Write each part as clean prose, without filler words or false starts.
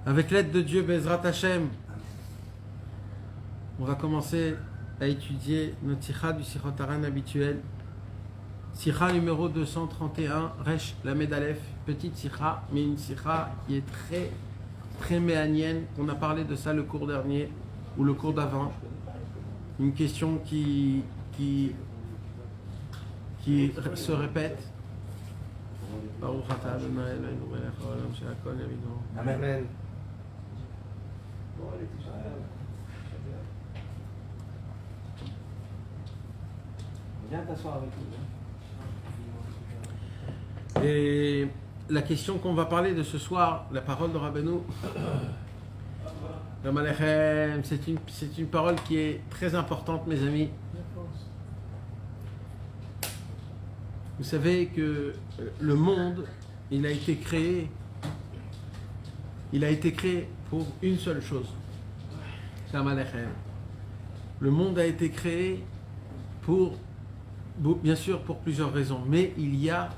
Avec l'aide de Dieu, Bezrat Hashem, on va commencer à étudier notre sikha du Sichot Haran habituel. Sikha numéro 231, Resh Lamed Aleph, petite sikha, mais une sikha qui est très méanienne. On a parlé de ça le cours dernier ou le cours d'avant. Une question qui se répète. Baruch atah Adonai Eloheinu melech haolam she'akol niyeh. Amen. Viens t'asseoir avec nous. Et la question qu'on va parler de ce soir, la parole de Rabbeinu, c'est une parole qui est très importante, mes amis. Vous savez que le monde, il a été créé pour une seule chose. Le monde a été créé bien sûr pour plusieurs raisons, mais il y a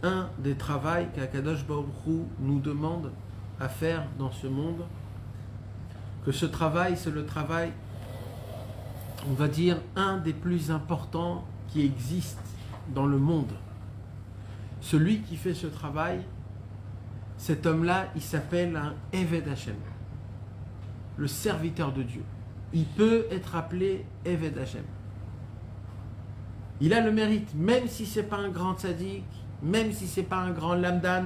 un des travaux qu'Akadosh Baruch Hu nous demande à faire dans ce monde, que ce travail, c'est le travail, on va dire, un des plus importants qui existe dans le monde. Celui qui fait ce travail, cet homme-là, il s'appelle un Eved Hashem, le serviteur de Dieu. Il peut être appelé Eved Hashem. Il a le mérite, même si c'est pas un grand tzaddik, même si c'est pas un grand lamdan,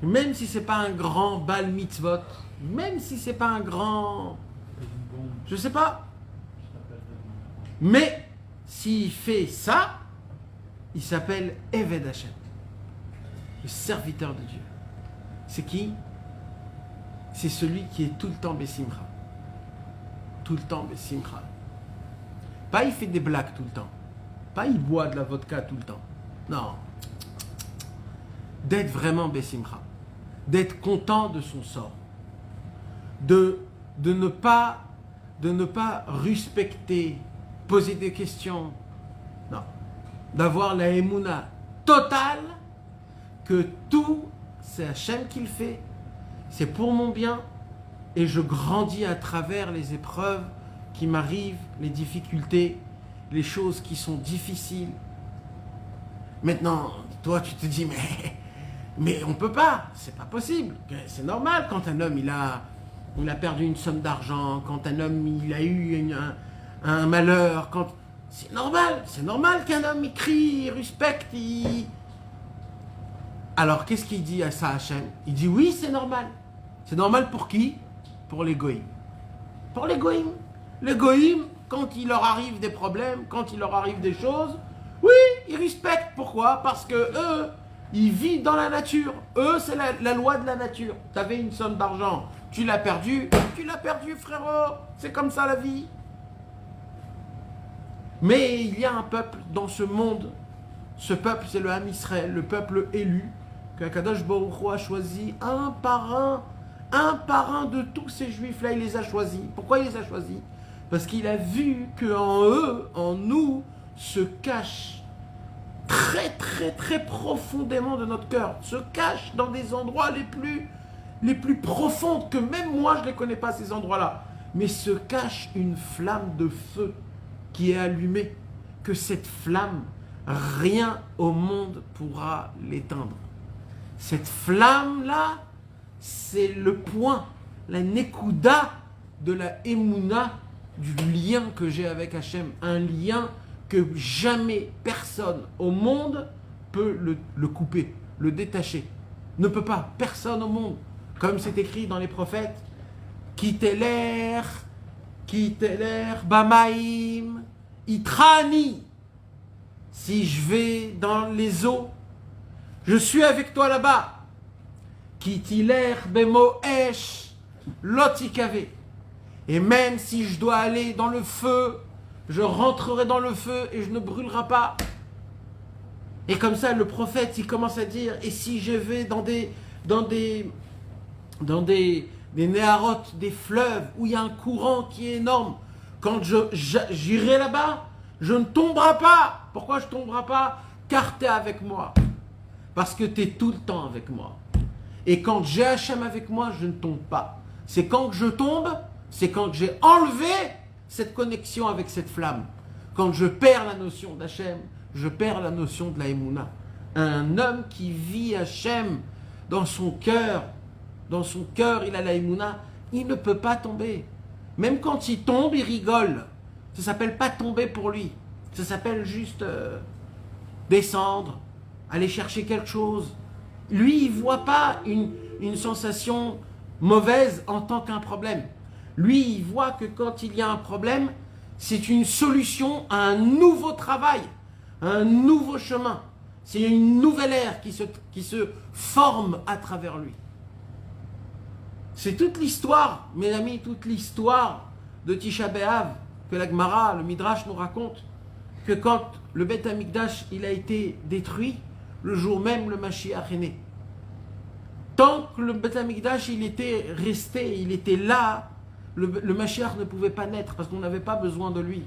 même si c'est pas un grand bal mitzvot, même si c'est pas un grand, je sais pas, mais s'il fait ça, il s'appelle Eved Hashem, le serviteur de Dieu. C'est qui? C'est celui qui est tout le temps Bessimcha. Tout le temps Bessimcha. Pas il fait des blagues tout le temps. Pas il boit de la vodka tout le temps. Non. D'être vraiment Bessimcha. D'être content de son sort. De ne pas respecter, poser des questions. Non. D'avoir la émouna totale que tout, c'est Hachem qui le fait, c'est pour mon bien, et je grandis à travers les épreuves qui m'arrivent, les difficultés, les choses qui sont difficiles. Maintenant, toi tu te dis, mais on peut pas, c'est pas possible. C'est normal quand un homme il a perdu une somme d'argent, quand un homme il a eu un malheur, c'est normal qu'un homme il crie, il respecte, Alors qu'est-ce qu'il dit à ça Hachem? Il dit oui, c'est normal. C'est normal pour qui? Pour les goïms. Pour les goïms. Les goïms, quand il leur arrive des problèmes, quand il leur arrive des choses, oui, ils respectent. Pourquoi? Parce que eux, ils vivent dans la nature. Eux, c'est la loi de la nature. Tu avais une somme d'argent, tu l'as perdu, frérot. C'est comme ça la vie. Mais il y a un peuple dans ce monde. Ce peuple, c'est le Ham Israël, le peuple élu, qu'Akadosh Baruch Hu a choisi un par un de tous ces juifs-là, il les a choisis. Pourquoi il les a choisis? Parce qu'il a vu qu'en eux, en nous, se cache très profondément de notre cœur, se cache dans des endroits les plus profonds, que même moi je ne les connais pas ces endroits-là, mais se cache une flamme de feu qui est allumée, que cette flamme, rien au monde pourra l'éteindre. Cette flamme-là, c'est le point, la nekuda de la émouna, du lien que j'ai avec Hachem. Un lien que jamais personne au monde peut le couper, le détacher. Ne peut pas, personne au monde. Comme c'est écrit dans les prophètes, Kiteler, Bamaim, Itrani. Si je vais dans les eaux, je suis avec toi là-bas. Kitiler bemoesh lotikave. Et même si je dois aller dans le feu, je rentrerai dans le feu et je ne brûlerai pas. Et comme ça, le prophète, il commence à dire, et si je vais dans des néharotes, des fleuves, où il y a un courant qui est énorme, quand j'irai là-bas, je ne tomberai pas. Pourquoi je ne tomberai pas? Car tu es avec moi. Parce que tu es tout le temps avec moi. Et quand j'ai Hachem avec moi, je ne tombe pas. C'est quand je tombe, c'est quand j'ai enlevé cette connexion avec cette flamme. Quand je perds la notion d'Hachem, je perds la notion de la Emouna. Un homme qui vit Hachem dans son cœur, il a la Emouna, il ne peut pas tomber. Même quand il tombe, il rigole. Ça ne s'appelle pas tomber pour lui. Ça s'appelle juste descendre, aller chercher quelque chose. Lui, il ne voit pas une sensation mauvaise en tant qu'un problème. Lui, il voit que quand il y a un problème, c'est une solution à un nouveau travail, à un nouveau chemin. C'est une nouvelle ère qui se forme à travers lui. C'est toute l'histoire, mes amis, toute l'histoire de Tisha B'Av que la Gemara, le Midrash nous raconte, que quand le Beth Amikdash il a été détruit, le jour même le Mashiach est né. Tant que le Beth Amikdash il était resté, il était là, le Mashiach ne pouvait pas naître parce qu'on n'avait pas besoin de lui.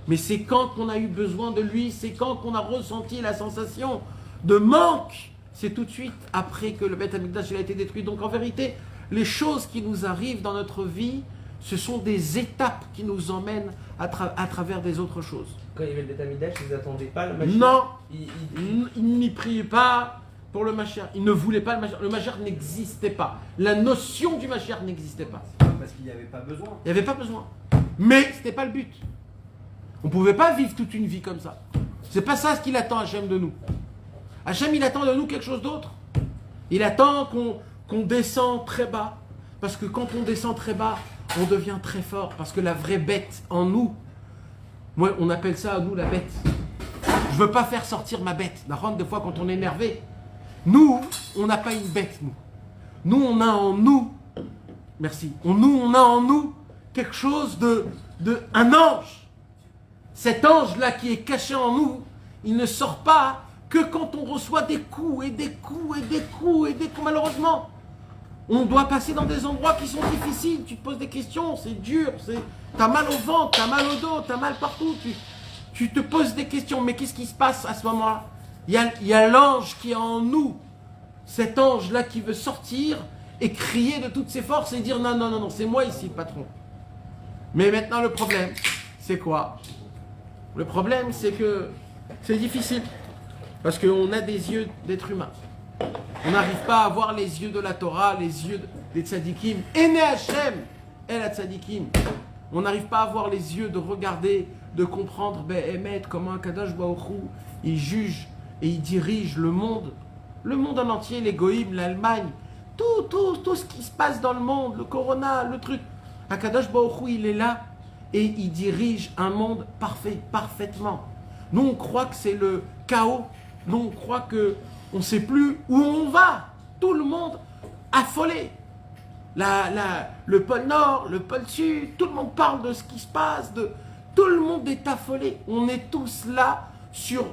Mais c'est quand on a eu besoin de lui, c'est quand on a ressenti la sensation de manque, c'est tout de suite après que le Beth Amikdash il a été détruit. Donc en vérité, les choses qui nous arrivent dans notre vie, ce sont des étapes qui nous emmènent à travers des autres choses. Quand il y avait le Beth Amikdash, ils n'attendaient pas le Mashiach. Non, ils n'y priaient pas pour le Mashiach. Ils ne voulaient pas le Mashiach. Le Mashiach n'existait pas. La notion du Mashiach n'existait pas. Parce qu'il n'y avait pas besoin. Il n'y avait pas besoin. Mais ce n'était pas le but. On ne pouvait pas vivre toute une vie comme ça. C'est pas ça ce qu'il attend Hachem de nous. Hachem, il attend de nous quelque chose d'autre. Il attend qu'on descend très bas. Parce que quand on descend très bas, on devient très fort. Parce que la vraie bête en nous, moi, on appelle ça à nous la bête. Je ne veux pas faire sortir ma bête. Des fois, quand on est énervé, nous, on n'a pas une bête, nous. Nous, on a en nous, merci, on a en nous quelque chose un ange. Cet ange-là qui est caché en nous, il ne sort pas que quand on reçoit des coups et des coups et des coups et des coups, malheureusement. On doit passer dans des endroits qui sont difficiles, tu te poses des questions, c'est dur, t'as mal au ventre, t'as mal au dos, t'as mal partout, tu te poses des questions, mais qu'est-ce qui se passe à ce moment-là? Il y a l'ange qui est en nous, cet ange-là qui veut sortir et crier de toutes ses forces et dire non, c'est moi ici le patron. Mais maintenant le problème, c'est quoi? Le problème, c'est que c'est difficile, parce qu'on a des yeux d'être humain. On n'arrive pas à avoir les yeux de la Torah, les yeux des tzadikim. Ene Hachem, El tzadikim. On n'arrive pas à avoir les yeux de regarder, de comprendre, Emet, comment Akadosh Baruch Hu, il juge et il dirige le monde en entier, les Goïm, l'Allemagne, tout ce qui se passe dans le monde, le Corona, le truc. Akadosh Baruch Hu, il est là et il dirige un monde parfait, parfaitement. Nous, on croit que c'est le chaos. Nous, on croit que on ne sait plus où on va. Tout le monde affolé. Le pôle Nord, le pôle Sud, tout le monde parle de ce qui se passe. Tout le monde est affolé. On est tous là sur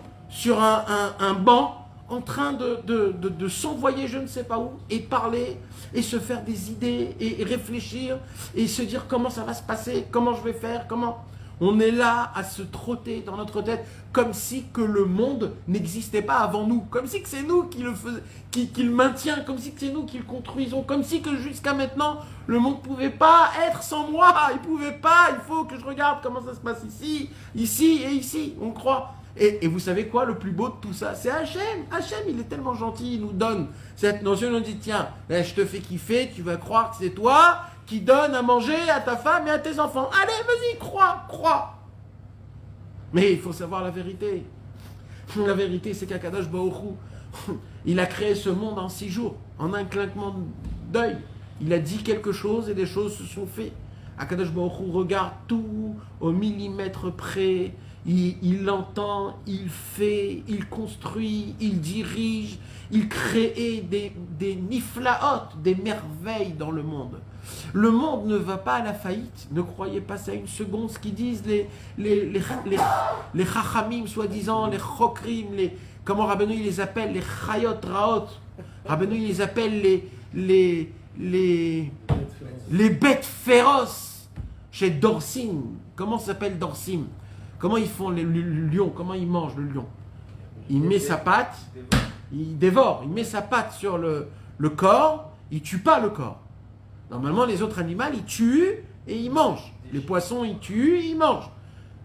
un banc en train de s'envoyer je ne sais pas où et parler et se faire des idées et réfléchir et se dire comment ça va se passer, comment je vais faire, comment... On est là à se trotter dans notre tête comme si que le monde n'existait pas avant nous, comme si que c'est nous qui le maintient, comme si que c'est nous qui le construisons, comme si que jusqu'à maintenant le monde ne pouvait pas être sans moi, il pouvait pas, il faut que je regarde comment ça se passe ici et ici, on croit. Et vous savez quoi, le plus beau de tout ça, c'est Hachem. Hachem, il est tellement gentil, il nous donne cette notion, il nous dit tiens, là, je te fais kiffer, tu vas croire que c'est toi qui donne à manger à ta femme et à tes enfants. Allez, vas-y, crois. Mais il faut savoir la vérité. La vérité, c'est qu'Akadosh Baruch Hu, il a créé ce monde en 6 jours, en un clinquement d'œil. Il a dit quelque chose et des choses se sont faites. Akadosh Baruch Hu regarde tout au millimètre près. Il entend, il fait, il construit, il dirige, il crée des niflaot, des merveilles dans le monde. Le monde ne va pas à la faillite. Ne croyez pas ça une seconde. Ce qu'ils disent les chachamim, soi-disant, les chokrim, comment Rabbeinu il les appelle, les chayot raot. Rabbeinu il les appelle les bêtes féroces chez Dorsim. Comment ça s'appelle Dorsim? Comment ils font le lion? Comment ils mangent le lion? Il met sa patte, il dévore, il met sa patte sur le le corps, il tue pas le corps. Normalement, les autres animaux, ils tuent et ils mangent. Les poissons, ils tuent et ils mangent.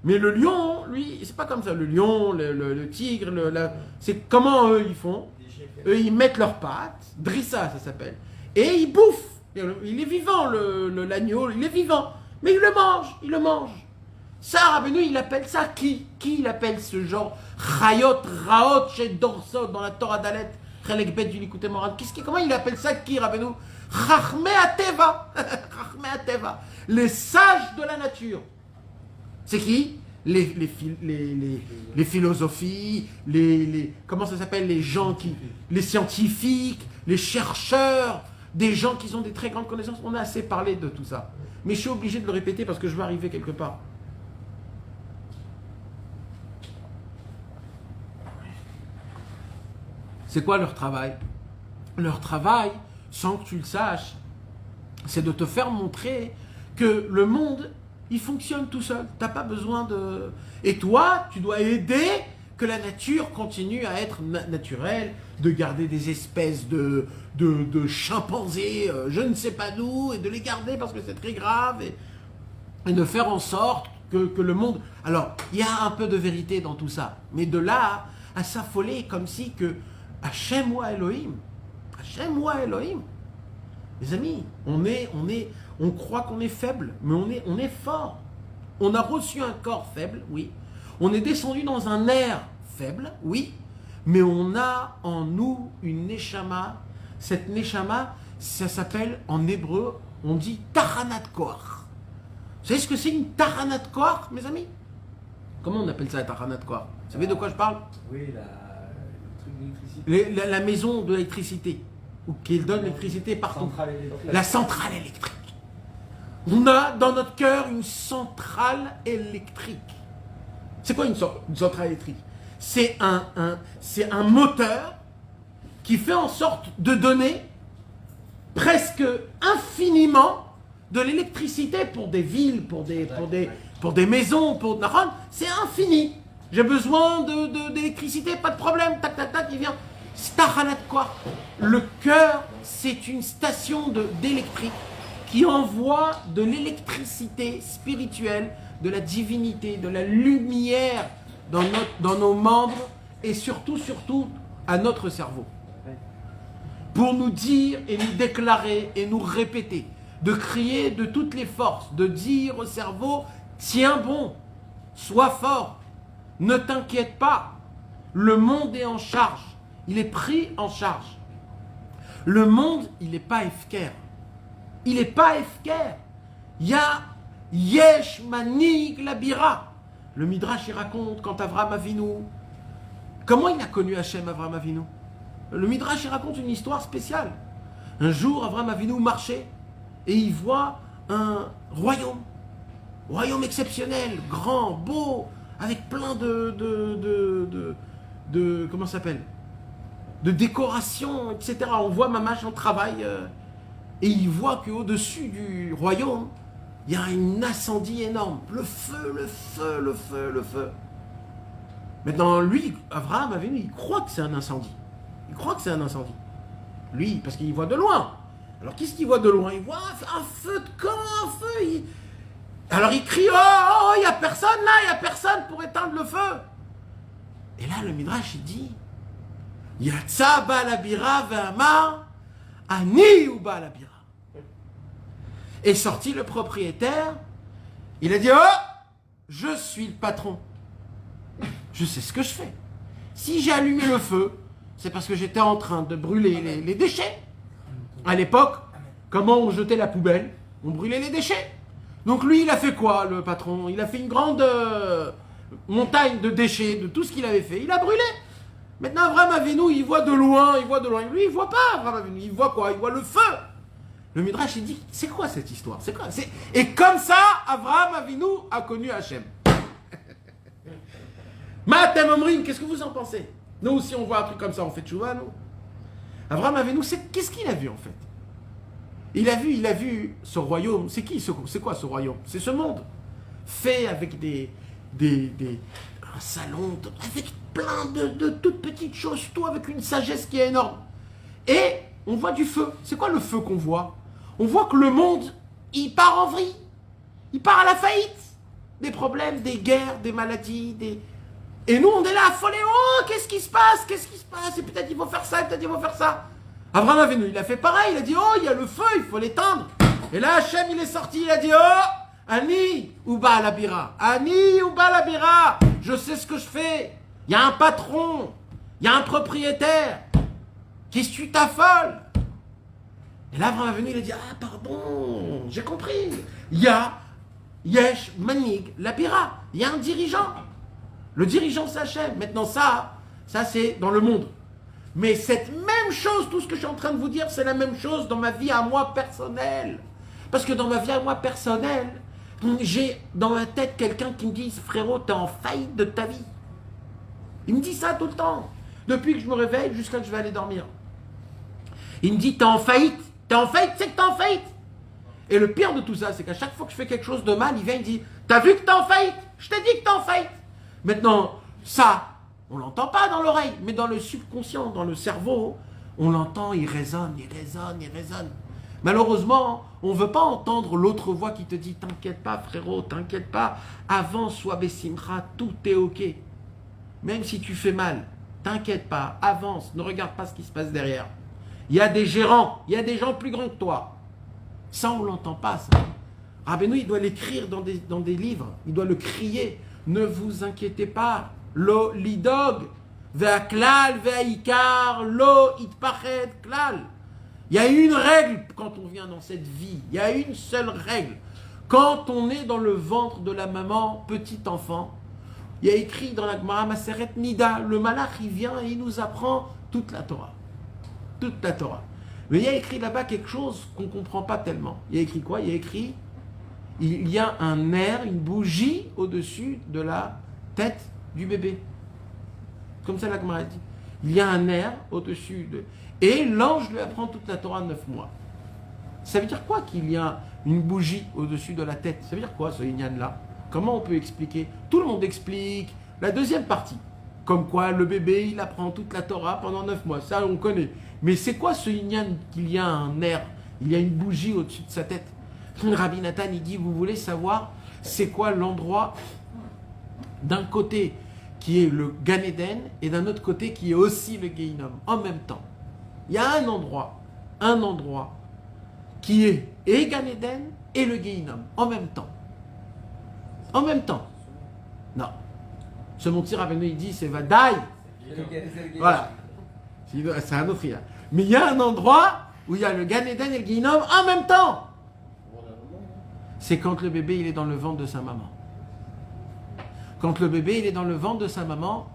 Mais le lion, lui, c'est pas comme ça. Le lion, le tigre, c'est comment eux, ils font. Eux, ils mettent leurs pattes, drissa, ça s'appelle, et ils bouffent. Il est vivant, l'agneau, il est vivant. Mais il le mange. Ça, Rabbeinu, il appelle ça qui il appelle ce genre Chayot, Raot, chez Dorsot, dans la Torah d'Alet, Chelek Bet du Likutei Moharan. Comment il appelle ça qui, Rabbeinu? Chachmei Ateva. Chachmei Ateva. Les sages de la nature. C'est qui? Les philosophies, comment ça s'appelle? Les scientifiques, les chercheurs, des gens qui ont des très grandes connaissances. On a assez parlé de tout ça. Mais je suis obligé de le répéter parce que je vais arriver quelque part. C'est quoi leur travail? Leur travail, sans que tu le saches, c'est de te faire montrer que le monde, il fonctionne tout seul. Tu n'as pas besoin de... Et toi, tu dois aider que la nature continue à être naturelle, de garder des espèces de chimpanzés, je ne sais pas d'où, et de les garder parce que c'est très grave, et de faire en sorte que le monde... Alors, il y a un peu de vérité dans tout ça, mais de là à s'affoler comme si que Hachem wa Elohim, les amis, on croit qu'on est faible, mais on est fort. On a reçu un corps faible, oui. On est descendu dans un air faible, oui. Mais on a en nous une neshama. Cette neshama, ça s'appelle en hébreu, on dit tahanat koach. Vous savez ce que c'est une tahanat koach, mes amis? Comment on appelle ça, tahanat koach? Vous savez de quoi je parle? Oui, le truc d'électricité. La maison de l'électricité, ou qui donne l'électricité partout. La centrale électrique. On a dans notre cœur une centrale électrique. C'est quoi une centrale électrique? C'est un moteur qui fait en sorte de donner presque infiniment de l'électricité pour des villes, pour des maisons, c'est infini. J'ai besoin d'électricité, pas de problème, tac, tac, tac, il vient. Stahanat quoi? Le cœur, c'est une station d'électrique qui envoie de l'électricité spirituelle, de la divinité, de la lumière dans nos membres et surtout à notre cerveau. Pour nous dire et nous déclarer et nous répéter, de crier de toutes les forces, de dire au cerveau, tiens bon, sois fort, ne t'inquiète pas, le monde est en charge, il est pris en charge. Le monde, il n'est pas efker. Il n'est pas efker. Il y a Yesh Manig Labira. Le Midrash, il raconte quand Avraham Avinu, comment il a connu Hachem, Avraham Avinu. Le Midrash, il raconte une histoire spéciale. Un jour, Avraham Avinu marchait et il voit un royaume exceptionnel, grand, beau, avec plein de comment ça s'appelle, de décorations, etc. On voit Mamash en travail et il voit qu'au-dessus du royaume, il y a un incendie énorme. Le feu. Maintenant, lui, Avraham Avinu, il croit que c'est un incendie. Lui, parce qu'il voit de loin. Alors, qu'est-ce qu'il voit de loin? Il voit un feu de camp, un feu. Alors, il crie, oh, il n'y a personne là, il n'y a personne pour éteindre le feu. Et là, le Midrash, il dit, Yatsa Balabira Ve'amar, Ani ou Balabira. Est sorti le propriétaire, il a dit, oh, je suis le patron. Je sais ce que je fais. Si j'ai allumé le feu, c'est parce que j'étais en train de brûler les déchets. À l'époque, comment on jetait la poubelle? On brûlait les déchets. Donc lui, il a fait quoi, le patron? Il a fait une grande montagne de déchets, de tout ce qu'il avait fait. Il a brûlé. Maintenant, Avraham Avinu, il voit de loin. Lui, il voit pas Avraham Avinu. Il voit quoi? Il voit le feu. Le Midrash, il dit, c'est quoi cette histoire? C'est quoi? Et comme ça, Avraham Avinu a connu Hachem. Matem Omrim, qu'est-ce que vous en pensez? Nous aussi, on voit un truc comme ça, on fait tchouva, nous. Avraham Avinu, qu'est-ce qu'il a vu en fait? Il a vu ce royaume. C'est quoi ce royaume? C'est ce monde fait avec un salon avec plein de toutes petites choses, tout avec une sagesse qui est énorme. Et On voit du feu. C'est quoi le feu qu'on voit? On voit que le monde, il part en vrille. Il part à la faillite. Des problèmes, des guerres, des maladies, Et nous, on est là affolés. Oh, qu'est-ce qui se passe? Qu'est-ce qui se passe? Et peut-être il faut faire ça, peut-être il faut faire ça. Abraham Avinu, il a fait pareil. Il a dit, oh, il y a le feu, il faut l'éteindre. Et là, Hachem, il est sorti. Il a dit, oh, Ani ou Baalabira. Ani ou Baalabira. Je sais ce que je fais. Il y a un patron. Il y a un propriétaire. Qu'est-ce que tu t'affoles? Et là, Abraham Avinu, il a dit, ah, pardon, j'ai compris. Il y a Yesh, Manig, Labira. Il y a un dirigeant. Le dirigeant s'achève. Maintenant, ça c'est dans le monde. Mais cette même chose, tout ce que je suis en train de vous dire, c'est la même chose dans ma vie à moi personnelle. Parce que dans ma vie à moi personnelle, j'ai dans ma tête quelqu'un qui me dit, frérot, t'es en faillite de ta vie. Il me dit ça tout le temps. Depuis que je me réveille jusqu'à ce que je vais aller dormir. Il me dit, t'es en faillite. T'es en faillite, c'est que t'es en faillite. Et le pire de tout ça, c'est qu'à chaque fois que je fais quelque chose de mal, il vient et me dit, t'as vu que t'es en faillite? Je t'ai dit que t'es en faillite. Maintenant, ça, on ne l'entend pas dans l'oreille, mais dans le subconscient, dans le cerveau, on l'entend, il résonne, il résonne, il résonne. Malheureusement, on ne veut pas entendre l'autre voix qui te dit, t'inquiète pas frérot, t'inquiète pas, avance, sois bessimcha, tout est ok. Même si tu fais mal, t'inquiète pas, avance, ne regarde pas ce qui se passe derrière. Il y a des gérants, il y a des gens plus grands que toi. Ça, on ne l'entend pas, ça. Rabbeinu, il doit l'écrire dans des livres, il doit le crier. Ne vous inquiétez pas. Lo lidog, ve'aklal, ve'aikar, lo itpachet klal. Il y a une règle quand on vient dans cette vie. Il y a une seule règle. Quand on est dans le ventre de la maman, petit enfant, il y a écrit dans la Gemara Maseret Nida, le malach, il vient et il nous apprend toute la Torah. Toute la Torah. Mais il y a écrit là-bas quelque chose qu'on ne comprend pas tellement. Il y a écrit quoi? Il y a écrit, il y a un nerf, une bougie au-dessus de la tête du bébé. Comme ça la Gemara dit. Il y a un nerf au-dessus de... Et l'ange lui apprend toute la Torah 9 mois. Ça veut dire quoi qu'il y a une bougie au-dessus de la tête? Ça veut dire quoi ce inyan-là? Comment on peut expliquer? Tout le monde explique la deuxième partie. Comme quoi le bébé, il apprend toute la Torah pendant 9 mois. Ça, on connaît. Mais c'est quoi ce inyan qu'il y a un nerf? Il y a une bougie au-dessus de sa tête. Rabbi Nathan, il dit, vous voulez savoir c'est quoi l'endroit d'un côté qui est le Gan Eden et d'un autre côté qui est aussi le Gehinnom en même temps. Il y a un endroit qui est et Gan Eden et le Gehinnom en même temps. En même temps. Non. Ce Monti Rabbeinu, il dit, c'est Vadaï. Voilà. C'est un autre. Mais il y a un endroit où il y a le Gan Eden et le Gehinnom en même temps. C'est quand le bébé il est dans le ventre de sa maman. Quand le bébé il est dans le ventre de sa maman,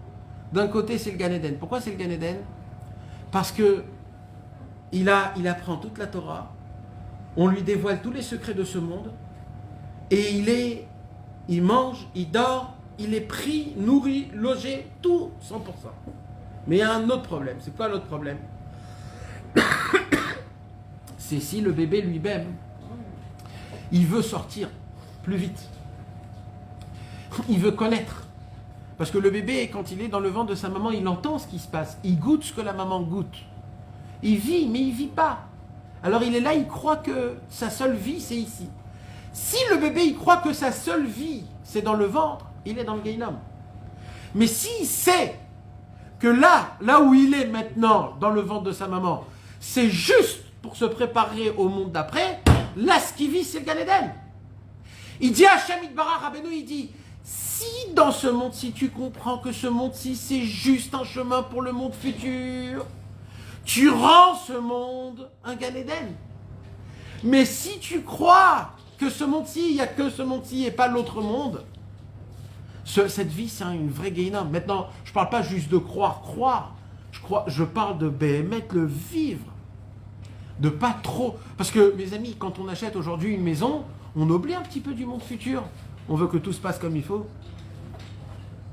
d'un côté c'est le Gan Eden. Pourquoi c'est le Gan Eden? Parce que il apprend toute la Torah, on lui dévoile tous les secrets de ce monde, et il mange, il dort, il est pris, nourri, logé, tout 100%. Mais il y a un autre problème. C'est quoi l'autre problème? C'est si le bébé lui-même il veut sortir plus vite. Il veut connaître. Parce que le bébé, quand il est dans le ventre de sa maman, il entend ce qui se passe. Il goûte ce que la maman goûte. Il vit, mais il ne vit pas. Alors il est là, il croit que sa seule vie, c'est ici. Si le bébé, il croit que sa seule vie, c'est dans le ventre, il est dans le Gehinnom. Mais s'il sait que là où il est maintenant, dans le ventre de sa maman, c'est juste pour se préparer au monde d'après, là, ce qui vit, c'est le Gan Eden. Il dit à Hachem Yitbarach, Rabbeinu, il dit, si dans ce monde-ci, tu comprends que ce monde-ci, c'est juste un chemin pour le monde futur, tu rends ce monde un Gan Eden. Mais si tu crois que ce monde-ci, il n'y a que ce monde-ci et pas l'autre monde, cette vie, c'est une vraie Gehinnom. Maintenant, je ne parle pas juste de croire. Je parle de béhémet, le vivre. De pas trop... Parce que, mes amis, quand on achète aujourd'hui une maison, on oublie un petit peu du monde futur. On veut que tout se passe comme il faut.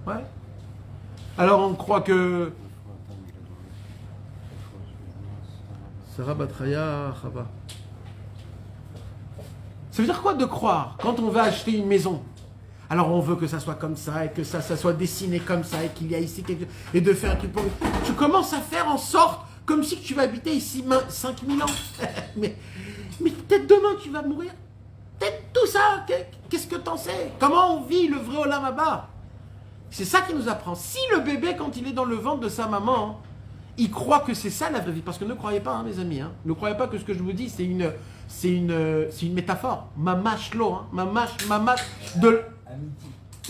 Ouais. Alors on croit que... Sarah Batraya, Chava. Ça veut dire quoi de croire? Quand on va acheter une maison, alors on veut que ça soit comme ça, et que ça soit dessiné comme ça, et qu'il y a ici quelque chose, et de faire un truc pour... Tu commences à faire en sorte comme si tu vas habiter ici 5000 ans. mais peut-être demain tu vas mourir. Peut-être tout ça, qu'est-ce que t'en sais? Comment on vit le vrai Olam Haba? C'est ça qui nous apprend. Si le bébé, quand il est dans le ventre de sa maman, il croit que c'est ça la vraie vie, parce que ne croyez pas, hein, mes amis, hein, ne croyez pas que ce que je vous dis, c'est une métaphore. Mamash lo, hein, mamash, de...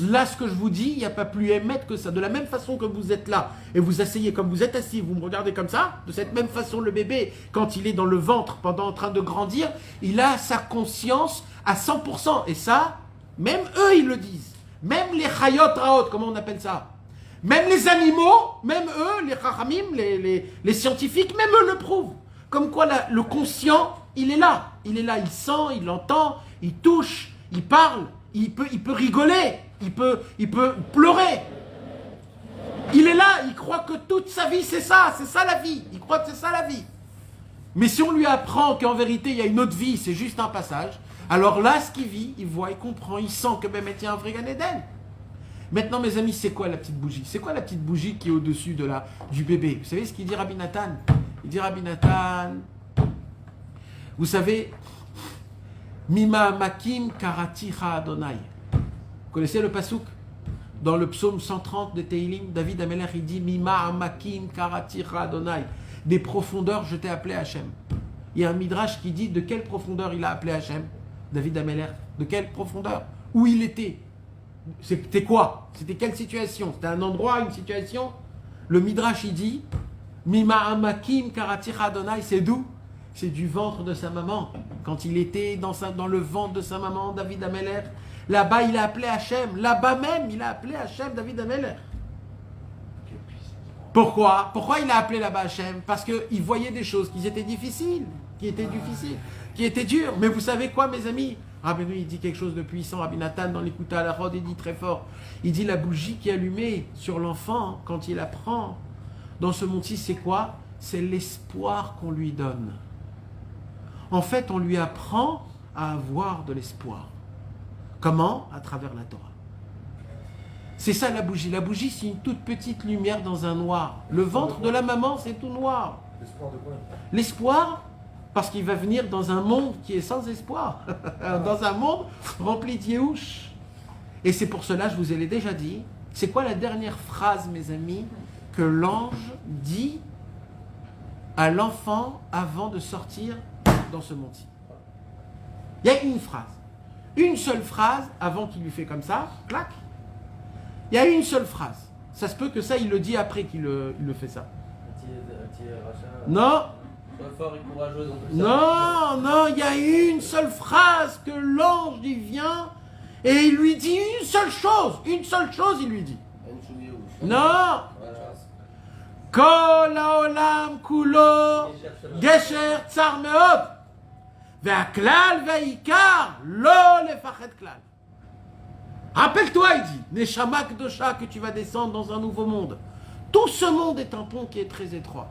Là, ce que je vous dis, il n'y a pas plus émettre que ça. De la même façon que vous êtes là, et vous asseyez comme vous êtes assis, vous me regardez comme ça, de cette même façon, le bébé, quand il est dans le ventre, pendant en train de grandir, il a sa conscience à 100%. Et ça, même eux, ils le disent. Même les chayot raot, comment on appelle ça? Même les animaux, même eux, les chachamim, les scientifiques, même eux le prouvent. Comme quoi, le conscient, il est là. Il est là, il sent, il entend, il touche, il parle, il peut rigoler, il peut pleurer. Il est là, il croit que toute sa vie, c'est ça la vie. Il croit que c'est ça la vie. Mais si on lui apprend qu'en vérité, il y a une autre vie, c'est juste un passage, alors là, ce qu'il vit, il voit, il comprend, il sent que ben, il y a un vrai Gan Eden. Maintenant, mes amis, c'est quoi la petite bougie? C'est quoi la petite bougie qui est au-dessus du bébé? Vous savez ce qu'il dit Rabbi Nathan? Il dit Rabbi Nathan, vous savez, Mima Makim Karatira Adonai. Vous connaissez le pasouk? Dans le psaume 130 de Teilim, David Ameler, il dit Mima Makim Karatira Adonai. Des profondeurs, je t'ai appelé Hachem. Il y a un midrash qui dit de quelle profondeur il a appelé Hachem, David Ameler. De quelle profondeur? Où il était? C'était quoi? C'était quelle situation? C'était un endroit, une situation? Le midrash, il dit Mima Amakim Karatira Adonai, c'est d'où? C'est du ventre de sa maman. Quand il était dans le ventre de sa maman, David Ameler, là-bas, il a appelé Hachem. Là-bas même, il a appelé Hachem, David Ameler. Pourquoi? Pourquoi il a appelé là-bas Hachem? Parce qu'il voyait des choses qui étaient difficiles, qui étaient dures. Mais vous savez quoi, mes amis? Rabbi il dit quelque chose de puissant. Rabbi Nathan, dans l'Écoute à la Rode, il dit très fort. Il dit la bougie qui est allumée sur l'enfant quand il apprend dans ce monde-ci, c'est quoi? C'est l'espoir qu'on lui donne. En fait, on lui apprend à avoir de l'espoir. Comment? À travers la Torah. C'est ça la bougie. La bougie, c'est une toute petite lumière dans un noir. Le ventre de la maman, c'est tout noir. L'espoir de quoi? L'espoir, parce qu'il va venir dans un monde qui est sans espoir. Dans un monde rempli d'Yéhouch. Et c'est pour cela, je vous l'ai déjà dit, c'est quoi la dernière phrase, mes amis, que l'ange dit à l'enfant avant de sortir dans ce monde-ci? Il y a une phrase. Une seule phrase avant qu'il lui fait comme ça, clac. Il y a une seule phrase. Ça se peut que ça, il le dit après qu'il le fait ça. Non. Sois fort et courageux dans tout ça. Non, il y a une seule phrase que l'ange il vient et il lui dit une seule chose, il lui dit. Non. Kol haolam kulo gesher tsar meod ve'aklal ve'ikar lo lefachet klal. Rappelle-toi, il dit, Neshama Kdosha, que tu vas descendre dans un nouveau monde. Tout ce monde est un pont qui est très étroit.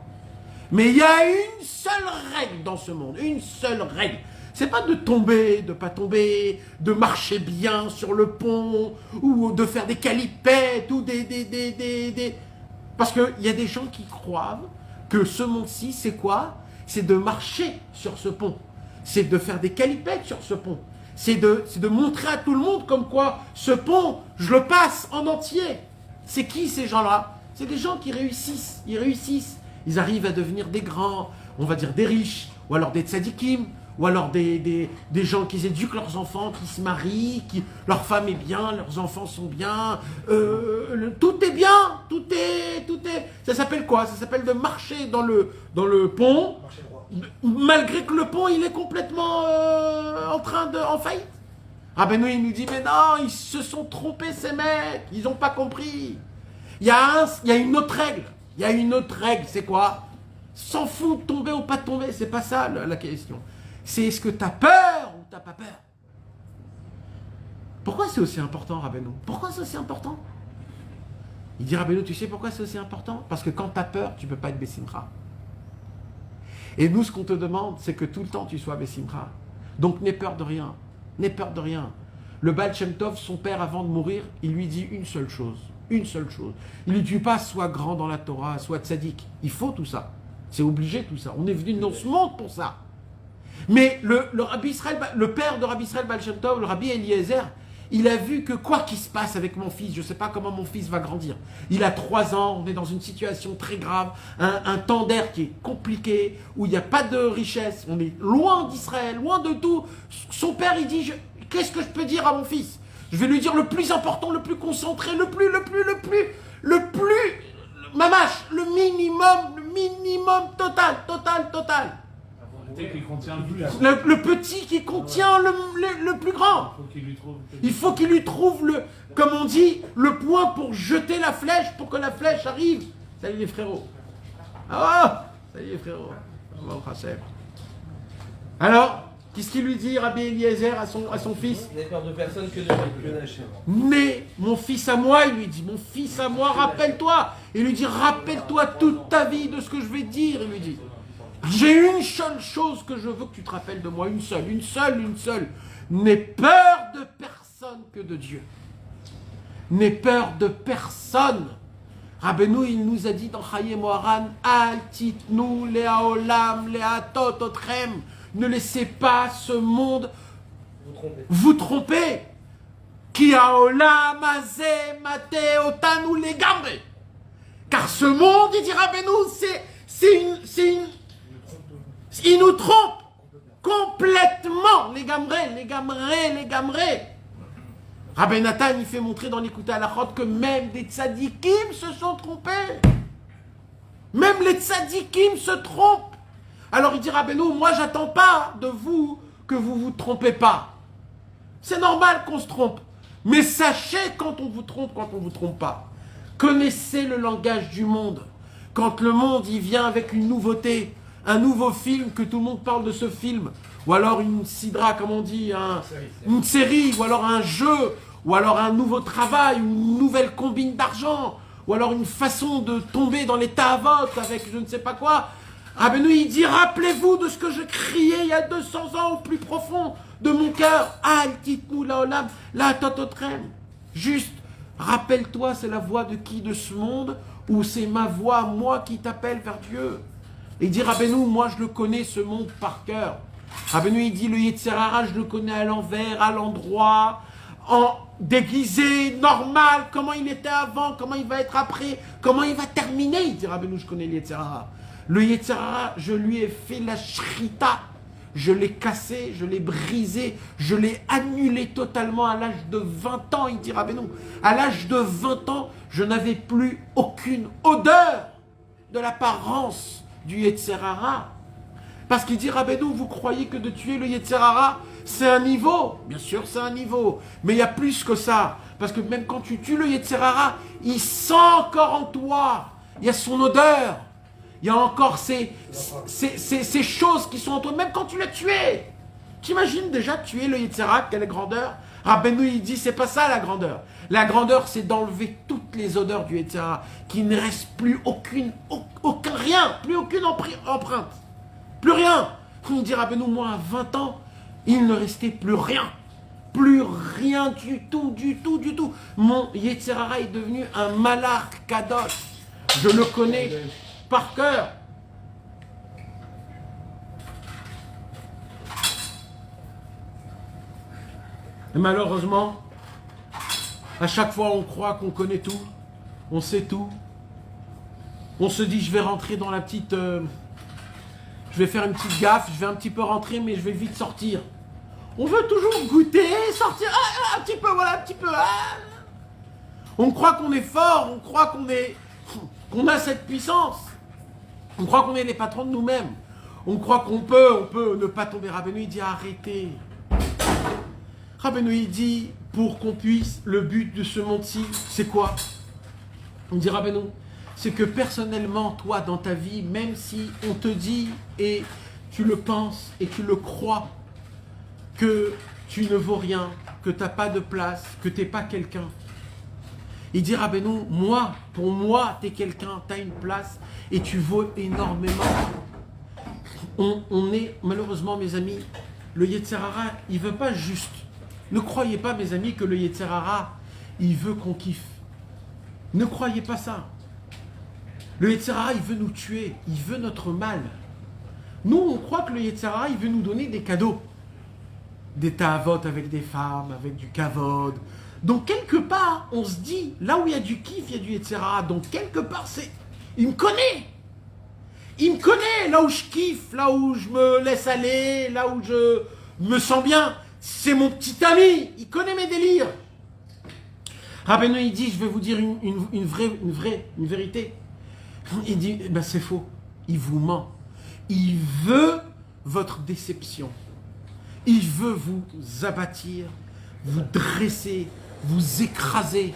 Mais il y a une seule règle dans ce monde, une seule règle. C'est pas de tomber, de pas tomber, de marcher bien sur le pont, ou de faire des calipettes, ou des... Parce qu'il y a des gens qui croient que ce monde-ci, c'est quoi? C'est de marcher sur ce pont. C'est de faire des calipettes sur ce pont. C'est de montrer à tout le monde comme quoi ce pont, je le passe en entier. C'est qui ces gens-là? C'est des gens qui réussissent. Ils réussissent. Ils arrivent à devenir des grands, on va dire des riches, ou alors des tzadikim, ou alors des gens qui éduquent leurs enfants, qui se marient, leur femme est bien, leurs enfants sont bien, tout est bien, tout est. Ça s'appelle quoi? Ça s'appelle de marcher dans le pont, malgré que le pont il est complètement en faillite. Rabbeinu il nous dit mais non, ils se sont trompés ces mecs, ils n'ont pas compris. Il y a une autre règle, c'est quoi? S'en fout de tomber ou pas de tomber, c'est pas ça la question. C'est est-ce que tu as peur ou tu n'as pas peur? Pourquoi c'est aussi important, Rabbeinu? Pourquoi c'est aussi important? Il dit Rabbeinu, tu sais pourquoi c'est aussi important? Parce que quand tu as peur, tu ne peux pas être Bessimcha. Et nous, ce qu'on te demande, c'est que tout le temps tu sois Bessimcha. Donc n'aie peur de rien. N'aie peur de rien. Le Baal Shem Tov, son père, avant de mourir, il lui dit une seule chose. Une seule chose. Il ne lui dit pas sois grand dans la Torah, sois tzaddik. Il faut tout ça. C'est obligé tout ça. On est venu dans ce monde pour ça. Mais le Rabbi Israël, le père de Rabbi Israël Baal Shem Tov, le Rabbi Eliezer, il a vu que quoi qu'il se passe avec mon fils, je ne sais pas comment mon fils va grandir. Il a 3 ans, on est dans une situation très grave, un temps d'air qui est compliqué, où il n'y a pas de richesse, on est loin d'Israël, loin de tout. Son père, il dit, qu'est-ce que je peux dire à mon fils? Je vais lui dire le plus important, le plus concentré, mamache, le minimum total. Qui contient le plus. Le petit qui contient le plus grand. Il faut qu'il lui trouve comme on dit, le point pour jeter la flèche, pour que la flèche arrive. Salut les frérots. Ah, salut les frérots. Alors, qu'est-ce qu'il lui dit, Rabbi Eliezer, à son fils? N'aie peur de personne que de Dieu. Mais mon fils à moi, il lui dit, mon fils à moi, rappelle-toi. Il lui dit, rappelle-toi toute ta vie de ce que je vais te dire. Il lui dit, j'ai une seule chose que je veux que tu te rappelles de moi, une seule. N'aie peur de personne que de Dieu. N'aie peur de personne. Rabbeinu, il nous a dit dans Chaye Moharan, Al titnu le'aolam le'atot otrem. Ne laissez pas ce monde vous tromper. Ki haolam hazeh mate otanu legamre. Car ce monde, il dit Rabbeinu, il nous trompe complètement. Les gamrés. Rabbi Nathan, il fait montrer dans l'écoute à la chôte que même des tzadikim se sont trompés. Même les tzadikim se trompent. Alors il dit, Rabbeinu, moi j'attends pas de vous que vous vous trompez pas. C'est normal qu'on se trompe. Mais sachez quand on vous trompe pas. Connaissez le langage du monde. Quand le monde, il vient avec une nouveauté, un nouveau film, que tout le monde parle de ce film, ou alors une sidra, comme on dit, une série, ou alors un jeu, ou alors un nouveau travail, ou une nouvelle combine d'argent, ou alors une façon de tomber dans les ta'avot avec je ne sais pas quoi. Rabbeinu, il dit, rappelez-vous de ce que je criais il y a 200 ans au plus profond de mon cœur. Al titnu laolam la tototrem. Juste, rappelle-toi, c'est la voix de qui de ce monde, ou c'est ma voix, moi, qui t'appelle vers Dieu. Et il dit, Rabbeinu, moi je le connais ce monde par cœur. Rabbeinu, il dit, le Yetzer Hara, je le connais à l'envers, à l'endroit, en déguisé, normal, comment il était avant, comment il va être après, comment il va terminer. Il dit, Rabbeinu, je connais le Yetzer Hara. Le Yetzer Hara, je lui ai fait la shrita, je l'ai cassé, je l'ai brisé, je l'ai annulé totalement à l'âge de 20 ans, il dit Rabbeinu. À l'âge de 20 ans, je n'avais plus aucune odeur de l'apparence du Yetzer Hara. Parce qu'il dit, Rabbeinu, vous croyez que de tuer le Yetzer Hara, c'est un niveau? Bien sûr, c'est un niveau. Mais il y a plus que ça. Parce que même quand tu tues le Yetzer Hara, il sent encore en toi. Il y a son odeur. Il y a encore ces choses qui sont en toi. Même quand tu l'as tué. T'imagines déjà tuer le Yetzer Hara, quelle grandeur? Rabbeinu, il dit, c'est pas ça la grandeur. La grandeur, c'est d'enlever toutes les odeurs du Yetzer Hara. Qu'il ne reste plus rien, plus aucune empreinte. Plus rien. On dit, Rabbeinu, moi, à 20 ans, il ne restait plus rien. Plus rien du tout. Mon Yetzer Hara est devenu un malach kadosh. Je le connais par cœur. Et malheureusement, à chaque fois, on croit qu'on connaît tout. On sait tout. On se dit, je vais rentrer dans la petite... je vais faire une petite gaffe, je vais un petit peu rentrer, mais je vais vite sortir. On veut toujours goûter, sortir, un petit peu, voilà, un petit peu. On croit qu'on est fort, on croit qu'on a cette puissance. On croit qu'on est les patrons de nous-mêmes. On croit qu'on peut ne pas tomber. Rabbeinu, il dit, arrêtez. Rabbeinu, il dit, pour qu'on puisse, le but de ce monde-ci, c'est quoi? On dit, Rabbeinu, c'est que personnellement, toi, dans ta vie, même si on te dit, et tu le penses, et tu le crois, que tu ne vaux rien, que tu n'as pas de place, que tu n'es pas quelqu'un. Il dit, Rabbeinu, pour moi, tu es quelqu'un, tu as une place, et tu vaux énormément. On est, malheureusement, mes amis, le Yetzer Hara, il ne veut pas juste. Ne croyez pas, mes amis, que le Yetzer Hara, il veut qu'on kiffe. Ne croyez pas ça. Le Yetzer Hara, il veut nous tuer, il veut notre mal. Nous, on croit que le Yetzer Hara, il veut nous donner des cadeaux. Des ta'avot avec des femmes, avec du kavod. Donc, quelque part, on se dit, là où il y a du kiff, il y a du Yetzer Hara. Donc, quelque part, c'est... Il me connaît. Il me connaît, là où je kiffe, là où je me laisse aller, là où je me sens bien. C'est mon petit ami, il connaît mes délires. Rabbeinu, il dit, je vais vous dire une vérité. Il dit, ben c'est faux. Il vous ment. Il veut votre déception. Il veut vous abattir, vous dresser, vous écraser.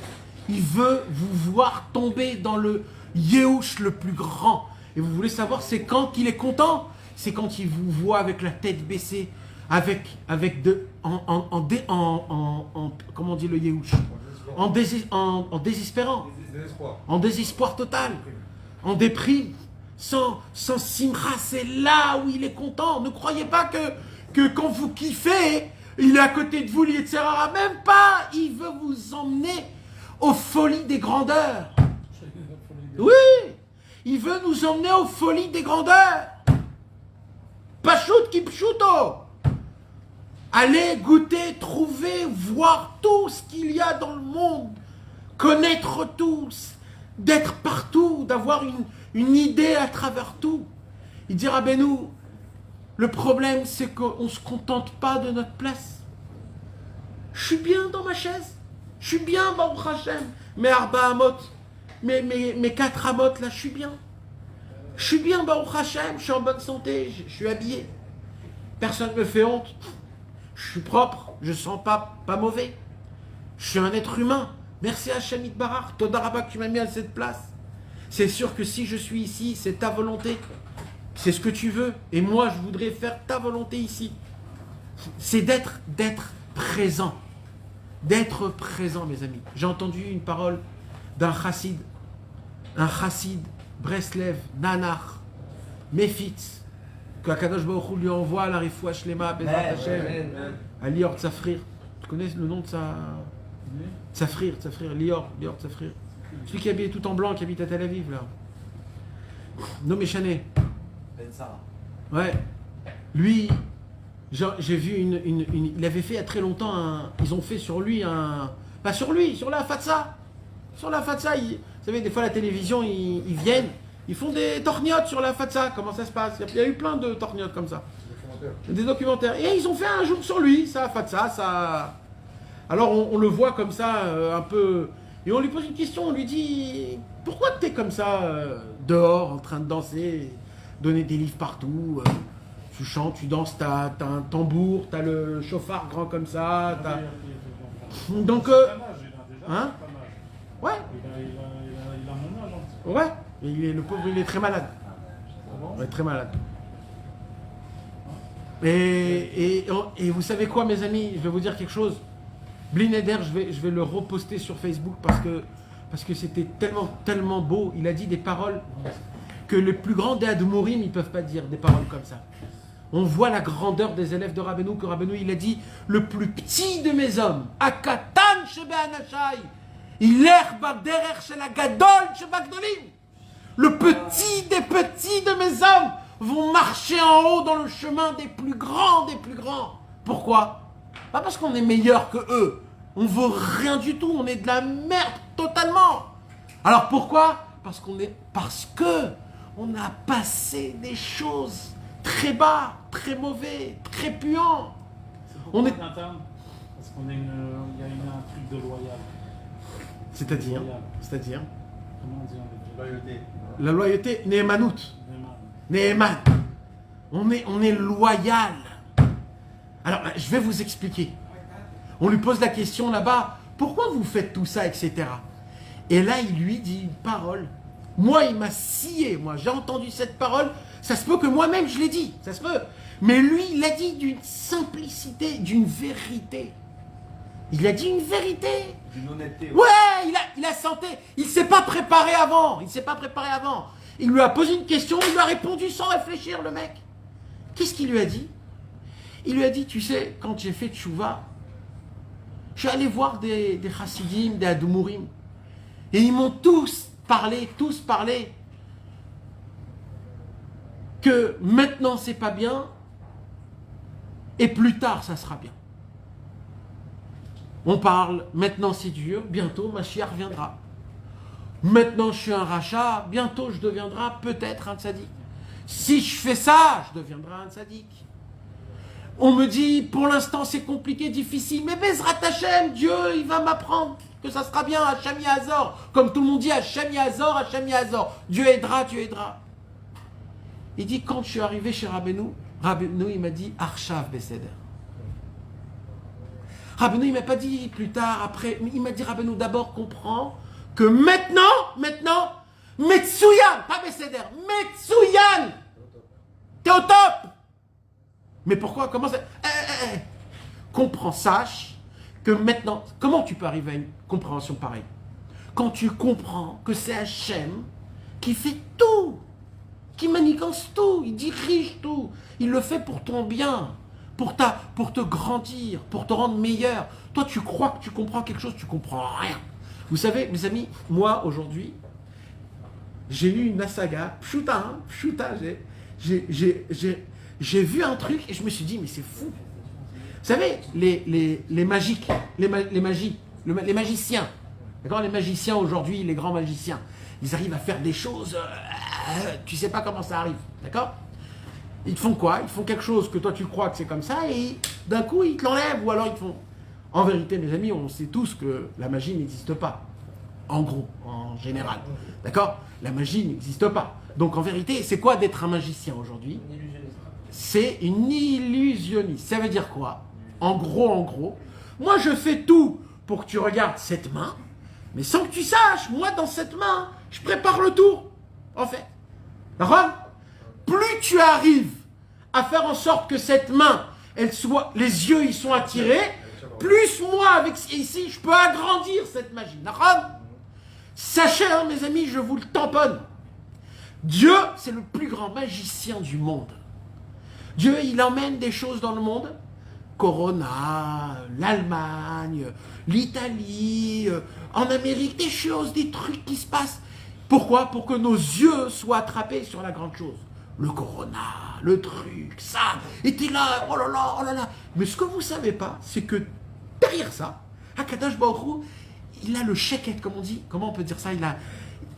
Il veut vous voir tomber dans le Yehush le plus grand. Et vous voulez savoir, c'est quand qu'il est content? C'est quand il vous voit avec la tête baissée, comment on dit le Yehush? En désespérant, en désespoir total, en déprime, sans simra, c'est là où il est content. Ne croyez pas que quand vous kiffez, il est à côté de vous, etc. Même pas, il veut vous emmener aux folies des grandeurs. Oui, il veut nous emmener aux folies des grandeurs. Pachout ki pshuto. Allez goûter, trouver, voir tout ce qu'il y a dans le monde, connaître tout, d'être partout, d'avoir une idée à travers tout. Il dit Rabbeinu, le problème c'est qu'on ne se contente pas de notre place. Je suis bien dans ma chaise, je suis bien Baruch Hashem, mes arba amot, mes 4 amot là, je suis bien. Je suis bien Baruch Hashem, je suis en bonne santé, je suis habillé. Personne ne me fait honte. Je suis propre, je ne sens pas mauvais. Je suis un être humain. Merci à Hashem Itbarach, Toda Rabba que tu m'as mis à cette place. C'est sûr que si je suis ici, c'est ta volonté. C'est ce que tu veux. Et moi, je voudrais faire ta volonté ici. C'est d'être présent. D'être présent, mes amis. J'ai entendu une parole d'un chassid. Un chassid, Breslev, Nanar, Mefitz, que Akadosh Baruch Hu lui envoie la Rifoua Shlema, Bezrat Hashem, à Lior Tzafrir. Tu connais le nom de sa frère, Lior Tzafrir. Celui qui habite tout en blanc, qui habite à Tel Aviv, là. Nommé Chané. Ben Sarah. Ouais. Lui, j'ai vu il avait fait il y a très longtemps ils ont fait sur lui pas sur lui, sur la Fatsa. Sur la Fatsa, vous savez, des fois la télévision, ils viennent, ils font des torgnottes sur la Fatsa. Comment ça se passe? Il y a eu plein de torgnottes comme ça. Des documentaires. Et ils ont fait un jour sur lui, ça, Fatsa, ça. Alors on le voit comme ça, un peu. Et on lui pose une question, on lui dit pourquoi t'es comme ça, dehors, en train de danser, donner des livres partout, tu chantes, tu danses, t'as un tambour, t'as le chauffard grand comme ça, t'as. Donc, hein? Ouais. Il a mon âge, un petit peu. Ouais. Et le pauvre, il est très malade. Ouais, très malade. Et vous savez quoi, mes amis? Je vais vous dire quelque chose. Blineder, je vais le reposter sur Facebook parce que c'était tellement beau. Il a dit des paroles que les plus grands des Admourim, ils ne peuvent pas dire des paroles comme ça. On voit la grandeur des élèves de Rabbeinu, que Rabbeinu, il a dit le plus petit de mes hommes, Akatan shebe anashai, iler baderer shel hagadol sheba gdolim. Le petit des petits de mes hommes vont marcher en haut dans le chemin des plus grands des plus grands. Pourquoi? Pas parce qu'on est meilleur que eux. On vaut rien du tout. On est de la merde totalement. Alors pourquoi? Parce que on a passé des choses très bas, très mauvais, très puants. On est interne parce qu'il y a un truc de loyal. C'est-à-dire Comment on dit en hébreu? Loyauté. La loyauté, Nehemanout. Neheman. On est loyal. Alors, je vais vous expliquer. On lui pose la question là-bas, pourquoi vous faites tout ça, etc. Et là, il lui dit une parole. Moi, il m'a scié, j'ai entendu cette parole. Ça se peut que moi-même, je l'ai dit, ça se peut. Mais lui, il l'a dit d'une simplicité, d'une vérité. Il a dit une vérité. D'une honnêteté. Ouais, il a senti. Il ne s'est pas préparé avant. Il lui a posé une question, il lui a répondu sans réfléchir, le mec. Qu'est-ce qu'il lui a dit? Il lui a dit, tu sais, quand j'ai fait tchouva, je suis allé voir des chassidim, des admourim, et ils m'ont tous parlé que maintenant c'est pas bien et plus tard ça sera bien. On parle, maintenant c'est dur, bientôt Mashiach viendra. Maintenant je suis un rachat, bientôt je deviendrai peut-être un tzaddik. Si je fais ça, je deviendrai un tzaddik. On me dit, pour l'instant c'est compliqué, difficile, mais Bezrat Hashem, Dieu il va m'apprendre que ça sera bien, Hashem Yahazor. Comme tout le monde dit, Hashem Yahazor, Hashem Yahazor. Dieu aidera, Dieu aidera. Il dit, quand je suis arrivé chez Rabbeinu, il m'a dit, Arshav Beseder. Rabbeinu, il ne m'a pas dit plus tard, après, il m'a dit, Rabbeinu, d'abord comprends que maintenant, Metsuyan, pas Beseder, Metsuyan, t'es au top. Mais pourquoi? Comment ça? Comprends, sache que maintenant, comment tu peux arriver à une compréhension pareille? Quand tu comprends que c'est Hachem qui fait tout, qui manigance tout, il dirige tout, il le fait pour ton bien, pour te grandir, pour te rendre meilleur. Toi, tu crois que tu comprends quelque chose, tu comprends rien. Vous savez, mes amis, moi, aujourd'hui, j'ai eu une asaga, pshuta, j'ai vu un truc et je me suis dit, mais c'est fou. Vous savez, les magiques, les magiciens, d'accord, les magiciens aujourd'hui, les grands magiciens, ils arrivent à faire des choses, tu sais pas comment ça arrive, d'accord? Ils font quoi? Ils font quelque chose que toi tu crois que c'est comme ça et d'un coup ils te l'enlèvent ou alors ils font... En vérité, mes amis, on sait tous que la magie n'existe pas. En gros, en général. D'accord? La magie n'existe pas. Donc en vérité, c'est quoi d'être un magicien aujourd'hui? C'est une illusionniste. Ça veut dire quoi? En gros, moi je fais tout pour que tu regardes cette main, mais sans que tu saches, moi dans cette main, je prépare le tour. En fait. D'accord? Plus tu arrives à faire en sorte que cette main, elle soit, les yeux y sont attirés, plus moi, avec ici, je peux agrandir cette magie. D'accord? Sachez, hein, mes amis, je vous le tamponne. Dieu, c'est le plus grand magicien du monde. Dieu, il emmène des choses dans le monde. Corona, l'Allemagne, l'Italie, en Amérique, des choses, des trucs qui se passent. Pourquoi? Pour que nos yeux soient attrapés sur la grande chose. Le corona, le truc, ça, et t'es là, oh là là, oh là là. Mais ce que vous ne savez pas, c'est que derrière ça, Akadosh Baruch Hu, il a le sheket, comme on dit, comment on peut dire ça? Il a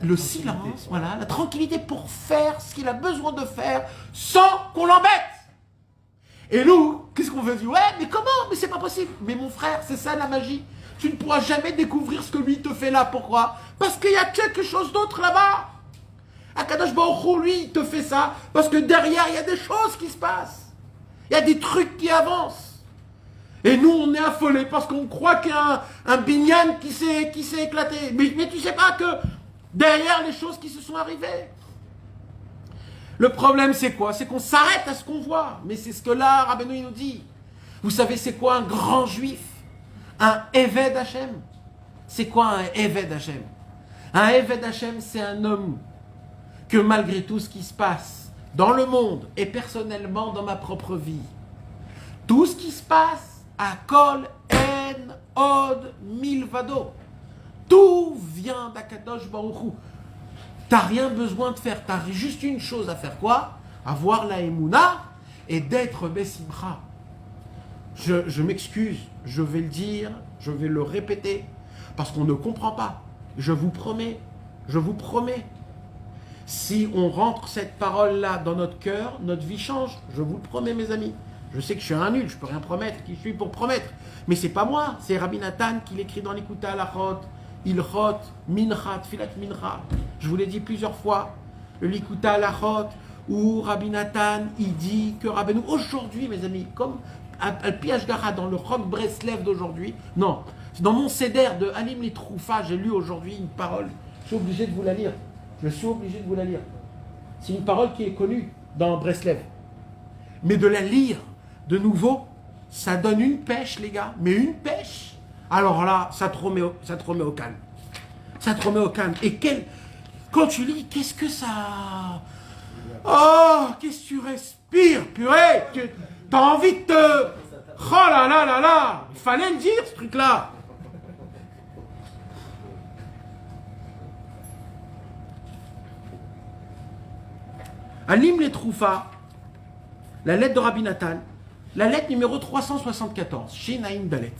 le silence, voilà, la tranquillité pour faire ce qu'il a besoin de faire sans qu'on l'embête. Et nous, qu'est-ce qu'on veut dire? Ouais, mais comment? Mais c'est pas possible. Mais mon frère, c'est ça la magie. Tu ne pourras jamais découvrir ce que lui te fait là. Pourquoi? Parce qu'il y a quelque chose d'autre là-bas. Akadosh Baruch Hu, lui, il te fait ça parce que derrière, il y a des choses qui se passent. Il y a des trucs qui avancent. Et nous, on est affolés parce qu'on croit qu'il y a un binyan qui s'est éclaté. Mais tu sais pas que derrière les choses qui se sont arrivées. Le problème, c'est quoi? C'est qu'on s'arrête à ce qu'on voit. Mais c'est ce que là, Rabbeinu, il nous dit. Vous savez, c'est quoi un grand juif? Un Eved Hashem. C'est quoi un Eved Hashem? Un Eved Hashem, c'est un homme que malgré tout ce qui se passe dans le monde et personnellement dans ma propre vie, tout ce qui se passe à Kol En Od Milvado, tout vient d'Akadosh Baruch Hu. T'as rien besoin de faire, t'as juste une chose à faire, quoi? Avoir la Emouna et d'être Bessimcha. Je m'excuse, je vais le dire, je vais le répéter, parce qu'on ne comprend pas. Je vous promets, si on rentre cette parole-là dans notre cœur, notre vie change. Je vous le promets, mes amis. Je sais que je suis un nul, je ne peux rien promettre, qui je suis pour promettre. Mais c'est pas moi, c'est Rabbi Nathan qui l'écrit dans l'Ikuta Alachot, Ilchot, Mincha, Tfilat Mincha. Je vous l'ai dit plusieurs fois, le l'Ikuta Alachot, où Rabbi Nathan, il dit que Rabbeinu, aujourd'hui, mes amis, comme Al-Pi Ashgara dans le Chok Breslev d'aujourd'hui, non, dans mon Seder de Halim Litroufa, j'ai lu aujourd'hui une parole, je suis obligé de vous la lire. C'est une parole qui est connue dans Breslev. Mais de la lire de nouveau, ça donne une pêche, les gars. Mais une pêche. Alors là, ça te remet au calme. Ça te remet au calme. Et quand tu lis, qu'est-ce que ça... Oh, qu'est-ce que tu respires, purée. T'as envie de te... Oh là là là là. Il fallait le dire, ce truc-là. Alim les Troufa, la lettre de Rabbi Nathan, la lettre numéro 374, Shin Aïn Dalet.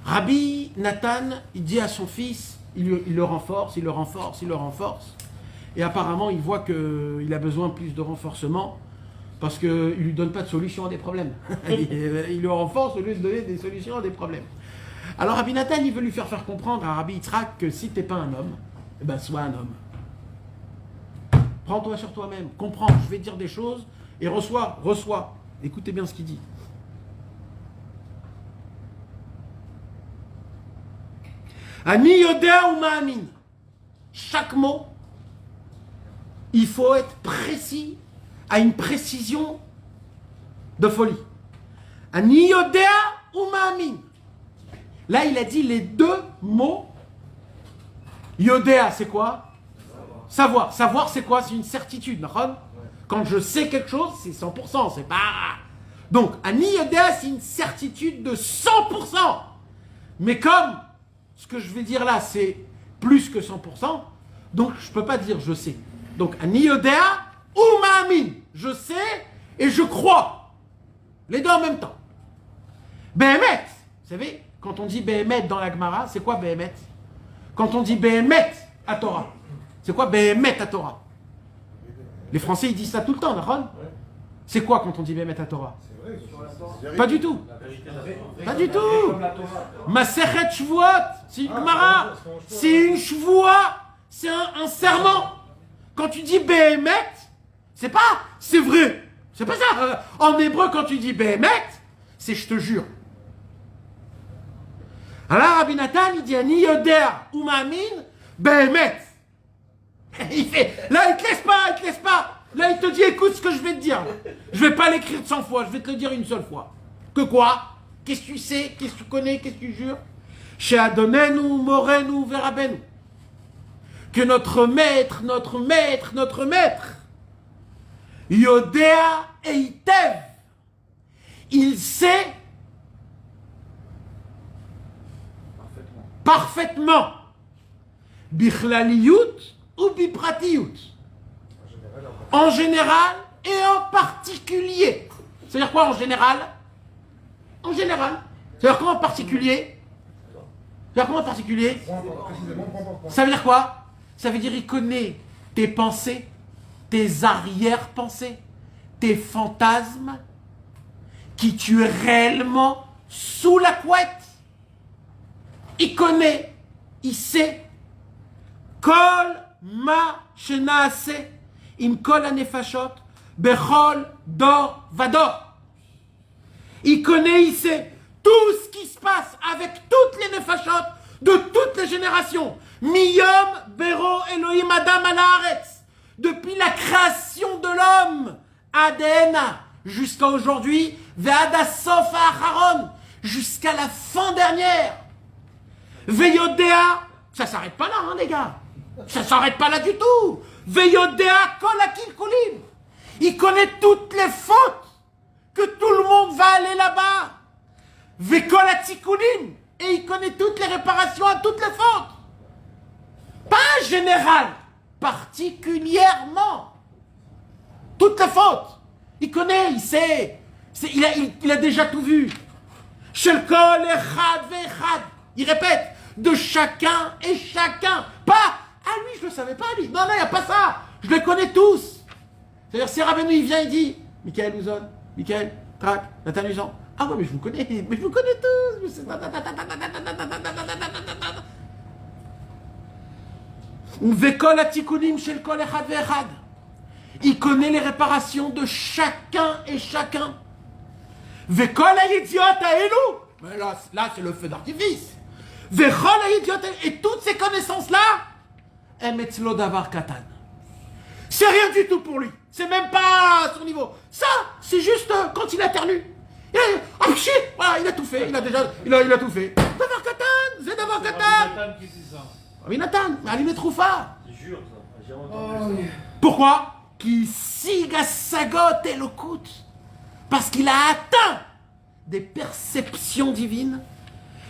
Rabbi Nathan, il dit à son fils, il le renforce, il le renforce, il le renforce. Et apparemment, il voit qu'il a besoin plus de renforcement parce qu'il ne lui donne pas de solution à des problèmes. Il le renforce au lieu de donner des solutions à des problèmes. Alors Rabbi Nathan, il veut lui faire comprendre à Rabbi Yitzhak que si tu n'es pas un homme, eh ben sois un homme. Prends-toi sur toi-même, comprends, je vais te dire des choses et reçois. Écoutez bien ce qu'il dit. Ani yodea ou ma'amin. Chaque mot, il faut être précis, à une précision de folie. Ani yodea ou ma'amin. Là, il a dit les deux mots. Yodea, c'est quoi? Savoir. Savoir, c'est quoi? C'est une certitude. Quand je sais quelque chose, c'est 100%. C'est pas... Donc, Ani Yodea, c'est une certitude de 100%. Mais comme ce que je vais dire là, c'est plus que 100%, donc je ne peux pas dire je sais. Donc, Ani Yodea ou Ma'amin. Je sais et je crois. Les deux en même temps. Behemet. Vous savez, quand on dit Behemet dans la Gemara, c'est quoi Behemet? Quand on dit Behemet à Torah, c'est quoi Behemet à Torah? Les Français, ils disent ça tout le temps, d'accord? C'est quoi quand on dit Behemet à Torah? Pas du tout. Pas du tout. Masechet Shvuot, c'est une Gemara. C'est une Shvua. C'est un serment. Quand tu dis Behemet, c'est pas c'est vrai. C'est pas ça. En hébreu, quand tu dis Behemet, c'est je te jure. Alors Rabbi Nathan, il dit Ani Yoder ou Ma'amin Behemet. Il fait, là, il te laisse pas. Là, il te dit, écoute ce que je vais te dire. Je vais pas l'écrire 100 fois, je vais te le dire une seule fois. Que quoi? Qu'est-ce que tu sais? Qu'est-ce que tu connais? Qu'est-ce que tu jures? Chez Adonenu, Morenu, Verabenu. Que notre maître, Yodea Eitev, il sait parfaitement. Bichlaliut ou bipratiyut. En général et en particulier. C'est-à-dire quoi en général? En général. C'est-à-dire quoi en particulier? Ça veut dire quoi? Ça veut dire qu'il connaît tes pensées, tes arrière-pensées, tes fantasmes, qui tu es réellement sous la couette. Il connaît, il sait. Kol ma shenaase im kol hanefashot bechol dor vador. Il connaît, il sait tout ce qui se passe avec toutes les nefashot de toutes les générations. Miyom bero Elohim adam al haaretz. Depuis la création de l'homme, Adena, jusqu'à aujourd'hui, ve'ad hasof ha'acharon, jusqu'à la fin dernière. Ve'yodea, ça s'arrête pas là, hein, les gars. Ça s'arrête pas là du tout. Ve'yodea kol hakilkulim. Il connaît toutes les fautes, que tout le monde va aller là-bas. Ve'kol hatikunim. Et il connaît toutes les réparations à toutes les fautes. Pas en général, particulièrement. Toutes les fautes. Il connaît, il sait. Il a déjà tout vu. Shel kol echad ve'echad. Il répète, de chacun et chacun. Pas, lui, je ne le savais pas, lui. Non, il n'y a pas ça. Je les connais tous. C'est-à-dire, si Rabbeinu, il vient, il dit, Michael Ouzon, Michael, Trak, Nathan Usan. Ah ouais, mais je vous connais tous. Il connaît les réparations de chacun et chacun. Mais là, c'est le feu d'artifice. Et toutes ces connaissances-là, c'est rien du tout pour lui. C'est même pas à son niveau. Ça, c'est juste quand il éternue. Oh shit, voilà, il a tout fait. Il a tout fait. Davar Katan, c'est Davar Katan. Nathan qui dit ça. Oui, Nathan, Ali Metroufa. Je jure ça. J'ai entendu ça. Pourquoi? Qui siga sagot et l'okut. Parce qu'il a atteint des perceptions divines.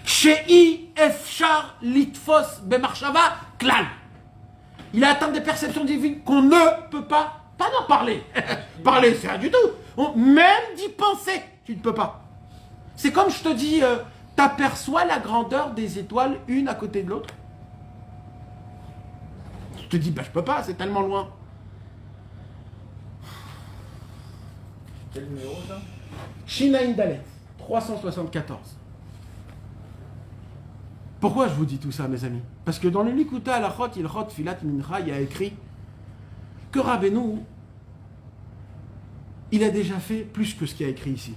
Shei efshar litfos bemarshava klal. Il a atteint des perceptions divines qu'on ne peut pas Pas d'en parler. Parler, c'est rien du tout. Même d'y penser, tu ne peux pas. C'est comme je te dis, t'aperçois la grandeur des étoiles une à côté de l'autre. Tu te dis, bah je peux pas, c'est tellement loin. Quel numéro ça? Shinaïn Dalet, 374. Pourquoi je vous dis tout ça, mes amis? Parce que dans le Likuta Alachot, Ilchot Filat Mincha, il y a écrit que Rabbeinu, il a déjà fait plus que ce qu'il y a écrit ici.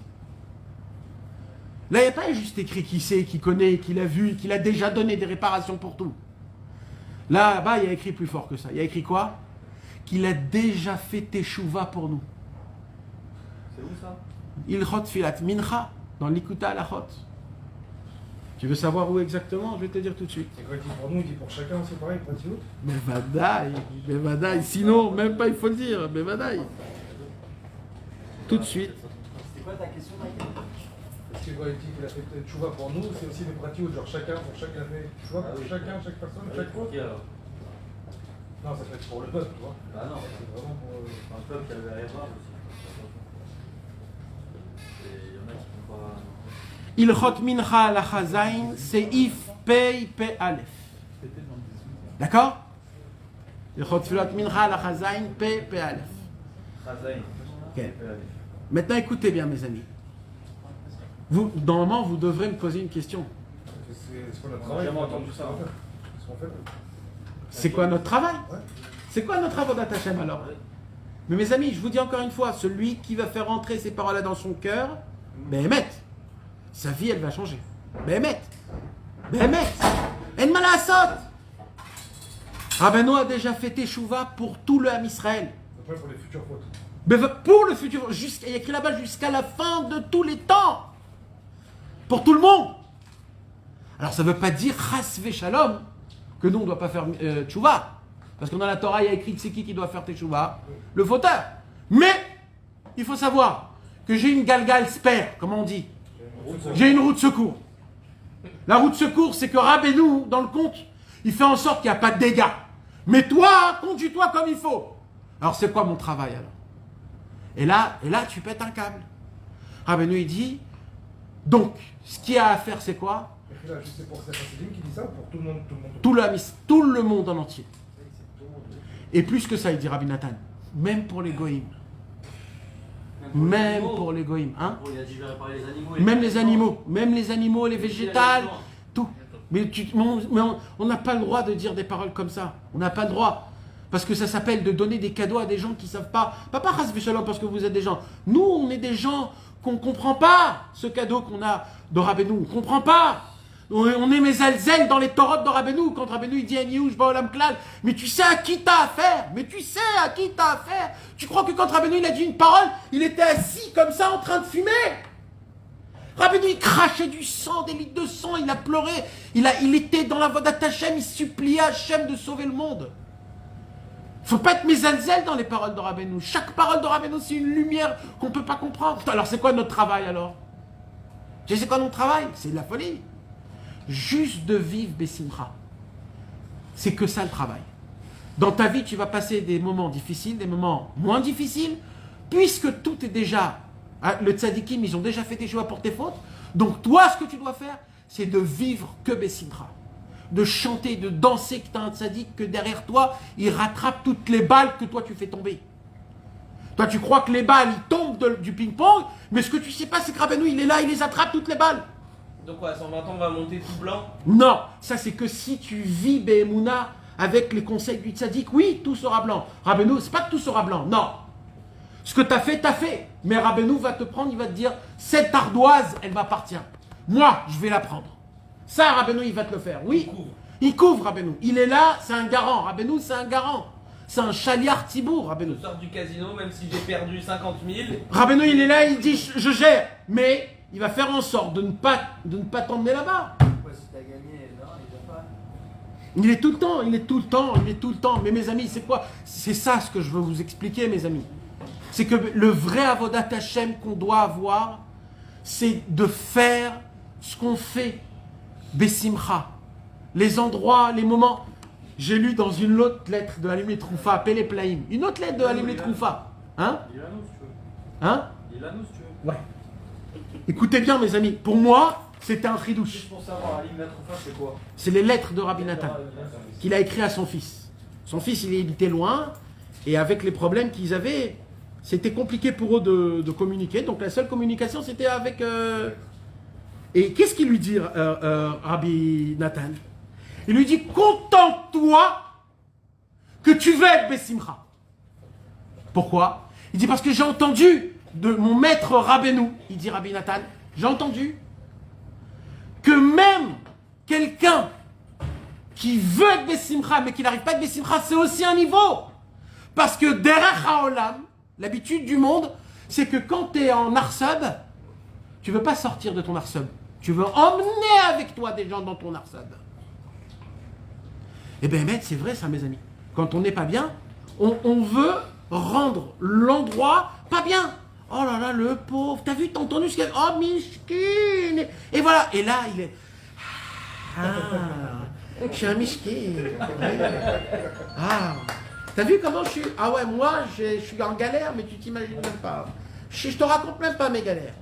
Là, il n'y a pas juste écrit qui sait, qui connaît, qui l'a vu, qu'il a déjà donné des réparations pour tout. Là-bas, il y a écrit plus fort que ça. Il y a écrit quoi? Qu'il a déjà fait Teshuvah pour nous. C'est où ça? Ilchot Filat Mincha, dans l'Ikuta Alachot. Tu veux savoir où exactement? Je vais te dire tout de suite. Et quand il dit pour nous, il dit pour chacun, c'est pareil, pour Tiout. Mais vadaï, sinon, même pas il faut le dire, mais vadaï. Tout de suite. C'est quoi ta question, Michael? Parce que quand il dit qu'il a fait Tchouva pour nous, c'est aussi des pratiques, genre chacun, pour chacun, il a fait Tchouva pour chacun, chaque personne, chaque fois. Qui alors? Non, ça peut être pour le peuple, tu vois. Bah non, C'est vraiment pour. un peuple qui avait rien à voir aussi. Il y en a qui font pas. Ilchot Mincha la Chazain, Seif Pei Pe Aleph. D'accord? Ilchot Filat Mincha la Chazain, Pei Pe Aleph. Chazaïn. Ok. Maintenant, écoutez bien, mes amis. Vous, normalement, vous devrez me poser une question. C'est quoi notre travail? jamais entendu ça. C'est ce qu'on fait. C'est quoi notre travail? Ouais. C'est quoi notre avodat Hashem alors? Mais mes amis, je vous dis encore une fois, celui qui va faire entrer ces paroles-là dans son cœur, Béhémet, sa vie, elle va changer. Béhémet, En Malasot. Rabbeinu a déjà fait Teshuvah pour tout le Ham Israël. Après, pour les futures fautes. Mais pour le futur, il y a écrit là-bas jusqu'à la fin de tous les temps. Pour tout le monde. Alors ça ne veut pas dire Chas Shalom que nous on ne doit pas faire Teshuvah. Parce que dans la Torah il y a écrit c'est qui doit faire Teshuvah? Le fauteur. Mais il faut savoir que j'ai une galgal spare, comme on dit. J'ai une roue de secours. La roue de secours, c'est que Rabbeinu, dans le compte, il fait en sorte qu'il n'y a pas de dégâts. Mais toi, conduis-toi comme il faut. Alors c'est quoi mon travail alors? Et là, tu pètes un câble. Rabbeinu, il dit, donc, ce qu'il y a à faire, c'est quoi? Et là, juste c'est pour cette Chassidim qui dit ça, ou pour tout le monde, Tout le monde en entier. Et plus que ça, il dit Rabbi Nathan, même pour les goïms. Même pour les goïms. Hein? Il a dit, je vais réparer les animaux. Même les animaux, les végétales, tout. Mais on n'a pas le droit de dire des paroles comme ça. On n'a pas le droit. Parce que ça s'appelle de donner des cadeaux à des gens qui ne savent pas. Pas Chas v'Shalom parce que vous êtes des gens. Nous, on est des gens qu'on ne comprend pas ce cadeau qu'on a de Rabbeinu. On ne comprend pas. On est mes alzel dans les torotes de Rabbeinu. Quand Rabbeinu il dit Aniouj Baolam Klal. Mais tu sais à qui t'as affaire. Tu crois que quand Rabbeinu il a dit une parole, il était assis comme ça en train de fumer? Rabbeinu il crachait du sang, des litres de sang, il a pleuré. Il était dans la voie d'Hachem, il suppliait Hachem de sauver le monde. Faut pas être mésalzel dans les paroles de Rabbeinu. Chaque parole de Rabbeinu, c'est une lumière qu'on ne peut pas comprendre. Alors, c'est quoi notre travail, alors? C'est quoi notre travail? C'est de la folie. Juste de vivre Bessimcha. C'est que ça, le travail. Dans ta vie, tu vas passer des moments difficiles, des moments moins difficiles, puisque tout est déjà... Le tzadikim, ils ont déjà fait tes choix pour tes fautes. Donc, toi, ce que tu dois faire, c'est de vivre que Bessimcha. De chanter, de danser, que tu as un tzaddik, que derrière toi, il rattrape toutes les balles que toi tu fais tomber. Toi tu crois que les balles, ils tombent du ping-pong, mais ce que tu sais pas, c'est que Rabbeinu, il est là, il les attrape toutes les balles. Donc quoi, à 120 ans, on va monter tout blanc? Non, ça c'est que si tu vis Be'emouna avec les conseils du tzaddik, oui, tout sera blanc. Rabbeinu, c'est pas que tout sera blanc, non. Ce que tu as fait, t'as fait. Mais Rabbeinu va te prendre, il va te dire, cette ardoise, elle m'appartient. Moi, je vais la prendre. Ça, Rabbeinu, il va te le faire. Oui, il couvre Rabbeinu. Il est là, c'est un garant. Rabbeinu, c'est un garant. C'est un chaliard Tibour, Rabbeinu. Je sors du casino, même si j'ai perdu 50 000. Rabbeinu, il est là, il dit, je gère. Mais il va faire en sorte de ne pas t'emmener là-bas. Pourquoi si t'as gagné, non, il va pas. Il est tout le temps. Mais mes amis, c'est quoi? C'est ça ce que je veux vous expliquer, mes amis. C'est que le vrai avodat Hashem qu'on doit avoir, c'est de faire ce qu'on fait. Bessimcha. Les endroits, les moments. j'ai lu dans une autre lettre de Halim Letroufa, Pele Plaim, une autre lettre de Halim Letroufa. Hein? Il est là, nous, si tu veux. Hein? Il est là, nous, si tu veux. Ouais. Écoutez bien, mes amis, pour moi, c'était un chidouche. Juste pour savoir, Ali Natroufa, c'est quoi? C'est les lettres de Rabbi Nathan qu'il a écrit à son fils. Son fils, il habitait loin, et avec les problèmes qu'ils avaient, c'était compliqué pour eux de communiquer. Donc la seule communication, c'était avec... Et qu'est-ce qu'il lui dit, Rabbi Nathan? Il lui dit, contente-toi que tu veux être Bessimcha. Pourquoi? Il dit, parce que j'ai entendu de mon maître Rabbeinu, il dit Rabbi Nathan, j'ai entendu que même quelqu'un qui veut être Bessimcha, mais qui n'arrive pas à être Bessimcha, c'est aussi un niveau. Parce que derech haolam, l'habitude du monde, c'est que quand tu es en Arsub, tu ne veux pas sortir de ton Arsub. Tu veux emmener avec toi des gens dans ton Arsub. Eh bien, c'est vrai ça, mes amis. Quand on n'est pas bien, on veut rendre l'endroit pas bien. Oh là là, le pauvre, t'as vu, t'as entendu ce qu'il y a? Oh, Mishkin. Et voilà, et là, il est... Ah, je suis un Mishkin. Ah, t'as vu comment je suis? Ah ouais, moi, je suis en galère, mais tu t'imagines même pas. Je te raconte même pas mes galères.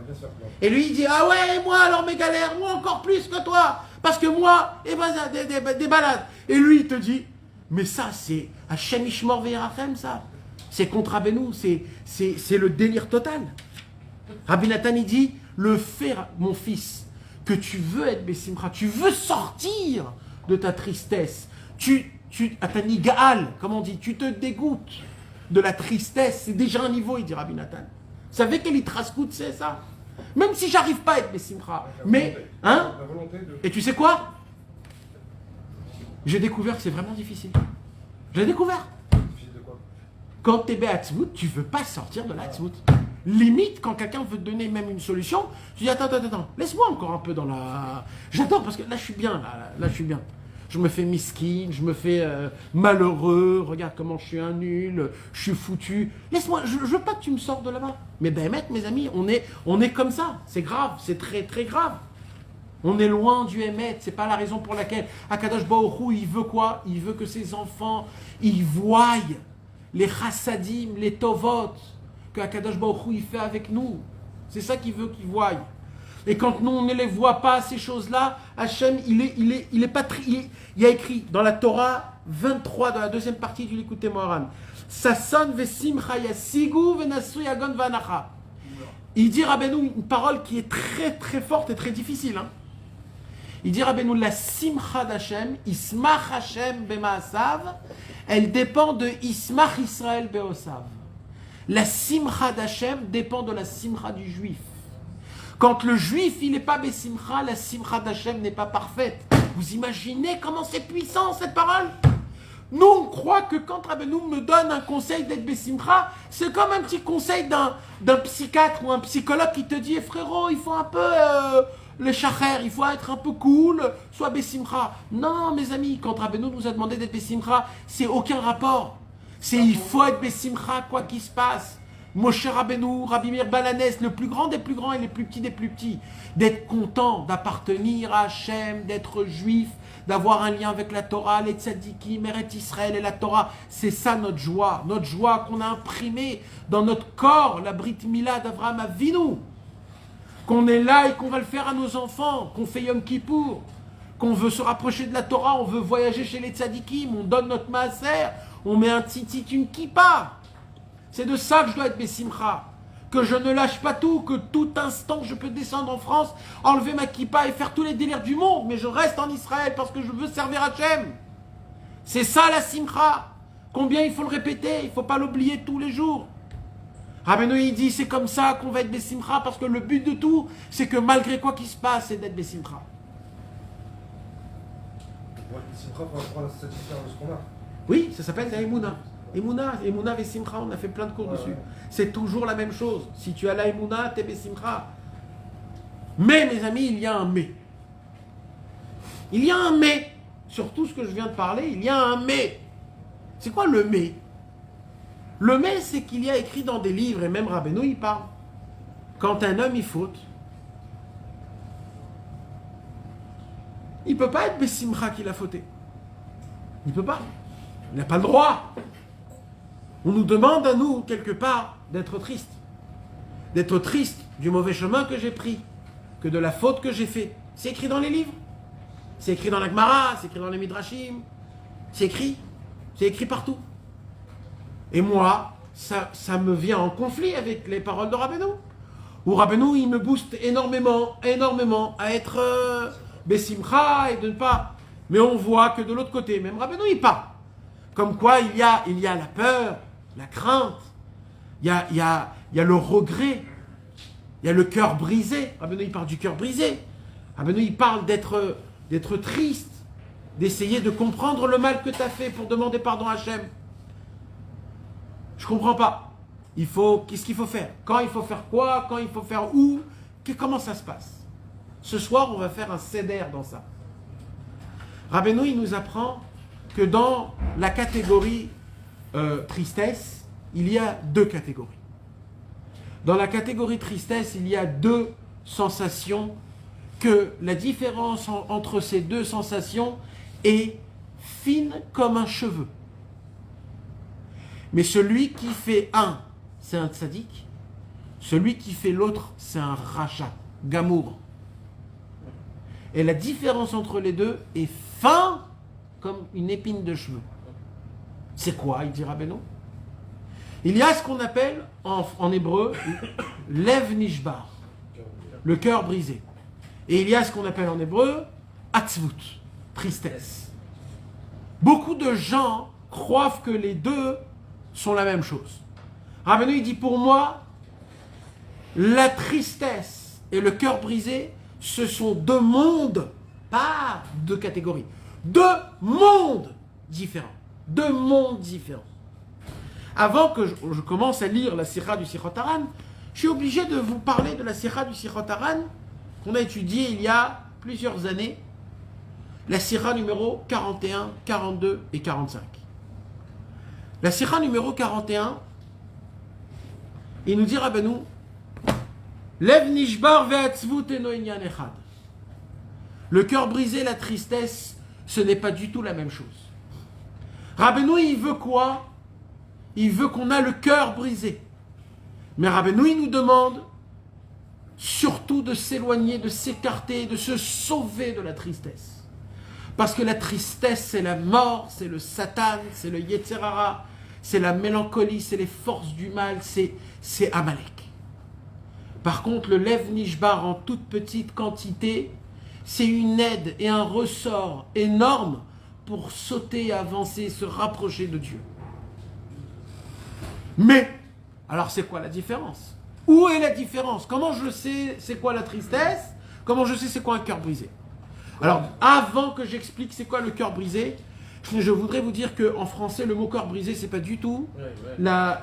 Bien sûr. Et lui, il dit, ah ouais, moi, alors mes galères, moi encore plus que toi. Parce que moi, et ben, des balades. Et lui, il te dit, mais ça, c'est Hachem Ishmor Ve'erachem, ça. C'est contre Rabbeinu, c'est le délire total. Rabbi Nathan, il dit, le fait, mon fils, que tu veux être Bessimcha, tu veux sortir de ta tristesse, à ta nigal, comme on dit, tu te dégoûtes de la tristesse, c'est déjà un niveau, il dit Rabbi Nathan. Vous savez quel itrascout c'est ça? Même si j'arrive pas à être Bessimcha, mais, hein? La volonté de... Et tu sais quoi? J'ai découvert que c'est vraiment difficile. J'ai découvert. Difficile de quoi? Quand tu es Be'atzmout, tu ne veux pas sortir de l'Atzmout. Limite, quand quelqu'un veut te donner même une solution, tu dis attends, laisse-moi encore un peu dans la... J'adore parce que là je suis bien, là je suis bien. Je me fais miskin, je me fais malheureux, regarde comment je suis un nul, je suis foutu. Laisse-moi, je veux pas que tu me sortes de là-bas. Mais ben mes amis, on est comme ça, c'est grave, c'est très très grave. On est loin du Hémet, c'est pas la raison pour laquelle Akadosh Baruch Hu, il veut quoi? Il veut que ses enfants, ils voient les chassadim, les tovot, que Akadosh Baruch Hu, il fait avec nous. C'est ça qu'il veut qu'ils voient. Et quand nous, on ne les voit pas, ces choses-là, Hachem, il y a écrit dans la Torah 23, dans la deuxième partie du Likutei Moharan, Sasson vesimcha yasigu venasu yagon vanacha. Il dit Rabbeinu une parole qui est très très forte et très difficile. Il dit Rabbeinu, la simcha d'Hachem, ismach Hachem bemaasav, elle dépend de ismach Israël beosav. La simcha d'Hachem dépend de la simcha du juif. Quand le juif, il n'est pas besimcha, la simcha d'Hachem n'est pas parfaite. Vous imaginez comment c'est puissant cette parole? Nous, on croit que quand Rabbeinu me donne un conseil d'être besimcha, c'est comme un petit conseil d'un psychiatre ou un psychologue qui te dit eh, frérot, il faut un peu le shacher, il faut être un peu cool, sois besimcha. Non, mes amis, quand Rabbeinu nous a demandé d'être besimcha, c'est aucun rapport. C'est il faut être besimcha quoi qu'il se passe. Moshe Rabbeinu, Rabbi Meir Balanès, le plus grand des plus grands et le plus petit des plus petits, d'être content, d'appartenir à Hachem, d'être juif, d'avoir un lien avec la Torah, les tzadikim, Eret Israël et la Torah, c'est ça notre joie qu'on a imprimée dans notre corps, la Brit Mila d'Avraham Avinu, qu'on est là et qu'on va le faire à nos enfants, qu'on fait Yom Kippour, qu'on veut se rapprocher de la Torah, on veut voyager chez les tzadikim, on donne notre maaser, on met un tzitzit, une kippa. C'est de ça que je dois être Bessimcha. Que je ne lâche pas tout, que tout instant je peux descendre en France, enlever ma kippa et faire tous les délires du monde, mais je reste en Israël parce que je veux servir Hachem. C'est ça la simcha. Combien il faut le répéter? Il ne faut pas l'oublier tous les jours. Rabbeinu il dit c'est comme ça qu'on va être Bessimcha parce que le but de tout, c'est que malgré quoi qu'il se passe, c'est d'être Bessimcha. Pour être Bessimcha, il faut apprendre à se satisfaire de ce qu'on a. Oui, ça s'appelle la Emouna. Emouna Vesimcha, on a fait plein de cours dessus. C'est toujours la même chose. Si tu as la Emouna, t'es Vesimcha. Mais, mes amis, il y a un mais. Il y a un mais. Sur tout ce que je viens de parler, il y a un mais. C'est quoi le mais? Le mais, c'est qu'il y a écrit dans des livres, et même Rabbeinu, il parle. Quand un homme, il faute, il ne peut pas être Bessimcha qu'il a fauté. Il ne peut pas. Il n'a pas le droit. On nous demande à nous, quelque part, d'être triste. D'être triste du mauvais chemin que j'ai pris, que de la faute que j'ai fait. C'est écrit dans les livres. C'est écrit dans la Gemara, c'est écrit dans les Midrashim. C'est écrit partout. Et moi, ça me vient en conflit avec les paroles de Rabbeinu. Où Rabbeinu, il me booste énormément à être Bessimcha et de ne pas... Mais on voit que de l'autre côté, même Rabbeinu, il parle. Comme quoi, il y a la peur, la crainte, il y a le regret, il y a le cœur brisé. Rabbeinu, il parle du cœur brisé. Rabbeinu, il parle d'être triste, d'essayer de comprendre le mal que tu as fait pour demander pardon à Hachem. Je ne comprends pas. Qu'est-ce qu'il faut faire? Quand il faut faire quoi? Quand il faut faire où? Comment ça se passe? Ce soir, on va faire un seder dans ça. Rabbeinu, il nous apprend que dans la catégorie tristesse, il y a deux catégories. Dans la catégorie tristesse, il y a deux sensations, que la différence entre ces deux sensations est fine comme un cheveu. Mais celui qui fait un, c'est un tzaddik. Celui qui fait l'autre, c'est un racha, gamour. Et la différence entre les deux est fin comme une épine de cheveux. C'est quoi, il dit Rabbeinu? Il y a ce qu'on appelle en hébreu lev nishbar, le cœur brisé. Et il y a ce qu'on appelle en hébreu atzvut, tristesse. Beaucoup de gens croient que les deux sont la même chose. Rabbeinu, il dit, pour moi, la tristesse et le cœur brisé, ce sont deux mondes, pas deux catégories. Deux mondes différents. Deux mondes différents. Avant que je commence à lire la Sira du Sichot Haran, je suis obligé de vous parler de la Sira du Sichot Haran qu'on a étudiée il y a plusieurs années. La Sira numéro 41, 42 et 45. La Sira numéro 41, il nous dit Rabbeinu, Lev nishbar ve'atzvut eno inyan echad. Le cœur brisé, la tristesse, ce n'est pas du tout la même chose. Rabbeinu, il veut quoi? Il veut qu'on a le cœur brisé. Mais Rabbeinu, il nous demande surtout de s'éloigner, de s'écarter, de se sauver de la tristesse. Parce que la tristesse, c'est la mort, c'est le Satan, c'est le Yetzer Hara, c'est la mélancolie, c'est les forces du mal, c'est Amalek. Par contre, le Lev Nishbar en toute petite quantité, c'est une aide et un ressort énorme pour sauter, avancer, se rapprocher de Dieu. Mais, alors c'est quoi la différence? Où est la différence? Comment je sais c'est quoi la tristesse? Comment je sais c'est quoi un cœur brisé? Alors, avant que j'explique c'est quoi le cœur brisé, je voudrais vous dire qu'en français, le mot cœur brisé, c'est pas du tout la...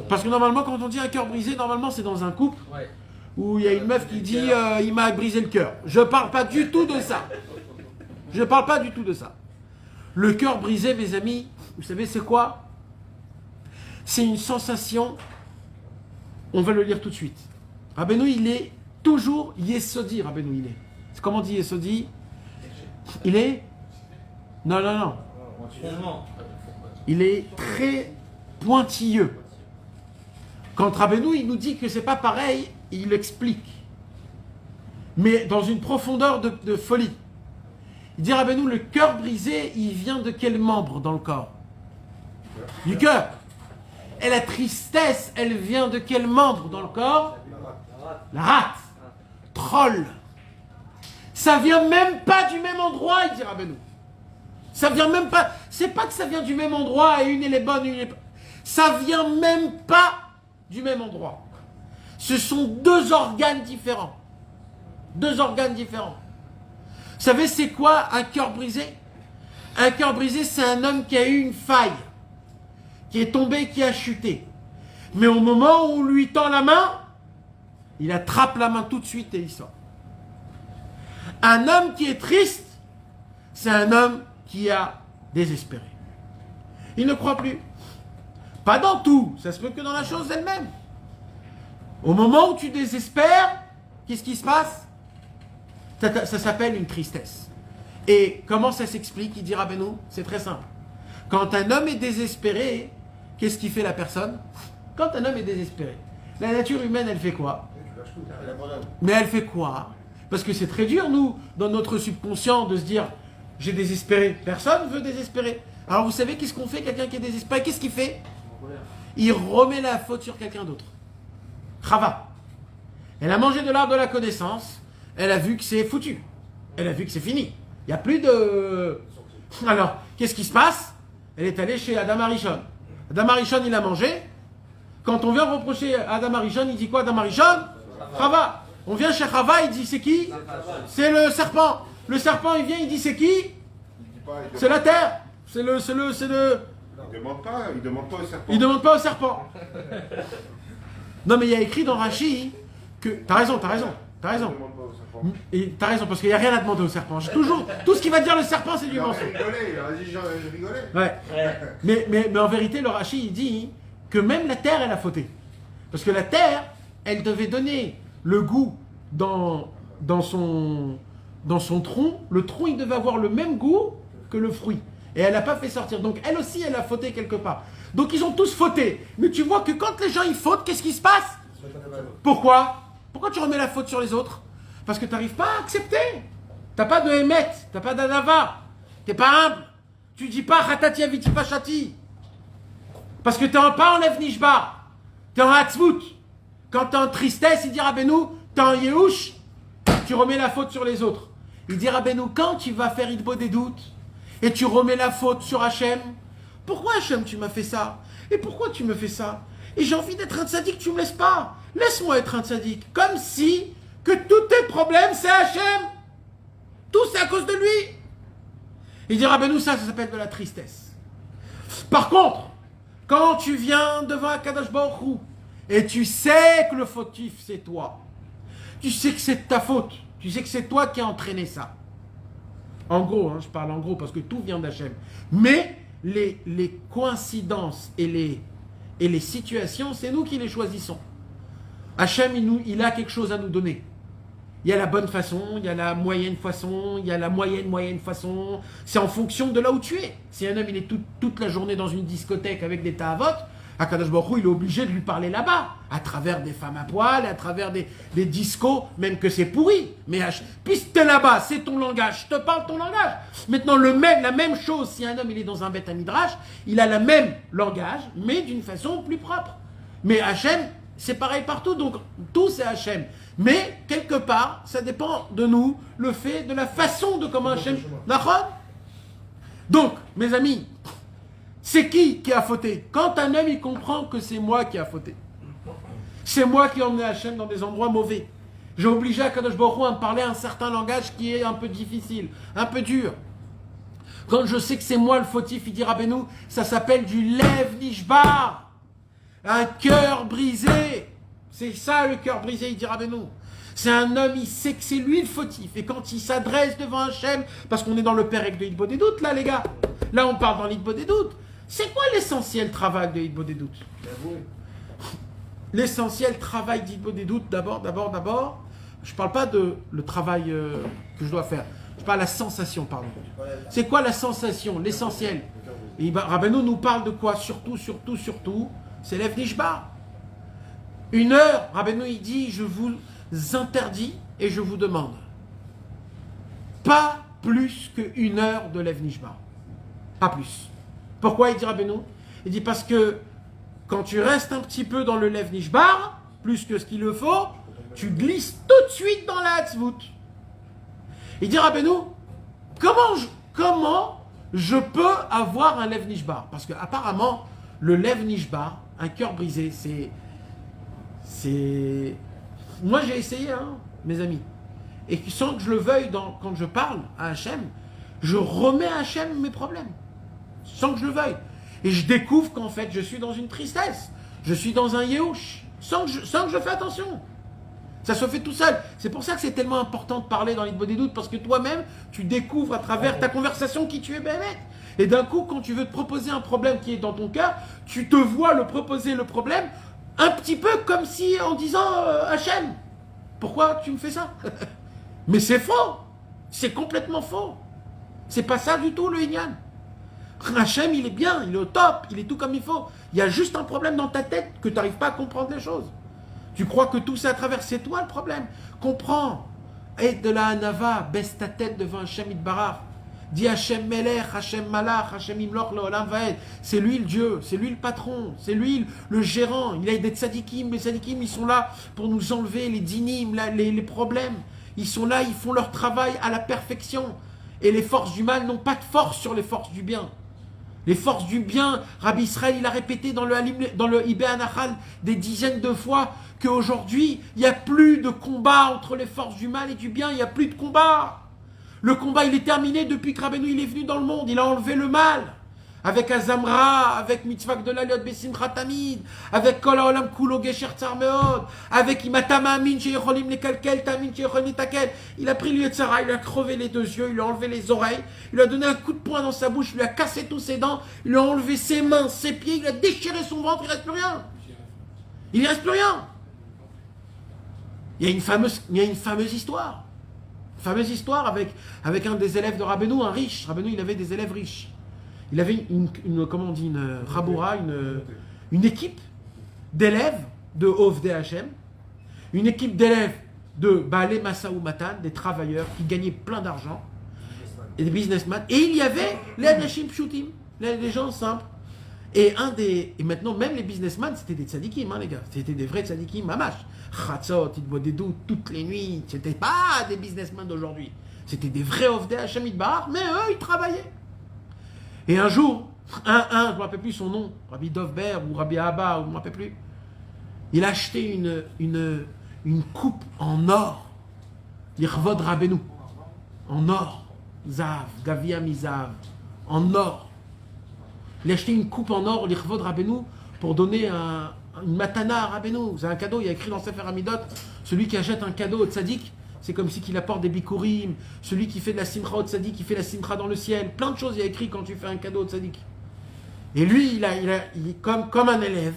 Parce que normalement, quand on dit un cœur brisé, normalement, c'est dans un couple où il y a une meuf qui dit il m'a brisé le cœur. Je parle pas du tout de ça. Je parle pas du tout de ça. Le cœur brisé, mes amis, vous savez, c'est quoi? C'est une sensation, on va le lire tout de suite. Rabbeinu, il est toujours Yesodi, Rabbeinu, il est. Comment on dit Yesodi? Il est... Non. Il est très pointilleux. Quand Rabbeinu, il nous dit que c'est pas pareil, il explique. Mais dans une profondeur de folie. Il dit Rabbeinu, le cœur brisé, il vient de quel membre dans le corps? Du cœur. Et la tristesse, elle vient de quel membre dans le corps? La rate. Troll. Ça vient même pas du même endroit, il dit Rabbeinu. Ça vient même pas. C'est pas que ça vient du même endroit et une elle est bonne, une elle est pas. Ça vient même pas du même endroit. Ce sont deux organes différents. Deux organes différents. Vous savez, c'est quoi un cœur brisé? Un cœur brisé, c'est un homme qui a eu une faille, qui est tombé, qui a chuté. Mais au moment où on lui tend la main, il attrape la main tout de suite et il sort. Un homme qui est triste, c'est un homme qui a désespéré. Il ne croit plus. Pas dans tout, ça se peut que dans la chose elle-même. Au moment où tu désespères, qu'est-ce qui se passe? Ça s'appelle une tristesse. Et comment ça s'explique? Il dit Rabbeinu, c'est très simple. Quand un homme est désespéré, qu'est-ce qui fait la personne? Quand un homme est désespéré, la nature humaine, elle fait quoi? Mais elle fait quoi? Parce que c'est très dur, nous, dans notre subconscient, de se dire j'ai désespéré. Personne veut désespérer. Alors vous savez qu'est-ce qu'on fait, quelqu'un qui est désespéré? Qu'est-ce qu'il fait? Il remet la faute sur quelqu'un d'autre. Chava. Elle a mangé de l'arbre de la connaissance, elle a vu que c'est foutu. Elle a vu que c'est fini. Il n'y a plus de... Alors, qu'est-ce qui se passe? Elle est allée chez Adam Arishon. Adam Arishon, il a mangé. Quand on vient reprocher à Adam Arishon, il dit quoi, Adam Arishon? Chava. On vient chez Chava, il dit c'est qui? C'est le serpent. Le serpent, il vient, il dit c'est qui? C'est la terre. C'est le... Il demande pas au serpent. Il demande pas au serpent. Non, mais il y a écrit dans Rashi que... T'as raison. Il demande pas au serpent. Et t'as raison, parce qu'il n'y a rien à demander au serpent. Toujours, tout ce qu'il va dire le serpent, c'est du Il a mensonge. rigolé, il a dit je rigolais. Ouais. Mais en vérité, le Rashi, il dit que même la terre, elle a fauté. Parce que la terre, elle devait donner le goût dans son tronc. Le tronc, il devait avoir le même goût que le fruit. Et elle n'a pas fait sortir. Donc elle aussi, elle a fauté quelque part. Donc ils ont tous fauté. Mais tu vois que quand les gens, ils fautent, qu'est-ce qui se passe? Pourquoi? Pourquoi tu remets la faute sur les autres? Parce que tu n'arrives pas à accepter. Tu n'as pas de émet, tu n'as pas d'anava. Tu n'es pas humble. Tu dis pas Khatati Aviti Pachati. Parce que tu n'es pas en Lev Nishba. Tu es en Hatzvout. Quand tu es en tristesse, il dit Rabbeinu, tu es en Yehush, tu remets la faute sur les autres. Il dit Rabbeinu, quand tu vas faire Idbo des doutes, et tu remets la faute sur Hachem, pourquoi Hachem tu m'as fait ça? Et pourquoi tu me fais ça? Et j'ai envie d'être un tzaddik, tu me laisses pas. Laisse-moi être un tzaddik. Comme si que tous tes problèmes c'est Hachem. Tout c'est à cause de lui. Il dit Rabbeinu, ça s'appelle de la tristesse. Par contre, quand tu viens devant Akadosh Baruch Hu, et tu sais que le fautif c'est toi, tu sais que c'est de ta faute, tu sais que c'est toi qui as entraîné ça. En gros, je parle en gros parce que tout vient d'Hachem. Mais les coïncidences et les situations, c'est nous qui les choisissons. Hachem, il a quelque chose à nous donner. Il y a la bonne façon, il y a la moyenne façon, il y a la moyenne façon. C'est en fonction de là où tu es. Si un homme il est toute la journée dans une discothèque avec des ta'avot, Akadosh Baruch Hu, il est obligé de lui parler là-bas, à travers des femmes à poil, à travers des discos, même que c'est pourri. Mais puisque tu es là-bas, c'est ton langage, je te parle ton langage. Maintenant, la même chose, si un homme il est dans un Beth Midrash, il a le même langage, mais d'une façon plus propre. Mais Hachem, c'est pareil partout, donc tout c'est Hachem. Mais, quelque part, ça dépend de nous, le fait de la façon de comment Hachem... D'accord? Donc, mes amis, c'est qui a fauté? Quand un homme, il comprend que c'est moi qui a fauté. C'est moi qui ai emmené Hachem dans des endroits mauvais. J'ai obligé Akadosh Baruch Hu à me parler un certain langage qui est un peu difficile, un peu dur. Quand je sais que c'est moi le fautif, il dit Rabbeinu, ça s'appelle du Lev Nishbar. Un cœur brisé. C'est ça le cœur brisé, il dit Rabbeinu. C'est un homme, il sait que c'est lui le fautif. Et quand il s'adresse devant Hachem, parce qu'on est dans le pérec de Hitbo des doutes, là les gars. Là on parle dans l'Hitbo des doutes. C'est quoi l'essentiel travail de Hitbo des doutes? L'essentiel travail d'Hitbo des doutes, d'abord, je ne parle pas de le travail que je dois faire. Je parle de la sensation, pardon. C'est quoi la sensation, l'essentiel? Et Rabbeinu nous parle de quoi? Surtout, c'est Lev Nishba. 1 heure, Rabbeinu il dit, je vous interdis et je vous demande. Pas plus que 1 heure de Lev Nishba. Pas plus. Pourquoi il dit Rabbeinu? Il dit parce que quand tu restes un petit peu dans le Lev Nishbar, plus que ce qu'il le faut, tu glisses tout de suite dans la Hatzvout. Il dit Rabbeinu, comment je peux avoir un Lev Nishbar? Parce que apparemment, le Lev Nishbar, un cœur brisé, c'est... Moi j'ai essayé, mes amis. Et sans que je le veuille, quand je parle à Hachem, je remets à Hachem mes problèmes. Sans que je le veuille. Et je découvre qu'en fait, je suis dans une tristesse. Je suis dans un yehush. Sans que je fais attention. Ça se fait tout seul. C'est pour ça que c'est tellement important de parler dans l'Hitbo des doutes, parce que toi-même, tu découvres à travers ta conversation qui tu es bête. Et d'un coup, quand tu veux te proposer un problème qui est dans ton cœur, tu te vois proposer le problème un petit peu comme si en disant Hachem, pourquoi tu me fais ça? Mais c'est faux. C'est complètement faux. C'est pas ça du tout le Inyan. Hachem, il est bien, il est au top, il est tout comme il faut. Il y a juste un problème dans ta tête que tu n'arrives pas à comprendre les choses. Tu crois que tout ça à travers, c'est toi le problème. Comprends. Aide de la Hanava, baisse ta tête devant Hachem Itbarach. Dis Hachem Melech, Hachem Malach, Hachem Imloch, Leolam Vaed. C'est lui le Dieu, c'est lui le patron, c'est lui le gérant. Il a des tzadikim, les tzadikim, ils sont là pour nous enlever les dinim, les problèmes. Ils sont là, ils font leur travail à la perfection. Et les forces du mal n'ont pas de force sur les forces du bien. Les forces du bien, Rabbi Israël, il a répété dans le Ibé Anachal des dizaines de fois qu'aujourd'hui, il n'y a plus de combat entre les forces du mal et du bien, il n'y a plus de combat. Le combat, il est terminé depuis que Rabbeinu il est venu dans le monde, il a enlevé le mal. Avec Azamra, avec Mitzvah Gdola Liot Besimcha Tamid, avec Kol Haolam Kulo Gesher Tzar Meod, avec Imatama Amin Sheyecholim Lekalkel, Tamin Sheyecholim Letakel. Il a pris le Yetzara, il a crevé les deux yeux, il lui a enlevé les oreilles, il lui a donné un coup de poing dans sa bouche, il lui a cassé tous ses dents, il lui a enlevé ses mains, ses pieds, il a déchiré son ventre, il ne reste plus rien. Il ne reste plus rien. Il y a une fameuse histoire. Une fameuse histoire avec un des élèves de Rabbeinu, un riche. Rabbeinu, il avait des élèves riches. Il avait comment on dit, une Raboura, une équipe d'élèves de Ovdei Hashem, une équipe d'élèves de Baalei Masaou Matan, des travailleurs qui gagnaient plein d'argent, et des businessmen. Et il y avait les Anashim Pshutim, les gens simples. Et maintenant, même les businessmen, c'était des tzadikim, hein, les gars. C'était des vrais tzadikim, mamash. Chatzot, ils boivent des doutes toutes les nuits. C'était pas des businessmen d'aujourd'hui. C'était des vrais Ovdei Hashem Itbarach, mais eux, ils travaillaient. Et un jour, je ne me rappelle plus son nom, Rabbi Dovber ou Rabbi Abba, je ne me rappelle plus, il a acheté une coupe en or, l'Irvod Rabbeinu, en or, Zav, Gavia Mizav, en or. Il a acheté une coupe en or, l'Irvod Rabbeinu, pour donner une matana à Rabbeinu. C'est un cadeau, il y a écrit dans Sefer Hamidot, celui qui achète un cadeau au tzaddik, c'est comme si qu'il apporte des bikurim. Celui qui fait de la simcha au tzaddik, qui fait la simcha dans le ciel. Plein de choses il y a écrit quand tu fais un cadeau au tzaddik. Et lui, il est comme un élève.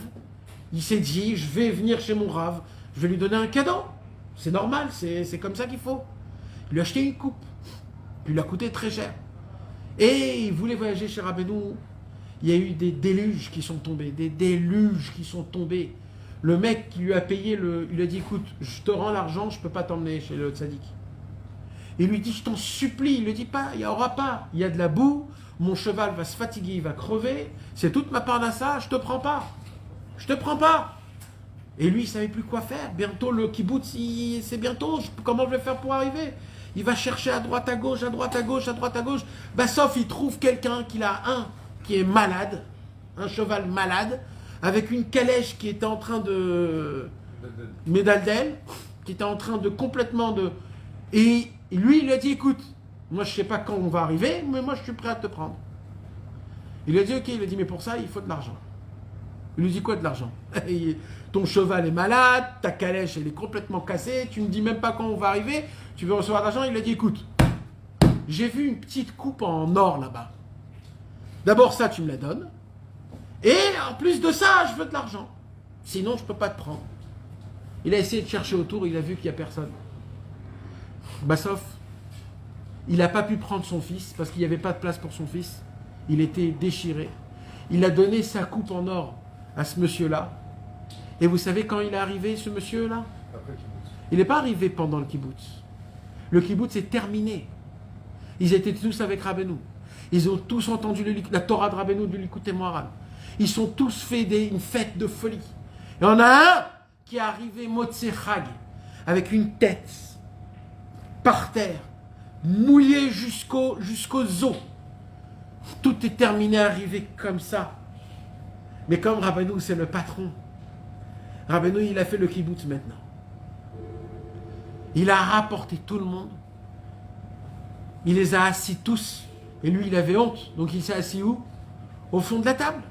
Il s'est dit, je vais venir chez mon rave, je vais lui donner un cadeau. C'est normal, c'est comme ça qu'il faut. Il lui a acheté une coupe. Puis il lui a coûté très cher. Et il voulait voyager chez Rabbeinu. Il y a eu des déluges qui sont tombés. Des déluges qui sont tombés. Le mec qui lui a payé, il lui a dit, écoute, je te rends l'argent, je ne peux pas t'emmener chez le tzaddik. Il lui dit, je t'en supplie. Il lui dit pas, il n'y aura pas. Il y a de la boue, mon cheval va se fatiguer, il va crever. C'est toute ma parnassa, je te prends pas. Je te prends pas. Et lui, il ne savait plus quoi faire. Bientôt, le kibbutz, c'est bientôt. Comment je vais faire pour arriver? Il va chercher à droite, à gauche, à droite, à gauche, à droite, à gauche. Bah, sauf il trouve quelqu'un qui est malade, un cheval malade, avec une calèche qui était en train de... Médaldel, qui était en train de complètement de... Et lui, il lui a dit, écoute, moi je sais pas quand on va arriver, mais moi je suis prêt à te prendre. Il lui a dit, ok, il lui a dit, mais pour ça, il faut de l'argent. Il lui dit, quoi de l'argent? Ton cheval est malade, ta calèche, elle est complètement cassée, tu ne dis même pas quand on va arriver, tu veux recevoir de l'argent? Il lui a dit, écoute, j'ai vu une petite coupe en or là-bas. D'abord ça, tu me la donnes. Et en plus de ça, je veux de l'argent. Sinon, je ne peux pas te prendre. Il a essayé de chercher autour, il a vu qu'il n'y a personne. Bassoff, il n'a pas pu prendre son fils parce qu'il n'y avait pas de place pour son fils. Il était déchiré. Il a donné sa coupe en or à ce monsieur-là. Et vous savez quand il est arrivé, ce monsieur-là? Il n'est pas arrivé pendant le kibbutz. Le kibbutz est terminé. Ils étaient tous avec Rabbeinu. Ils ont tous entendu la Torah de Rabbeinu du Likutei Moharan. Ils sont tous fait une fête de folie. Et on a un qui est arrivé Motzei Chag, avec une tête par terre, mouillée jusqu'aux os. Tout est terminé, arrivé comme ça. Mais comme Rabbeinu, c'est le patron, Rabbeinu, il a fait le kibbutz maintenant. Il a rapporté tout le monde. Il les a assis tous. Et lui, il avait honte. Donc il s'est assis où? Au fond de la table.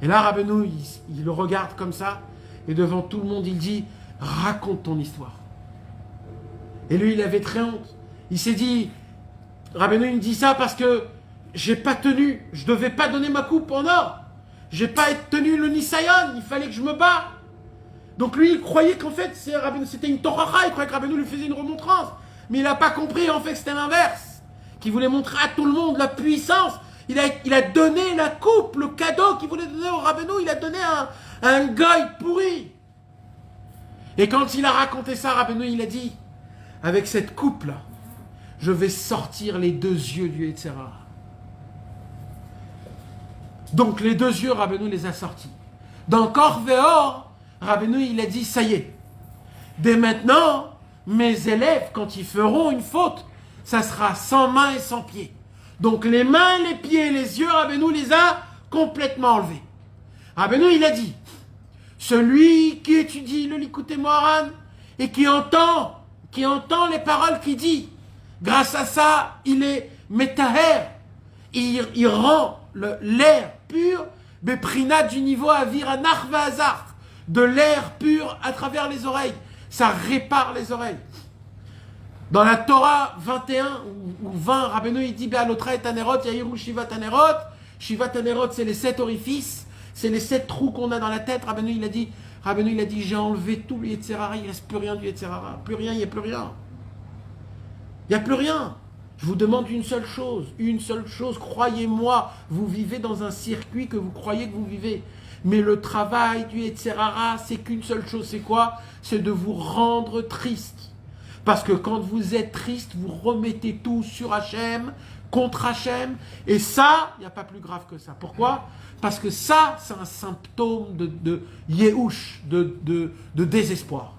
Et là, Rabbeinu, il le regarde comme ça, et devant tout le monde, il dit, raconte ton histoire. Et lui, il avait très honte. Il s'est dit, Rabbeinu, il me dit ça parce que j'ai pas tenu, je devais pas donner ma coupe en or. J'ai pas tenu le Nisayon, il fallait que je me bats. Donc lui, il croyait qu'en fait, c'était une Torah, il croyait que Rabbeinu lui faisait une remontrance. Mais il n'a pas compris, en fait, que c'était l'inverse. qui voulait montrer à tout le monde la puissance. Il a donné la coupe, le cadeau qu'il voulait donner au Rabbeinu, il a donné un goy pourri. Et quand il a raconté ça, Rabbeinu, il a dit, avec cette coupe-là, je vais sortir les deux yeux du Yetzer Hara. Donc les deux yeux, Rabbeinu les a sortis. Dans Korveor, Rabbeinu, il a dit, ça y est, dès maintenant, mes élèves, quand ils feront une faute, ça sera sans mains et sans pieds. Donc les mains, les pieds et les yeux, Rabbeinu les a complètement enlevés. Rabbeinu, il a dit, celui qui étudie le Likutei Moharan et qui entend les paroles qu'il dit, grâce à ça, il est métaher, il rend l'air pur, beprina du niveau avir anach va'azar, de l'air pur à travers les oreilles. Ça répare les oreilles. Dans la Torah 21 ou 20, Rabbeinu il dit Be'alotra et Tanerot, Yahiru Shiva Tanerot. Shiva Tanerot, c'est les 7 orifices, c'est les 7 trous qu'on a dans la tête. Rabbeinu il a dit j'ai enlevé tout le Yetzer Hara, il ne reste plus rien du Yetzer Hara. Plus rien, il n'y a plus rien. Il n'y a plus rien. Je vous demande une seule chose, croyez-moi, vous vivez dans un circuit que vous croyez que vous vivez. Mais le travail du Yetzer Hara, c'est qu'une seule chose, c'est quoi? C'est de vous rendre triste. Parce que quand vous êtes triste, vous remettez tout sur Hachem, contre Hachem, et ça, il n'y a pas plus grave que ça. Pourquoi? Parce que ça, c'est un symptôme de yéhouch, de désespoir.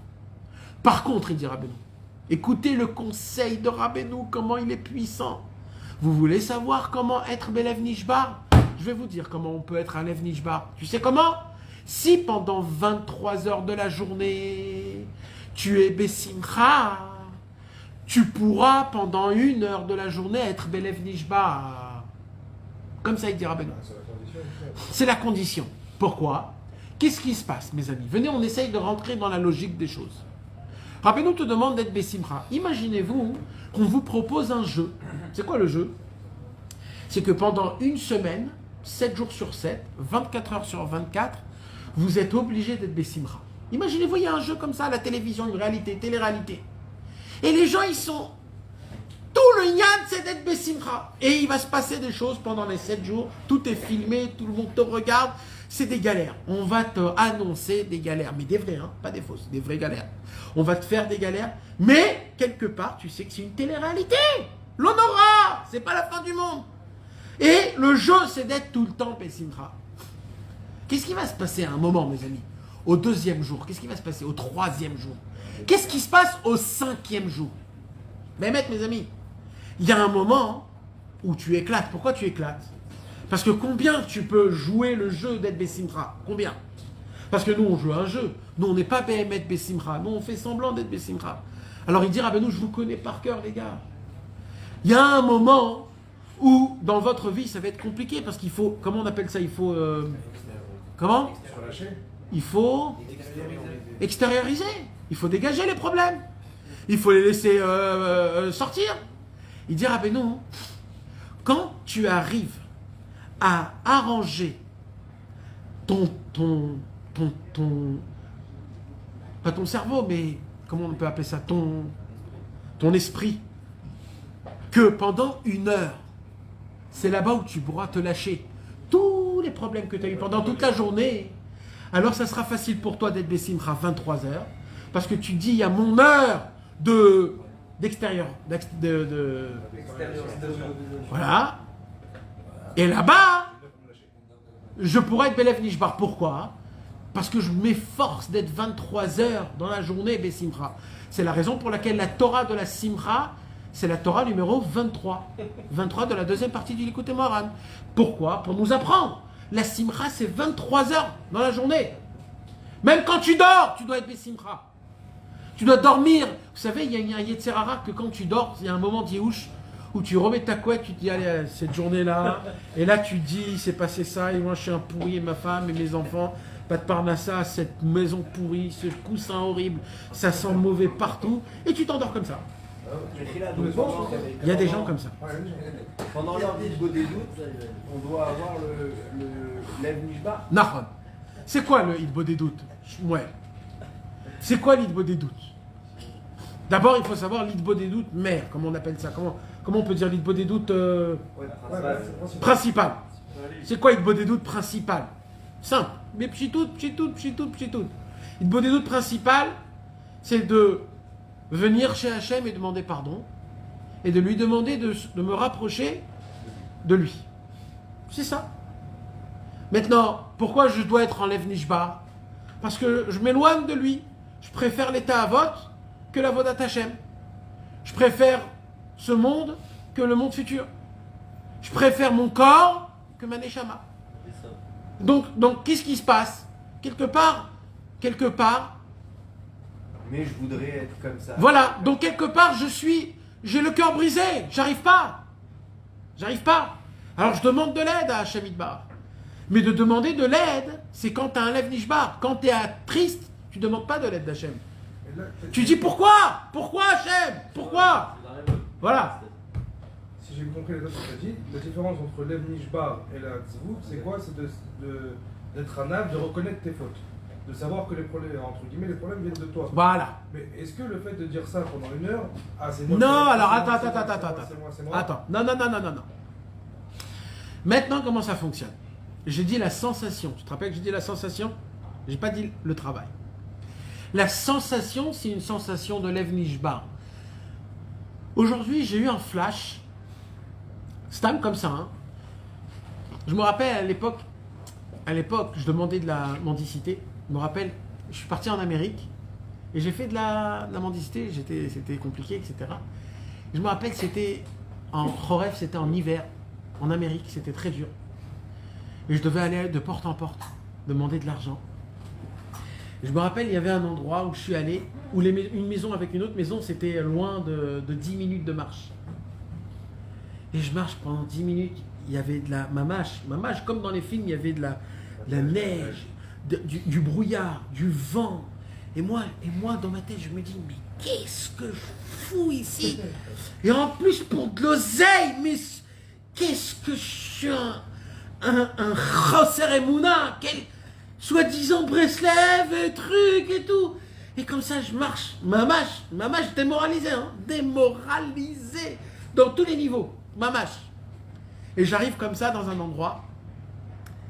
Par contre, il dit Rabbeinu, écoutez le conseil de Rabbeinu, comment il est puissant. Vous voulez savoir comment être Belev Nishbar? Je vais vous dire comment on peut être un Lev Nishbar. Tu sais comment? Si pendant 23 heures de la journée, tu es Besimcha, tu pourras pendant 1 heure de la journée être Belev Nishbar. Comme ça, il dit Rabbeinu. C'est la condition. Pourquoi? Qu'est-ce qui se passe, mes amis? Venez, on essaye de rentrer dans la logique des choses. Rabbeinu te demande d'être Besimcha. Imaginez-vous qu'on vous propose un jeu. C'est quoi le jeu? C'est que pendant 1 semaine, 7 jours sur 7, 24 heures sur 24, vous êtes obligé d'être Besimcha. Imaginez-vous, il y a un jeu comme ça à la télévision, une réalité, télé-réalité. Et les gens, ils sont... Tout le yad, c'est d'être Besimcha. Et il va se passer des choses pendant les 7 jours. Tout est filmé, tout le monde te regarde. C'est des galères. On va te annoncer des galères. Mais des vraies, hein, pas des fausses, des vraies galères. On va te faire des galères. Mais, quelque part, tu sais que c'est une télé-réalité. L'honora, c'est pas la fin du monde. Et le jeu, c'est d'être tout le temps Besimcha. Qu'est-ce qui va se passer à un moment, mes amis? Au 2e jour? Qu'est-ce qui va se passer au 3e jour? Qu'est-ce qui se passe au 5e jour? Mais mes amis, il y a un moment où tu éclates. Pourquoi tu éclates? Parce que combien tu peux jouer le jeu d'être Besimcha? Combien? Parce que nous, on joue un jeu. Nous, on n'est pas Behemet Besimcha. Nous, on fait semblant d'être Besimcha. Alors, il dit, ah ben nous, je vous connais par cœur, les gars. Il y a un moment où, dans votre vie, ça va être compliqué parce qu'il faut, comment on appelle ça? Il faut, comment? Il faut extérioriser. Il faut dégager les problèmes. Il faut les laisser sortir. Il dit, ah ben non, quand tu arrives à arranger pas ton cerveau, mais comment on peut appeler ça, ton esprit, que pendant 1 heure, c'est là-bas où tu pourras te lâcher tous les problèmes que tu as eu pendant toute la journée, alors ça sera facile pour toi d'être Besimcha 23 heures, parce que tu dis, il y a mon heure d'extérieur, voilà, et là-bas, je pourrais être Belev Nishbar. Pourquoi? Parce que je m'efforce d'être 23 heures dans la journée Besimcha. C'est la raison pour laquelle la Torah de la Simcha, c'est la Torah numéro 23. 23 de la 2e partie du Likutei Moharan. Pourquoi? Pour nous apprendre. La Simcha, c'est 23 heures dans la journée. Même quand tu dors, tu dois être Besimcha. Tu dois dormir. Vous savez, il y a un Yetzer Hara que quand tu dors, il y a un moment d'Yéhouch où tu remets ta couette, tu te dis, allez, cette journée-là, et là tu dis, il s'est passé ça, et moi je suis un pourri, et ma femme, et mes enfants, pas de parnassa, cette maison pourrie, ce coussin horrible, ça sent mauvais partout, et tu t'endors comme ça. Il y a des gens comme ça. Pendant l'heure d'Hitbo des doutes, on doit avoir le Lev Nishbar. Nahon. C'est quoi le Hitbo des doutes? Ouais. C'est quoi l'Hitbo des doutes? D'abord, il faut savoir l'Hitbo des doutes, mère, comment on appelle ça? comment on peut dire l'Itbo des doutes Ouais, principal. principal. C'est quoi l'Itbo des doutes principal? Simple. Mais pchitout. L'Itbo des doutes principal, c'est de venir chez Hachem et demander pardon et de lui demander de me rapprocher de lui. C'est ça. Maintenant, pourquoi je dois être en Lev Nishbar? Parce que je m'éloigne de lui. Je préfère l'état Avot que la Vodat Hachem. Je préfère ce monde que le monde futur. Je préfère mon corps que ma Neshama. Donc qu'est-ce qui se passe? Quelque part, mais je voudrais être comme ça. voilà, donc quelque part, j'ai le cœur brisé, j'arrive pas. Alors je demande de l'aide à Hachem Idbar. Mais de demander de l'aide, c'est quand tu as un Lev Nishbar. Quand tu es triste, tu ne demandes pas de l'aide d'Hachem. Tu dis pourquoi Hachem? Pourquoi? Voilà. Si j'ai compris la chose que tu as dit, la différence entre Lev Nishbar et la Tzvut, c'est quoi? C'est d'être un âme, de reconnaître tes fautes. De savoir que les problèmes, entre guillemets, les problèmes viennent de toi. Voilà. Mais est-ce que le fait de dire ça pendant une heure, c'est moi? Non, alors c'est moi, attends. c'est moi. Attends, non. Maintenant, comment ça fonctionne? J'ai dit la sensation. Tu te rappelles que j'ai dit la sensation? J'ai pas dit le travail. La sensation, c'est une sensation de Lev Nishbar. Aujourd'hui, j'ai eu un flash. Stam comme ça. Hein. Je me rappelle à l'époque, je demandais de la mendicité. Je me rappelle, je suis parti en Amérique et j'ai fait de la mendicité. C'était compliqué, etc. Et je me rappelle, c'était en Choref, c'était en hiver, en Amérique, c'était très dur. Et je devais aller de porte en porte, demander de l'argent. Et je me rappelle, il y avait un endroit où je suis allé, où une maison avec une autre maison, c'était loin de 10 minutes de marche. Et je marche pendant 10 minutes, il y avait de la mamache, comme dans les films, il y avait de la neige, du brouillard, du vent. Et moi, dans ma tête, je me dis, mais qu'est-ce que je fous ici? Et en plus, pour de l'oseille, mais qu'est-ce que je suis un Chosser Emouna, quel soi-disant Breslev, et truc et tout. Et comme ça, je marche, mamache démoralisé, hein, démoralisé, dans tous les niveaux, mamache. Et j'arrive comme ça dans un endroit,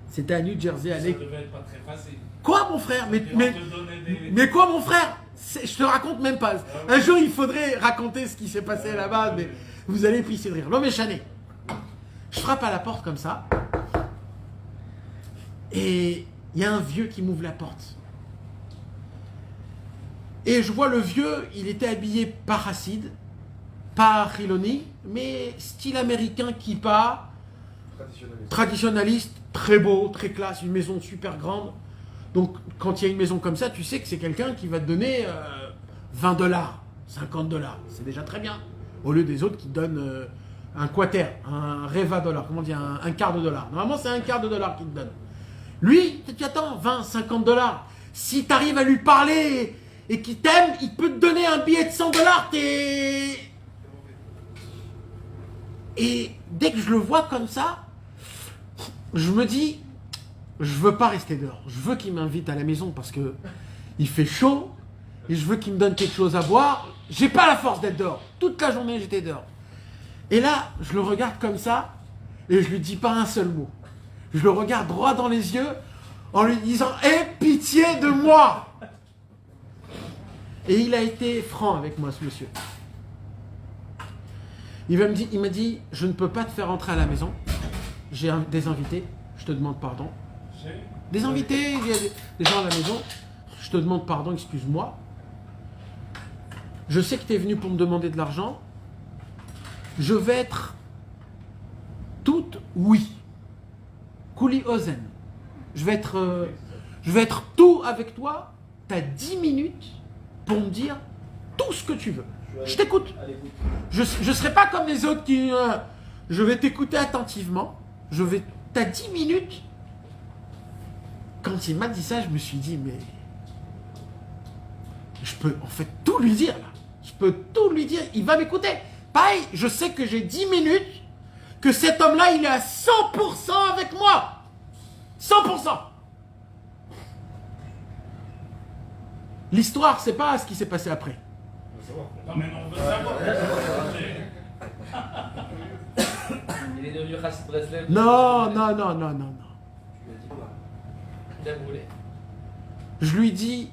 c'était à New Jersey, Ça devait être pas très facile. Quoi, mon frère? On te donnait Mais quoi, mon frère? Je te raconte même pas. Un jour, il faudrait raconter ce qui s'est passé là-bas, mais vous allez pisser de rire. L'homme est chané. Je frappe à la porte comme ça. Et il y a un vieux qui m'ouvre la porte. Et je vois le vieux, il était habillé par Hassid, par Chiloni, mais style américain kippa, traditionnaliste, très beau, très classe, une maison super grande. Donc quand il y a une maison comme ça, tu sais que c'est quelqu'un qui va te donner $20, $50. C'est déjà très bien. Au lieu des autres qui donnent un quater, un reva dollar, comment on dit, un quart de dollar. Normalement, c'est un quart de dollar qu'il te donne. Lui, tu attends, $20, $50. Si tu arrives à lui parler et qu'il t'aime, il peut te donner un billet de $100. Et dès que je le vois comme ça, je me dis, je veux pas rester dehors. Je veux qu'il m'invite à la maison parce que il fait chaud et je veux qu'il me donne quelque chose à boire. J'ai pas la force d'être dehors. Toute la journée, j'étais dehors. Et là, je le regarde comme ça et je lui dis pas un seul mot. Je le regarde droit dans les yeux en lui disant « Aie pitié de moi !» Et il a été franc avec moi, ce monsieur. Il m'a dit « Je ne peux pas te faire entrer à la maison. J'ai des invités. Je te demande pardon. » Des invités, il y a des gens à la maison. Je te demande pardon, excuse-moi. Je sais que tu es venu pour me demander de l'argent. Je vais être toute oui. Kuli Ozen. Je vais être tout avec toi. Tu as 10 minutes pour me dire tout ce que tu veux. Je t'écoute. Je ne serai pas comme les autres qui... je vais t'écouter attentivement. T'as 10 minutes. Quand il m'a dit ça, je me suis dit, mais... Je peux en fait tout lui dire, là. Je peux tout lui dire. Il va m'écouter. Pareil, je sais que j'ai 10 minutes, que cet homme-là, il est à 100% avec moi. 100%. L'histoire, c'est pas ce qui s'est passé après. Non, mais non, on veut savoir. Il est devenu Chassid Breslev. Non. Tu lui as dit quoi? Bien brûlé. Je lui dis,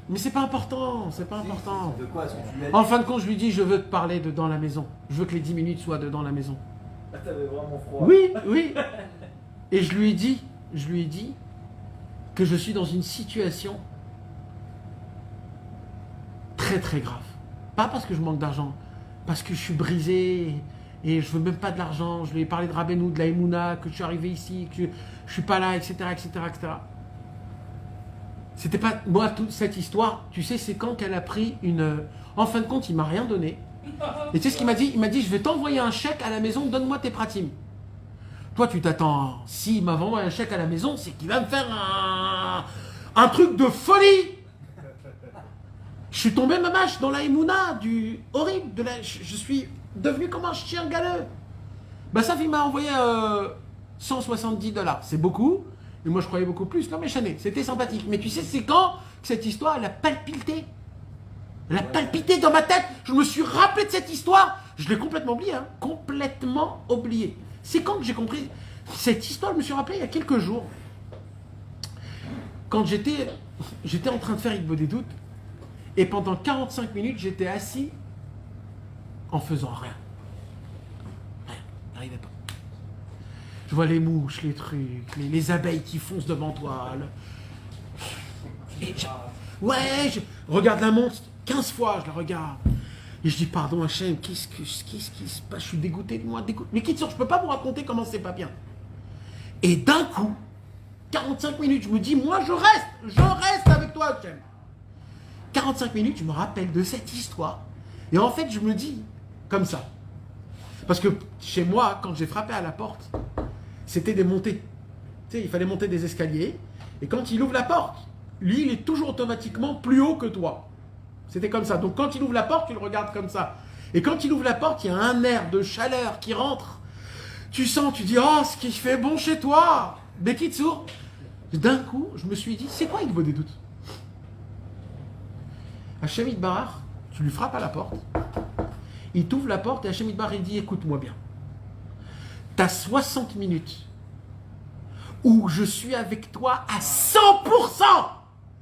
mais c'est pas important, c'est pas important. De quoi? Est-ce que tu lui as dit? En fin de compte, je lui dis, je veux te parler de dans la maison. Je veux que les 10 minutes soient de dans la maison. Ah, t'avais vraiment froid. Oui. Et je lui ai dit que je suis dans une situation très très grave. Pas parce que je manque d'argent, parce que je suis brisé et je veux même pas de l'argent. Je lui ai parlé de Rabbeinu, de la Emouna, que je suis arrivé ici, que je suis pas là, etc. C'était pas... Moi, toute cette histoire, tu sais, c'est quand qu'elle a pris une... En fin de compte, il m'a rien donné. Et tu sais ce qu'il m'a dit? Il m'a dit, je vais t'envoyer un chèque à la maison, donne-moi tes pratim. Toi, tu t'attends, s'il m'a envoyé un chèque à la maison, c'est qu'il va me faire un truc de folie. Je suis tombé, ma mâche, dans la Emouna, du horrible. Je suis devenu comme un chien galeux. Bah ça, il m'a envoyé $170. C'est beaucoup. Et moi, je croyais beaucoup plus. Non, mais chané, c'était sympathique. Mais tu sais, c'est quand que cette histoire, elle a palpité. Elle a palpité dans ma tête. Je me suis rappelé de cette histoire. Je l'ai complètement oublié, hein. Complètement oublié. C'est quand que j'ai compris cette histoire. Je me suis rappelé il y a quelques jours. Quand j'étais en train de faire Igbo des doutes. Et pendant 45 minutes, j'étais assis en faisant rien. Rien. N'arrivait pas. Je vois les mouches, les trucs, les abeilles qui foncent devant toi. Je regarde la montre 15 fois, je la regarde. Et je dis, pardon Hachem, qu'est-ce qui se passe? Je suis dégoûté de moi, dégoûté. Mais quitte, je peux pas vous raconter comment c'est pas bien. Et d'un coup, 45 minutes, je me dis, moi je reste avec toi Hachem. 45 minutes, je me rappelle de cette histoire. Et en fait, je me dis, comme ça. Parce que chez moi, quand j'ai frappé à la porte, c'était des montées. Tu sais, il fallait monter des escaliers. Et quand il ouvre la porte, lui, il est toujours automatiquement plus haut que toi. C'était comme ça. Donc quand il ouvre la porte, tu le regardes comme ça. Et quand il ouvre la porte, il y a un air de chaleur qui rentre. Tu sens, tu dis, oh, ce qui fait bon chez toi. Bekitsour. D'un coup, je me suis dit, c'est quoi Igbo des doutes? Hachem Idbar, tu lui frappes à la porte. Il t'ouvre la porte et Hachem Idbar, il dit, écoute-moi bien. T'as 60 minutes où je suis avec toi à 100%.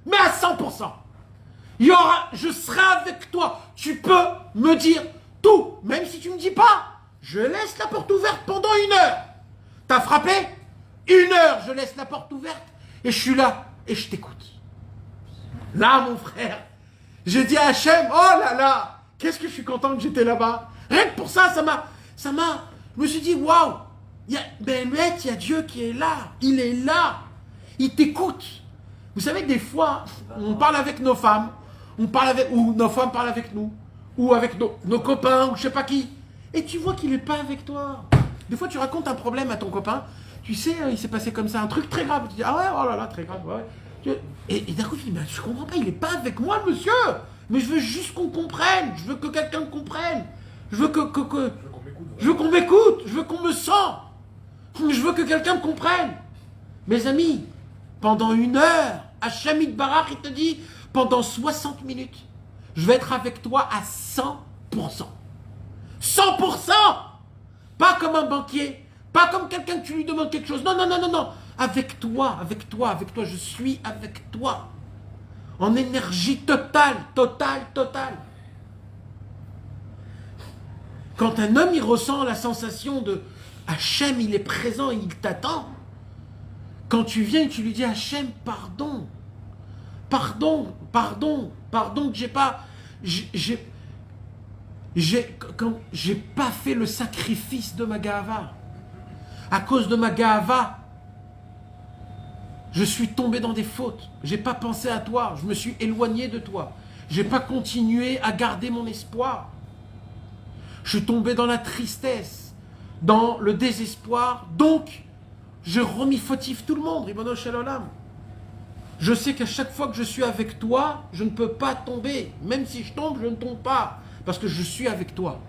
Mais à 100%. Je serai avec toi. Tu peux me dire tout. Même si tu ne me dis pas, je laisse la porte ouverte pendant 1 heure. T'as frappé? 1 heure, je laisse la porte ouverte et je suis là et je t'écoute. Là, mon frère, j'ai dit à Hachem, oh là là, qu'est-ce que je suis content que j'étais là-bas. Rien que pour ça, je me suis dit, waouh, il y a Dieu qui est là. Il est là. Il t'écoute. Vous savez que des fois, on parle avec nos femmes, ou nos femmes parlent avec nous, ou avec nos copains, ou je sais pas qui. Et tu vois qu'il n'est pas avec toi. Des fois, tu racontes un problème à ton copain. Tu sais, il s'est passé comme ça, un truc très grave. Tu dis, ah ouais, oh là là, très grave. Ouais. Et d'un coup, tu dis, mais je comprends pas, il n'est pas avec moi, monsieur. Mais je veux juste qu'on comprenne. Je veux que quelqu'un me comprenne. Je veux je veux qu'on m'écoute. Je veux qu'on me sente. Je veux que quelqu'un me comprenne. Mes amis, pendant 1 heure, Hachem Idbarach, il te dit, pendant 60 minutes, je vais être avec toi à 100%. 100%. Pas comme un banquier. Pas comme quelqu'un que tu lui demandes quelque chose. Non. Avec toi, je suis avec toi. En énergie totale. Quand un homme, il ressent la sensation de Hachem, il est présent, il t'attend. Quand tu viens et tu lui dis Hachem, pardon que j'ai pas fait le sacrifice de ma gava. À cause de ma gava, je suis tombé dans des fautes. J'ai pas pensé à toi. Je me suis éloigné de toi. J'ai pas continué à garder mon espoir. Je suis tombé dans la tristesse, dans le désespoir. Donc, je remis fautif tout le monde. Ribono Shel Olam. Je sais qu'à chaque fois que je suis avec toi, je ne peux pas tomber. Même si je tombe, je ne tombe pas. Parce que je suis avec toi.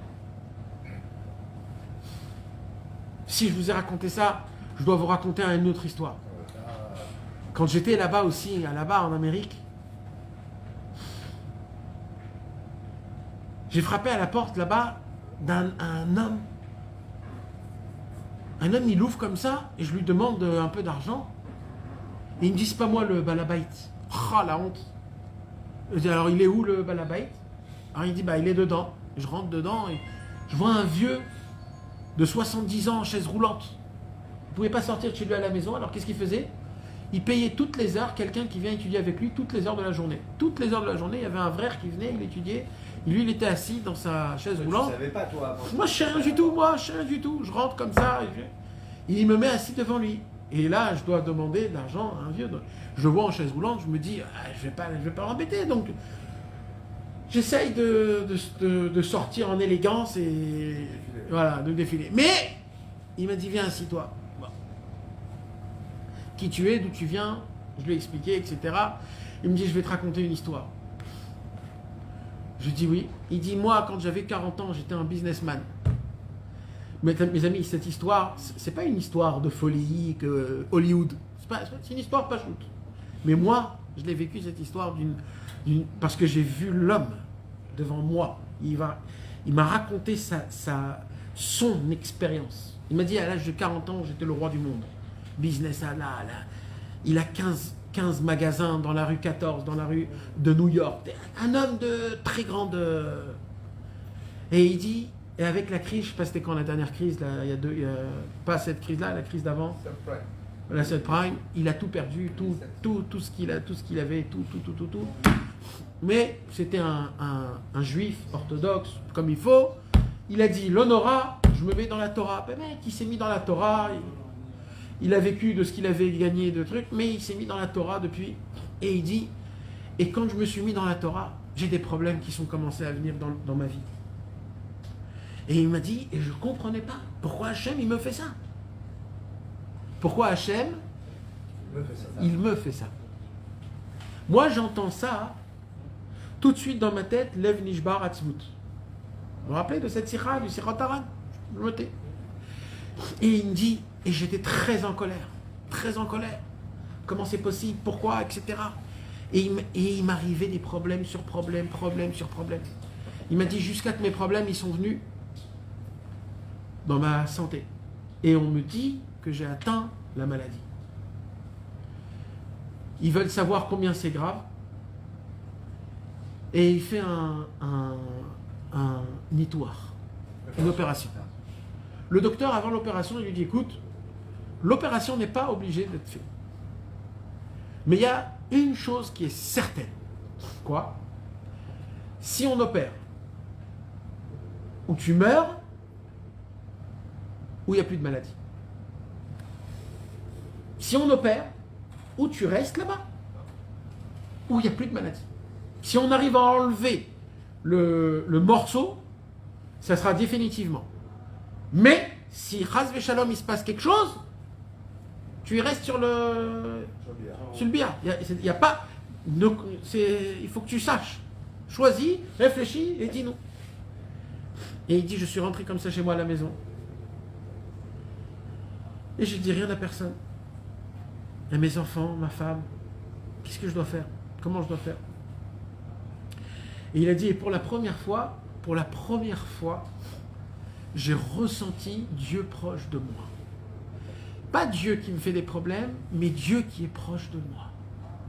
Si je vous ai raconté ça, je dois vous raconter une autre histoire. Quand j'étais là-bas aussi, là-bas en Amérique, j'ai frappé à la porte là-bas d'un homme Un homme, il ouvre comme ça, et je lui demande un peu d'argent. Et il me dit, c'est pas moi le balabait. Ah, la honte. Je dis, alors il est où le balabait? Alors il dit, bah il est dedans. Je rentre dedans et je vois un vieux de 70 ans en chaise roulante. Il ne pouvait pas sortir de chez lui à la maison, alors qu'est-ce qu'il faisait? Il payait toutes les heures quelqu'un qui vient étudier avec lui, toutes les heures de la journée. Toutes les heures de la journée, il y avait un frère qui venait, il étudiait. Lui, il était assis dans sa chaise roulante. Tu savais pas, toi, avant. Moi, je sais rien du tout, Je rentre comme ça, et il me met assis devant lui. Et là, je dois demander de l'argent à un vieux. Je le vois en chaise roulante, je me dis, ah, je vais pas l'embêter. Donc, j'essaye de sortir en élégance et voilà, de défiler. Mais, il m'a dit, viens, assis-toi. Bon. Qui tu es, d'où tu viens, je lui ai expliqué, etc. Il me dit, je vais te raconter une histoire. Je dis oui. Il dit, moi, quand j'avais 40 ans, j'étais un businessman. Mais mes amis, cette histoire, c'est pas une histoire de folie que Hollywood. C'est une histoire pas shoot. Mais moi, je l'ai vécu cette histoire parce que j'ai vu l'homme devant moi. Il m'a raconté son expérience. Il m'a dit, à l'âge de 40 ans, j'étais le roi du monde. Business à là. Il a 15 magasins dans la rue 14, dans la rue de New York. Un homme de très grande... Et il dit, et avec la crise, je ne sais pas c'était quand la dernière crise, là, pas cette crise-là, la crise d'avant, la subprime, il a tout perdu, tout ce qu'il avait, tout. Mais c'était un juif orthodoxe, comme il faut. Il a dit, l'honorat, je me mets dans la Torah. Ben mec, il s'est mis dans la Torah, il a vécu de ce qu'il avait gagné de trucs, mais il s'est mis dans la Torah depuis. Et il dit, et quand je me suis mis dans la Torah, j'ai des problèmes qui sont commencés à venir dans ma vie. Et il m'a dit, et je ne comprenais pas, pourquoi Hachem, il me fait ça? Pourquoi Hachem, il me fait ça? Moi, j'entends ça, tout de suite dans ma tête, Lev Nishbar Atzmut. Vous vous rappelez de cette sikha, du Sirat Haran? Je le notais. Et il me dit, et j'étais très en colère. Comment c'est possible? Pourquoi? Etc. Et il m'arrivait des problèmes sur problèmes. Il m'a dit, jusqu'à que mes problèmes, ils sont venus dans ma santé. Et on me dit que j'ai atteint la maladie. Ils veulent savoir combien c'est grave. Et il fait un nitoire, une opération. Le docteur, avant l'opération, il lui dit, écoute, l'opération n'est pas obligée d'être faite. Mais il y a une chose qui est certaine. Quoi? Si on opère, ou tu meurs, ou il n'y a plus de maladie. Si on opère, ou tu restes là-bas, ou il n'y a plus de maladie. Si on arrive à enlever le morceau, ça sera définitivement. Mais, si Chas Veshalom, il se passe quelque chose, tu y restes sur le billard. Il y a pas... il faut que tu saches. Choisis, réfléchis et dis non. Et il dit, je suis rentré comme ça chez moi à la maison. Et je ne dis rien à personne. À mes enfants, ma femme. Qu'est-ce que je dois faire? Comment je dois faire? Et il a dit, et pour la première fois, j'ai ressenti Dieu proche de moi. Pas Dieu qui me fait des problèmes, mais Dieu qui est proche de moi.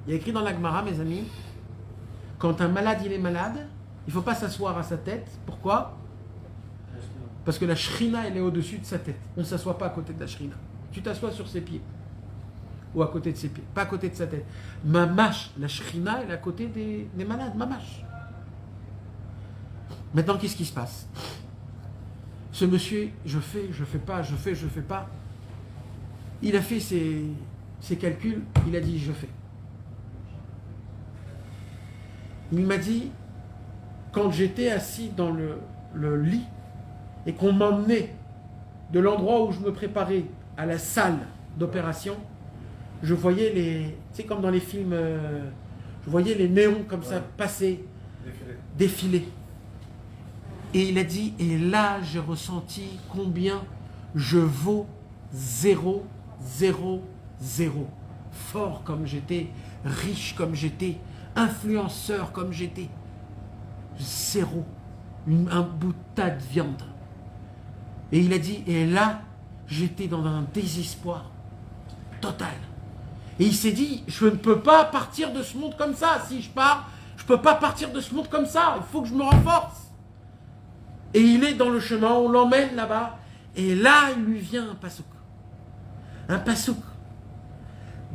Il y a écrit dans la Gemara, mes amis, quand un malade, il est malade, il ne faut pas s'asseoir à sa tête. Pourquoi? Parce que la shrina, elle est au-dessus de sa tête. On ne s'assoit pas à côté de la shrina. Tu t'assois sur ses pieds. Ou à côté de ses pieds. Pas à côté de sa tête. Mamash, la shrina, elle est à côté des malades. Mamash. Maintenant, qu'est-ce qui se passe? Ce monsieur, je fais pas. Il a fait ses calculs, il a dit, je fais. Il m'a dit, quand j'étais assis dans le lit, et qu'on m'emmenait de l'endroit où je me préparais à la salle d'opération, je voyais c'est comme dans les films, je voyais les néons comme ça passer, défiler. Et il a dit, et là j'ai ressenti combien je vaux 0, 0, 0. Fort comme j'étais, riche comme j'étais, influenceur comme j'étais. 0. Un bout de tas de viande. Et il a dit, et là, j'étais dans un désespoir total. Et il s'est dit, je ne peux pas partir de ce monde comme ça. Si je pars, je ne peux pas partir de ce monde comme ça. Il faut que je me renforce. Et il est dans le chemin, on l'emmène là-bas. Et là, il lui vient un pasouk. Un pasouk.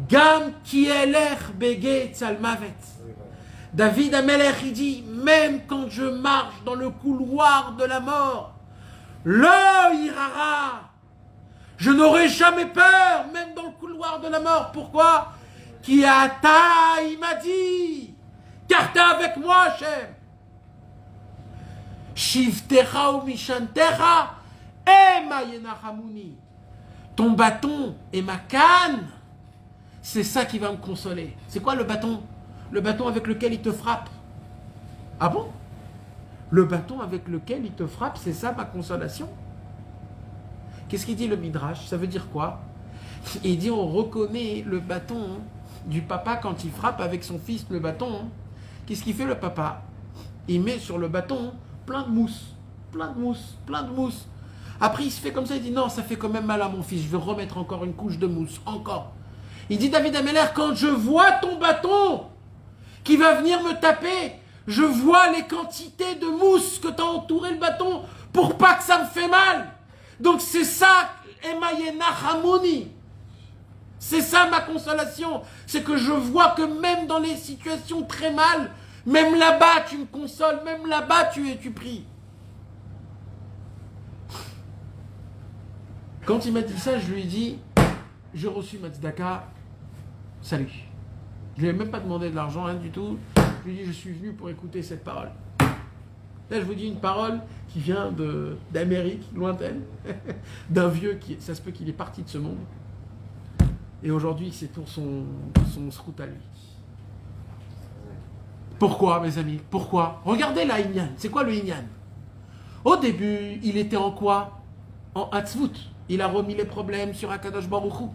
Gam ki eler bege tzalmavet. David Amelech, il dit, même quand je marche dans le couloir de la mort, lo irara, je n'aurai jamais peur, même dans le couloir de la mort. Pourquoi? Qui ata, il m'a dit, car t'es avec moi, Hachem. Shivtecha ou mishantecha, ema yenachamuni. Ton bâton et ma canne, c'est ça qui va me consoler. C'est quoi le bâton? Le bâton avec lequel il te frappe. Ah bon? Le bâton avec lequel il te frappe, c'est ça ma consolation? Qu'est-ce qu'il dit le Midrash? Ça veut dire quoi? Il dit on reconnaît le bâton du papa quand il frappe avec son fils le bâton. Qu'est-ce qu'il fait le papa? Il met sur le bâton plein de mousse, plein de mousse, plein de mousse. Après il se fait comme ça, il dit non, ça fait quand même mal à mon fils, je vais remettre encore une couche de mousse, encore. Il dit David Amelech, quand je vois ton bâton qui va venir me taper, je vois les quantités de mousse que tu as entouré le bâton pour pas que ça me fait mal. Donc c'est ça, Emayena Hamoni. C'est ça ma consolation. C'est que je vois que même dans les situations très mal, même là-bas tu me consoles, même là-bas tu pries. Quand il m'a dit ça, je lui ai dit, j'ai reçu ma tzedaka, salut. Je lui ai même pas demandé de l'argent, rien du tout. Je lui ai dit, je suis venu pour écouter cette parole. Là, je vous dis une parole qui vient d'Amérique, lointaine, d'un vieux qui, ça se peut qu'il est parti de ce monde. Et aujourd'hui, c'est pour son route à lui. Pourquoi, mes amis? Pourquoi? Regardez la Inyan. C'est quoi le Inyan? Au début, il était en quoi? En Hatzvut. Il a remis les problèmes sur Akadosh Baruch Hu.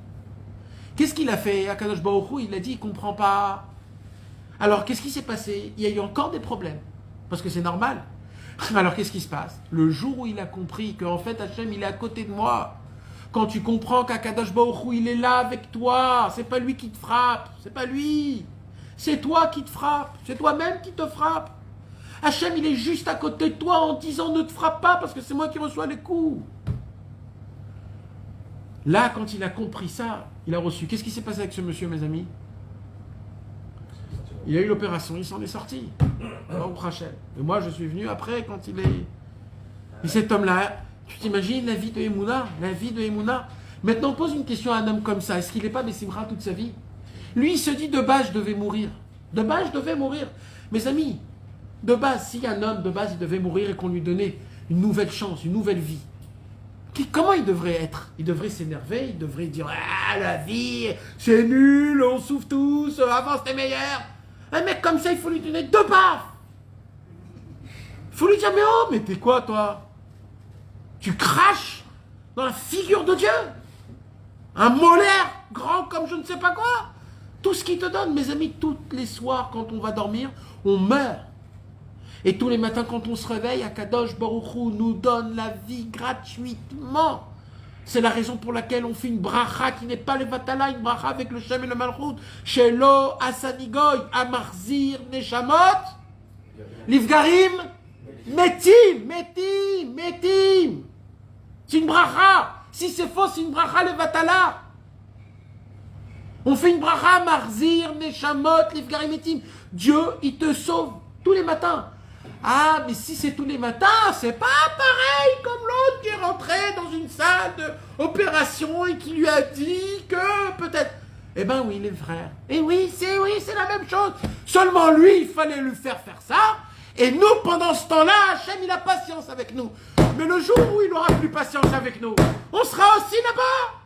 Qu'est-ce qu'il a fait? Akadosh Baruch Hu, il a dit, il ne comprend pas. Alors, qu'est-ce qui s'est passé? Il y a eu encore des problèmes. Parce que c'est normal. Alors, qu'est-ce qui se passe? Le jour où il a compris qu'en fait, Hachem, il est à côté de moi. Quand tu comprends qu'Akadosh Baruch Hu, il est là avec toi. C'est pas lui qui te frappe. C'est pas lui. C'est toi qui te frappe. C'est toi-même qui te frappe. Hachem, il est juste à côté de toi en disant ne te frappe pas parce que c'est moi qui reçois les coups. Là, quand il a compris ça, il a reçu. Qu'est-ce qui s'est passé avec ce monsieur, mes amis? Il a eu l'opération, il s'en est sorti. Baruch Hashem. Et moi, je suis venu après, quand il est... Et cet homme-là, tu t'imagines la vie de Emouna? La vie de Emouna. Maintenant, pose une question à un homme comme ça. Est-ce qu'il n'est pas Bessimra toute sa vie? Lui, il se dit, de base, je devais mourir. De base, je devais mourir. Mes amis, de base, si un homme, de base, il devait mourir et qu'on lui donnait une nouvelle chance, une nouvelle vie, comment il devrait être? Il devrait s'énerver, il devrait dire « Ah, la vie, c'est nul, on souffre tous, avant c'était meilleur ». Un mec comme ça, il faut lui donner 2 baffes. Il faut lui dire « Mais oh, mais t'es quoi, toi? Tu craches dans la figure de Dieu. Un molaire grand comme je ne sais pas quoi. Tout ce qu'il te donne, mes amis, tous les soirs, quand on va dormir, on meurt. Et tous les matins, quand on se réveille, Akadosh Baruch Hu nous donne la vie gratuitement. C'est la raison pour laquelle on fait une bracha qui n'est pas le vatala, une bracha avec le Shem et le Malchut. Shelo asanigoy amarzir neshamot livgarim metim, metim, metim. C'est une bracha. Si c'est faux, c'est une bracha le vatala. On fait une bracha marzir neshamot livgarim metim. Dieu, il te sauve tous les matins. Ah, mais si c'est tous les matins, c'est pas pareil comme l'autre qui est rentré dans une salle d'opération et qui lui a dit que peut-être... Eh ben oui, les frères. Et oui, c'est la même chose. Seulement lui, il fallait lui faire ça. Et nous, pendant ce temps-là, Hachem, il a patience avec nous. Mais le jour où il n'aura plus patience avec nous, on sera aussi là-bas.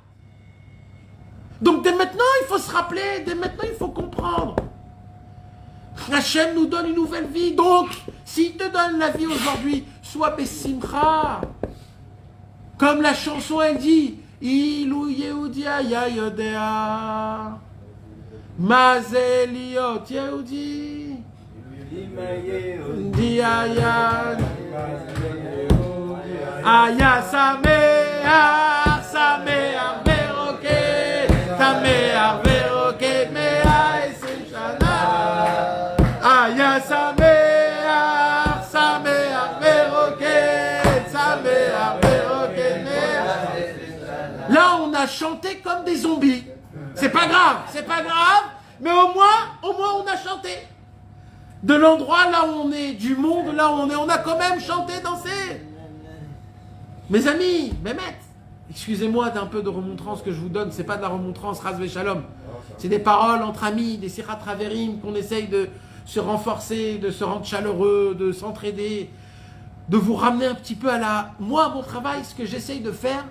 Donc dès maintenant, il faut se rappeler, dès maintenant, il faut comprendre. Hachem nous donne une nouvelle vie. Donc, s'il te donne la vie aujourd'hui, sois Bessimcha. Comme la chanson, elle dit, Ilou Yehudia ya yodea, Mazel liot Yehudi, Diaya, Aya Sameach, a chanté comme des zombies. C'est pas grave, mais au moins on a chanté. De l'endroit là où on est, du monde là où on a quand même chanté, dansé. Mes amis, Mehmet, excusez-moi d'un peu de remontrance que je vous donne, c'est pas de la remontrance ras shalom. C'est des paroles entre amis, des sirat traverim qu'on essaye de se renforcer, de se rendre chaleureux, de s'entraider, de vous ramener un petit peu à la... Moi, mon travail, ce que j'essaye de faire,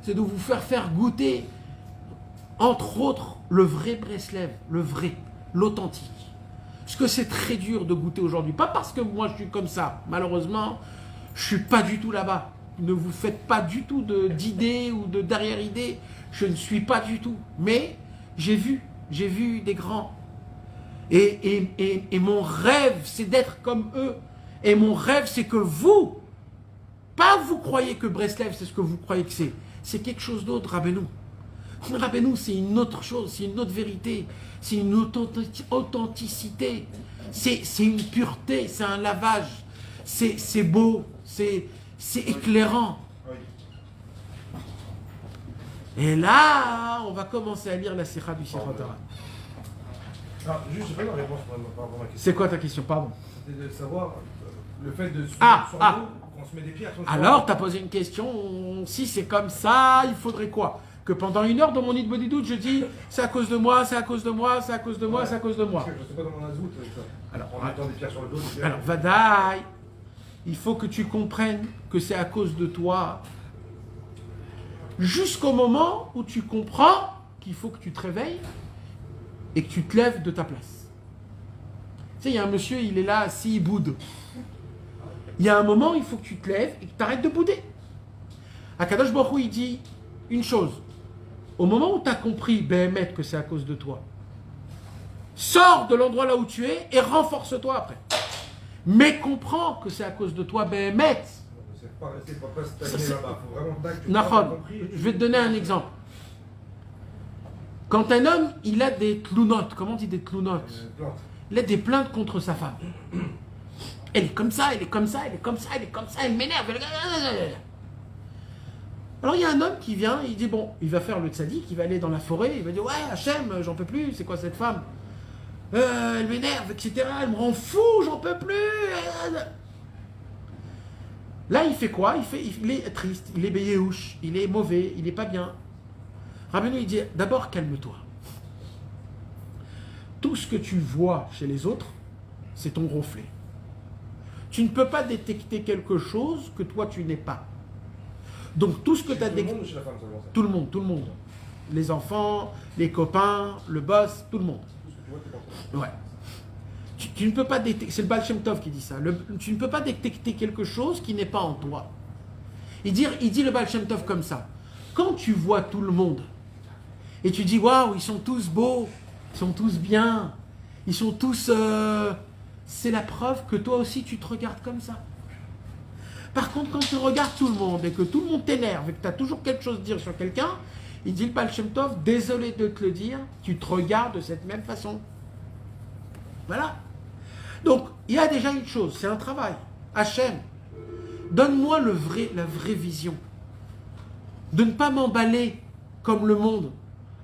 c'est de vous faire goûter, entre autres, le vrai Breslev, le vrai, l'authentique. Parce que c'est très dur de goûter aujourd'hui. Pas parce que moi je suis comme ça. Malheureusement, je suis pas du tout là-bas. Ne vous faites pas du tout d'idées ou de derrière-idées. Je ne suis pas du tout. Mais j'ai vu des grands. Et mon rêve, c'est d'être comme eux. Et mon rêve, c'est que vous, pas vous croyez que Breslev, c'est ce que vous croyez que c'est. C'est quelque chose d'autre, Rabbeinu. Rabbeinu, c'est une autre chose, c'est une autre vérité, c'est une authenticité, c'est une pureté, c'est un lavage, c'est beau, c'est éclairant. Et là, on va commencer à lire la Sikha du Sikha Torah. Alors, juste, j'ai pas la réponse par rapport à ma question. C'est quoi ta question, pardon? C'était de savoir le fait de sur l'eau, qu'on se met des pierres sur le Alors, tu as posé une question, si c'est comme ça, il faudrait quoi? Que pendant 1 heure dans mon nid de body doute, je dis c'est à cause de moi, c'est à cause de moi, c'est à cause de moi, c'est à cause de moi. Parce que je sais pas dans mon azout, ça. Alors, En mettant des pierres sur le dos. des pierres. Alors, Vadaï, il faut que tu comprennes que c'est à cause de toi. Jusqu'au moment où tu comprends qu'il faut que tu te réveilles et que tu te lèves de ta place. Tu sais, il y a un monsieur, il est là assis, il boude. Il y a un moment, il faut que tu te lèves et que tu arrêtes de bouder. Akadosh Baruch Hu, il dit une chose. Au moment où tu as compris, Béhémet, que c'est à cause de toi, sors de l'endroit là où tu es et renforce-toi après. Mais comprends que c'est à cause de toi, Béhémet. C'est pas rester, pas stagner là-bas. Faut vraiment que tu Nahon, compris. je vais te donner un exemple. Quand un homme, il a des tlounotes, comment on dit des tlounotes? Plante. Il a des plaintes contre sa femme. Elle est comme ça, elle est comme ça, elle est comme ça, elle est comme ça, elle m'énerve. Alors il y a un homme qui vient, il dit bon, il va faire le tzaddik, il va aller dans la forêt, il va dire ouais Hachem, j'en peux plus, c'est quoi cette femme? Elle m'énerve, etc. Elle me rend fou, j'en peux plus. Là il fait quoi? Il est triste, il est béhéouche, il est mauvais, il est pas bien. Rabbeinu il dit d'abord calme-toi. Tout ce que tu vois chez les autres, c'est ton reflet. Tu ne peux pas détecter quelque chose que toi tu n'es pas. Donc tout ce que tu as détecté... Chez la femme seulement, ça. Tout le monde. Les enfants, les copains, le boss, tout le monde. Tout ce que tu vois, t'es pas content. Ouais. Tu ne peux pas détecter... C'est le Baal Shem Tov qui dit ça. Tu ne peux pas détecter quelque chose qui n'est pas en toi. Il dit le Baal Shem Tov comme ça. Quand tu vois tout le monde et tu dis waouh, ils sont tous beaux, ils sont tous bien, ils sont tous... c'est la preuve que toi aussi tu te regardes comme ça. Par contre, quand tu regardes tout le monde et que tout le monde t'énerve et que tu as toujours quelque chose à dire sur quelqu'un, il dit le Baal Shem Tov, désolé de te le dire, tu te regardes de cette même façon. Voilà. Donc, il y a déjà une chose, c'est un travail. Hachem, donne-moi la vraie vision. De ne pas m'emballer comme le monde.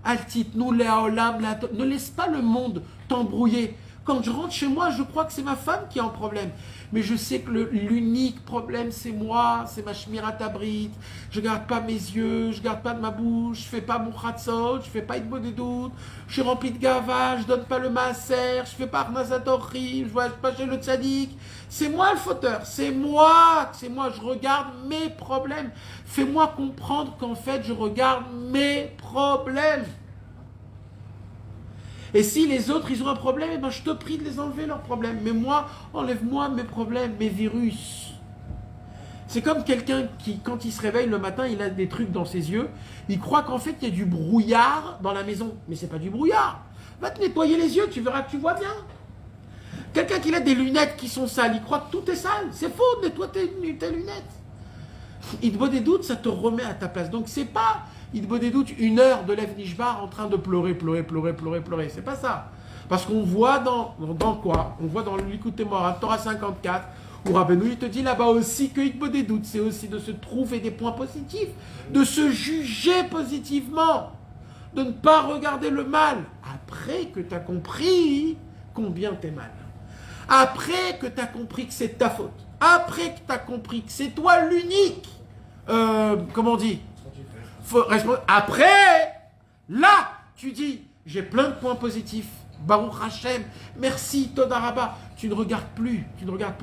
Altit, nous, ne laisse pas le monde t'embrouiller. Quand je rentre chez moi, je crois que c'est ma femme qui a un problème. Mais je sais que l'unique problème, c'est moi, c'est ma shmirat abrit. Je ne garde pas mes yeux, je ne garde pas de ma bouche, je ne fais pas mon khatzot, je ne fais pas une bonne doute, je suis rempli de gava, je ne donne pas le maaser, je ne fais pas arnazatorri, je ne voyage pas chez le tzaddik. C'est moi le fauteur, c'est moi, je regarde mes problèmes. Fais-moi comprendre qu'en fait, je regarde mes problèmes. Et si les autres, ils ont un problème, eh ben, je te prie de les enlever leurs problèmes. Mais moi, enlève-moi mes problèmes, mes virus. C'est comme quelqu'un qui, quand il se réveille le matin, il a des trucs dans ses yeux. Il croit qu'en fait, il y a du brouillard dans la maison. Mais c'est pas du brouillard. Va te nettoyer les yeux, tu verras que tu vois bien. Quelqu'un qui a des lunettes qui sont sales, il croit que tout est sale. C'est faux, nettoie tes lunettes. Il te voit des doutes, ça te remet à ta place. Donc c'est pas... Il te vaut des doutes 1 heure de Lev Nishbar en train de pleurer. C'est pas ça. Parce qu'on voit dans quoi? On voit dans l'Ikouté Moral, Torah 54, Ou Rabbeinu, il te dit là-bas aussi que Hitbo des doutes, c'est aussi de se trouver des points positifs, de se juger positivement, de ne pas regarder le mal, après que tu as compris combien tu es mal. Après que tu as compris que c'est ta faute. Après que tu as compris que c'est toi l'unique. Comment on dit? Après, là, tu dis, j'ai plein de points positifs. Baruch Hashem, merci, Toda Rabba. Tu ne regardes plus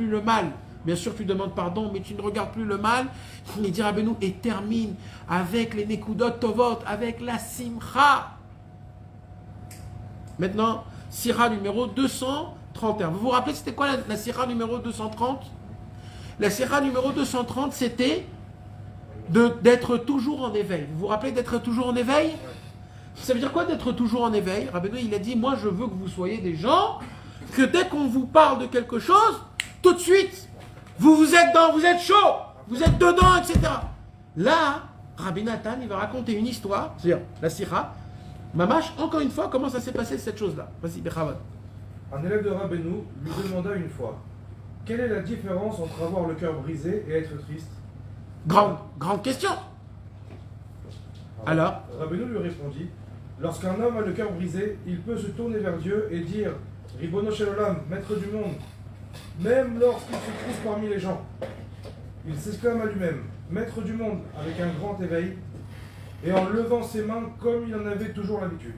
le mal. Bien sûr, tu demandes pardon, mais tu ne regardes plus le mal. Il dit Rabbeinu, et termine avec les Nekudot Tovot, avec la Simcha. Maintenant, Sira numéro 231. Vous vous rappelez, c'était quoi la Sira numéro 230? La Sira numéro 230, c'était d'être toujours en éveil. Vous vous rappelez d'être toujours en éveil? Ça veut dire quoi d'être toujours en éveil? Rabbeinu, il a dit, moi je veux que vous soyez des gens, que dès qu'on vous parle de quelque chose, tout de suite, vous êtes chaud, vous êtes dedans, etc. Là, Rabbi Nathan, il va raconter une histoire, c'est-à-dire la Sira, Mamash, encore une fois, comment ça s'est passé cette chose-là? Vas-y, Bechavod. Un élève de Rabbeinu lui demanda une fois, quelle est la différence entre avoir le cœur brisé et être triste? Grande question. Alors Rabbeinu lui répondit, lorsqu'un homme a le cœur brisé, il peut se tourner vers Dieu et dire, Ribono Shel Olam, maître du monde, même lorsqu'il se trouve parmi les gens, il s'exclame à lui-même, maître du monde, avec un grand éveil, et en levant ses mains comme il en avait toujours l'habitude.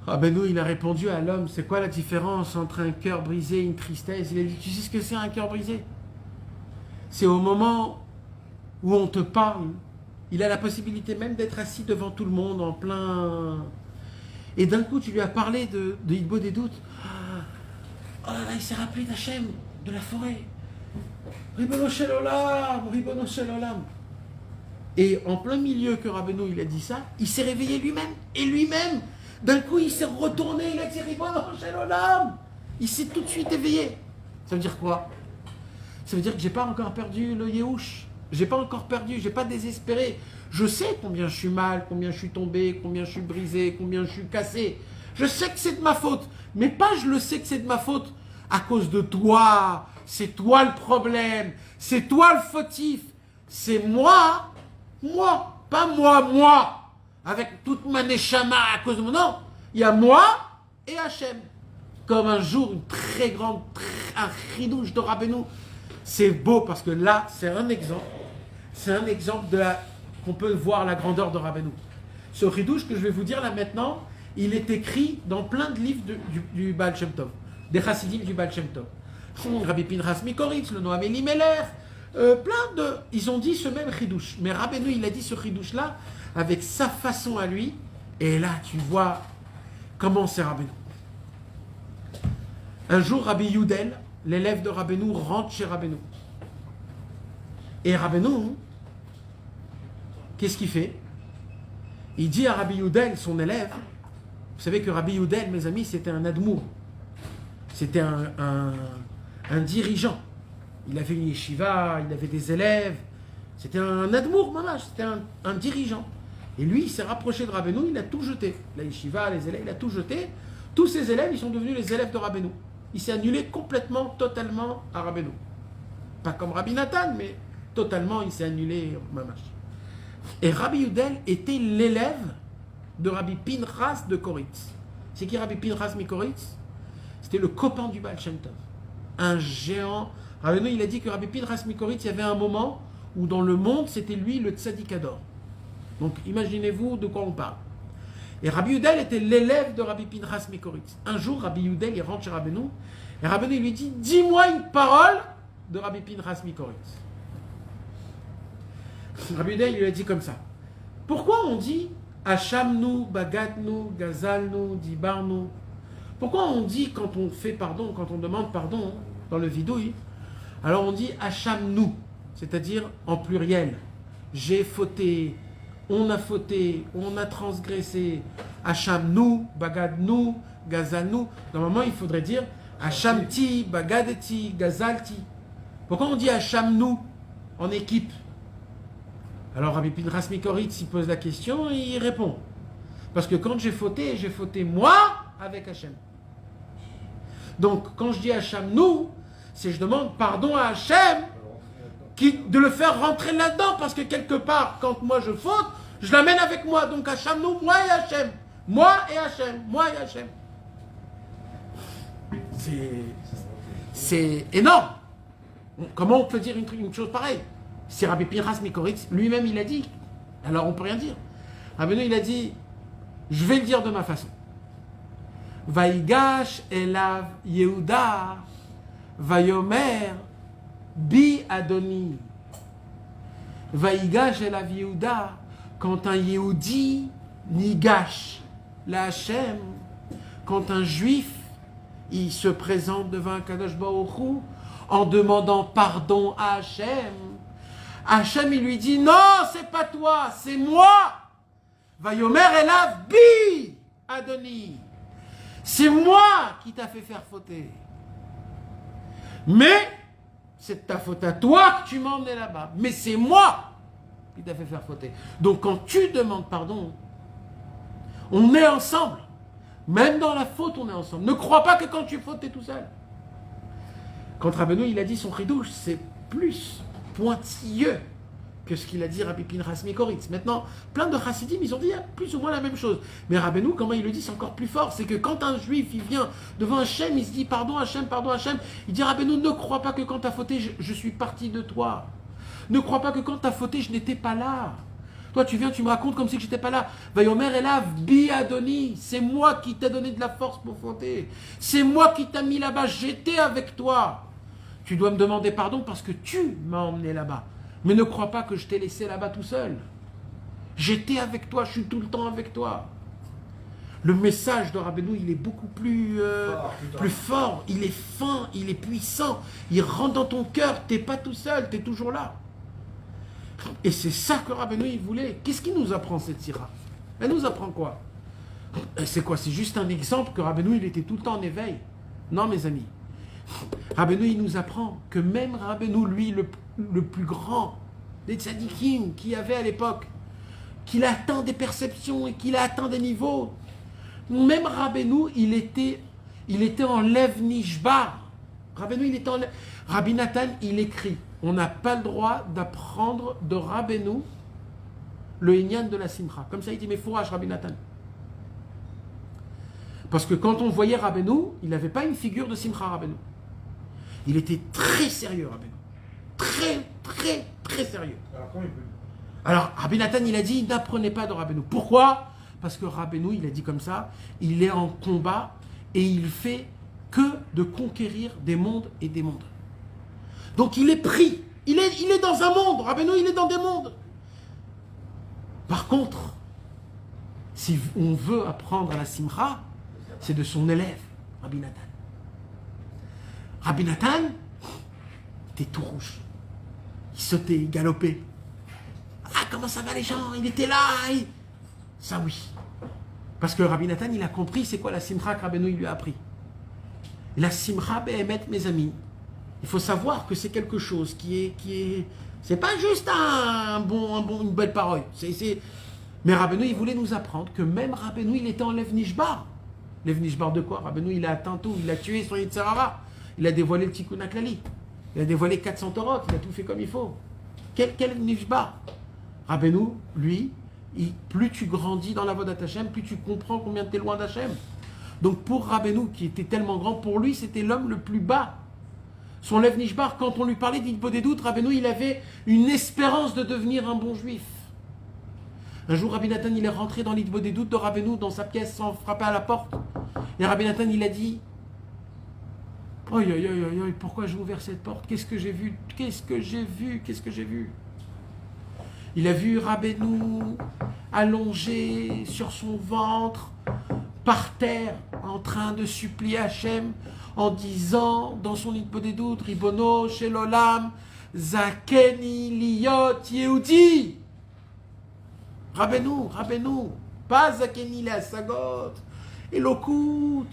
Rabbeinu, il a répondu à l'homme, c'est quoi la différence entre un cœur brisé et une tristesse? Il a dit, tu sais ce que c'est un cœur brisé? C'est au moment où on te parle, il a la possibilité même d'être assis devant tout le monde en plein... Et d'un coup, tu lui as parlé de Hitbo des doutes. Oh là là, il s'est rappelé d'Hachem, de la forêt. Ribono Shel Olam, Ribono Shel Olam. Et en plein milieu que Rabbeinu, il a dit ça, il s'est réveillé lui-même. Et lui-même, d'un coup, il s'est retourné, il a dit Ribono Shel Olam. Il s'est tout de suite éveillé. Ça veut dire quoi? Ça veut dire que j'ai pas encore perdu le Yehush. J'ai pas encore perdu, j'ai pas désespéré. Je sais combien je suis mal, combien je suis tombé, combien je suis brisé, combien je suis cassé. Je sais que c'est de ma faute. Mais pas je le sais que c'est de ma faute à cause de toi. C'est toi le problème. C'est toi le fautif. C'est moi. Pas moi. Avec toute ma neshama à cause de mon nom. Il y a moi et Hachem. Comme un jour, un chidouche de Rabbeinu. C'est beau parce que là, c'est un exemple. C'est un exemple qu'on peut voir la grandeur de Rabbeinu. Ce chidouche que je vais vous dire là maintenant, il est écrit dans plein de livres du Baal Shem Tov, des chassidim du Baal Shem Tov. Rabbi Pinchas Mikoritz, le Noam Elimelech, ils ont dit ce même chidouche. Mais Rabbeinu, il a dit ce chidouche là avec sa façon à lui. Et là, tu vois comment c'est Rabbeinu. Un jour, Rabbi Yudel, l'élève de Rabbeinu, rentre chez Rabbeinu. Et Rabbeinu, qu'est-ce qu'il fait? Il dit à Rabbi Yudel, son élève, vous savez que Rabbi Yudel, mes amis, c'était un admour. C'était un dirigeant. Il avait une yeshiva, il avait des élèves. C'était un admour, mamach, c'était un dirigeant. Et lui, il s'est rapproché de Rabbeinu, il a tout jeté. La yeshiva, les élèves, il a tout jeté. Tous ses élèves, ils sont devenus les élèves de Rabbeinu. Il s'est annulé complètement, totalement à Rabbeinu. Pas comme Rabbi Nathan, mais totalement, il s'est annulé, mamach. Et Rabbi Yudel était l'élève de Rabbi Pinchas de Koritz. C'est qui Rabbi Pinchas Mikoritz? C'était le copain du Baal Shem Tov. Un géant. Rabbeinu, il a dit que Rabbi Pinchas Mikoritz, il y avait un moment où dans le monde, c'était lui le tzadikador. Donc imaginez-vous de quoi on parle. Et Rabbi Yudel était l'élève de Rabbi Pinchas Mikoritz. Un jour, Rabbi Yudel, il rentre chez Rabbeinu, et Rabbeinu lui dit, dis-moi une parole de Rabbi Pinchas Mikoritz. Rabbi Yudel, il lui a dit comme ça. Pourquoi on dit Hachamnu, Bagatnu, Gazalnu, Dibarnu? Pourquoi on dit quand on fait pardon, quand on demande pardon dans le vidouille, alors on dit Hachamnu, c'est-à-dire en pluriel. J'ai fauté, on a transgressé. Hachamnu, Bagadnu, Gazalnu. Normalement, il faudrait dire Hachamti, Bagadeti, Gazalti. Pourquoi on dit Hachamnu en équipe? Alors Rabbi Pinchas Mikoritz, il pose la question et il répond. Parce que quand j'ai fauté moi avec Hachem. Donc quand je dis Hachem nous, c'est je demande pardon à Hachem de le faire rentrer là-dedans, parce que quelque part, quand moi je faute, je l'amène avec moi. Donc Hachem, nous, moi et Hachem. Moi et Hachem. Moi et Hachem. C'est énorme. Comment on peut dire une chose pareille? C'est Rabbi Pinchas Mikoritz, lui-même il a dit. Alors on peut rien dire. Rabbeinu il a dit, je vais le dire de ma façon. Vaïgash elav Yehuda vayomer bi Adoni. Vaïgash elav Yehuda, quand un Yehudi nigash la Hachem, quand un juif il se présente devant Kadosh Baruch Hu en demandant pardon à Hachem, Hachem il lui dit non, c'est pas toi, c'est moi. Vayomer elav bi Adoni. C'est moi qui t'a fait faire fauter. Mais c'est de ta faute à toi que tu m'as emmené là-bas. Mais c'est moi qui t'a fait faire fauter. Donc quand tu demandes pardon, on est ensemble. Même dans la faute, on est ensemble. Ne crois pas que quand tu fautes, tu es tout seul. Quand Rabbeinu, il a dit son chidouche, c'est plus pointilleux que ce qu'il a dit Rabbi Pinchas Mikoritz. Maintenant, plein de chassidim, ils ont dit plus ou moins la même chose. Mais Rabbeinu, comment il le dit, c'est encore plus fort. C'est que quand un juif, il vient devant Hachem, il se dit pardon Hachem, il dit Rabbeinu, ne crois pas que quand tu as fauté, je suis parti de toi. Ne crois pas que quand tu as fauté, je n'étais pas là. Toi, tu viens, tu me racontes comme si je n'étais pas là. Vayomer elav bi Adoni. C'est moi qui t'ai donné de la force pour fauter. C'est moi qui t'ai mis là-bas. J'étais avec toi. Tu dois me demander pardon parce que tu m'as emmené là-bas. Mais ne crois pas que je t'ai laissé là-bas tout seul. J'étais avec toi, je suis tout le temps avec toi. Le message de Rabbeinu, il est beaucoup plus fort, il est fin, il est puissant. Il rentre dans ton cœur, tu n'es pas tout seul, tu es toujours là. Et c'est ça que Rabbeinu, il voulait. Qu'est-ce qu'il nous apprend cette sira? Elle nous apprend quoi? C'est quoi? C'est juste un exemple que Rabbeinu, il était tout le temps en éveil. Non, mes amis. Rabbeinu, il nous apprend que même Rabbeinu, lui, le plus grand des tzadikim qu'il y avait à l'époque, qu'il a atteint des perceptions et qu'il a atteint des niveaux, même Rabbeinu, il était en Lev Nishbar. Rabbeinu, il était en Lev. Rabbi Nathan, il écrit, on n'a pas le droit d'apprendre de Rabbeinu le Inyan de la Simcha. Comme ça, il dit, mais fourrage, Rabbi Nathan. Parce que quand on voyait Rabbeinu, il n'avait pas une figure de Simcha Rabbeinu. Il était très sérieux, Rabbeinu. Très, très, très sérieux. Alors, Rabbi Nathan, il a dit, n'apprenez pas de Rabbeinu. Pourquoi? Parce que Rabbeinu, il a dit comme ça, il est en combat et il fait que de conquérir des mondes et des mondes. Donc il est pris. Il est dans un monde. Rabbeinu, il est dans des mondes. Par contre, si on veut apprendre à la Simcha, c'est de son élève, Rabbi Nathan. Rabbi Nathan était tout rouge. Il sautait, il galopait. Ah, comment ça va les gens? Il était là. Ça oui. Parce que Rabbi Nathan, il a compris c'est quoi la Simcha que Rabbeinu il lui a appris. Et la Simcha Behemet, mes amis, il faut savoir que c'est quelque chose qui est c'est pas juste une belle parole. Mais Rabbeinu, il voulait nous apprendre que même Rabbeinu, il était en Lev Nishbar. Lev Nishbar de quoi? Rabbeinu, il a atteint tout. Il a tué son Yetzer Hara. Il a dévoilé le Tikkun HaKlali. Il a dévoilé 400 Torot. Il a tout fait comme il faut. Quel Nishbar? Rabbeinu, lui, plus tu grandis dans la voie d'Hachem, plus tu comprends combien tu es loin d'Hachem. Donc pour Rabbeinu, qui était tellement grand, pour lui, c'était l'homme le plus bas. Son Lev Nishbar, quand on lui parlait d'Hitbo des doutes, Rabbeinu, il avait une espérance de devenir un bon juif. Un jour, Rabbi Nathan, il est rentré dans l'Hitbo des doutes de Rabbeinu, dans sa pièce, sans frapper à la porte. Et Rabbi Nathan, il a dit, aïe, aïe, aïe, aïe, pourquoi j'ai ouvert cette porte? Qu'est-ce que j'ai vu? Qu'est-ce que j'ai vu? Qu'est-ce que j'ai vu? Il a vu Rabbeinu allongé sur son ventre, par terre, en train de supplier Hachem, en disant dans son Hitbo des doutes, Ribono shel olam, zakeni liot Yehudi. Rabbeinu, pas zakeni la sagot, Elokut.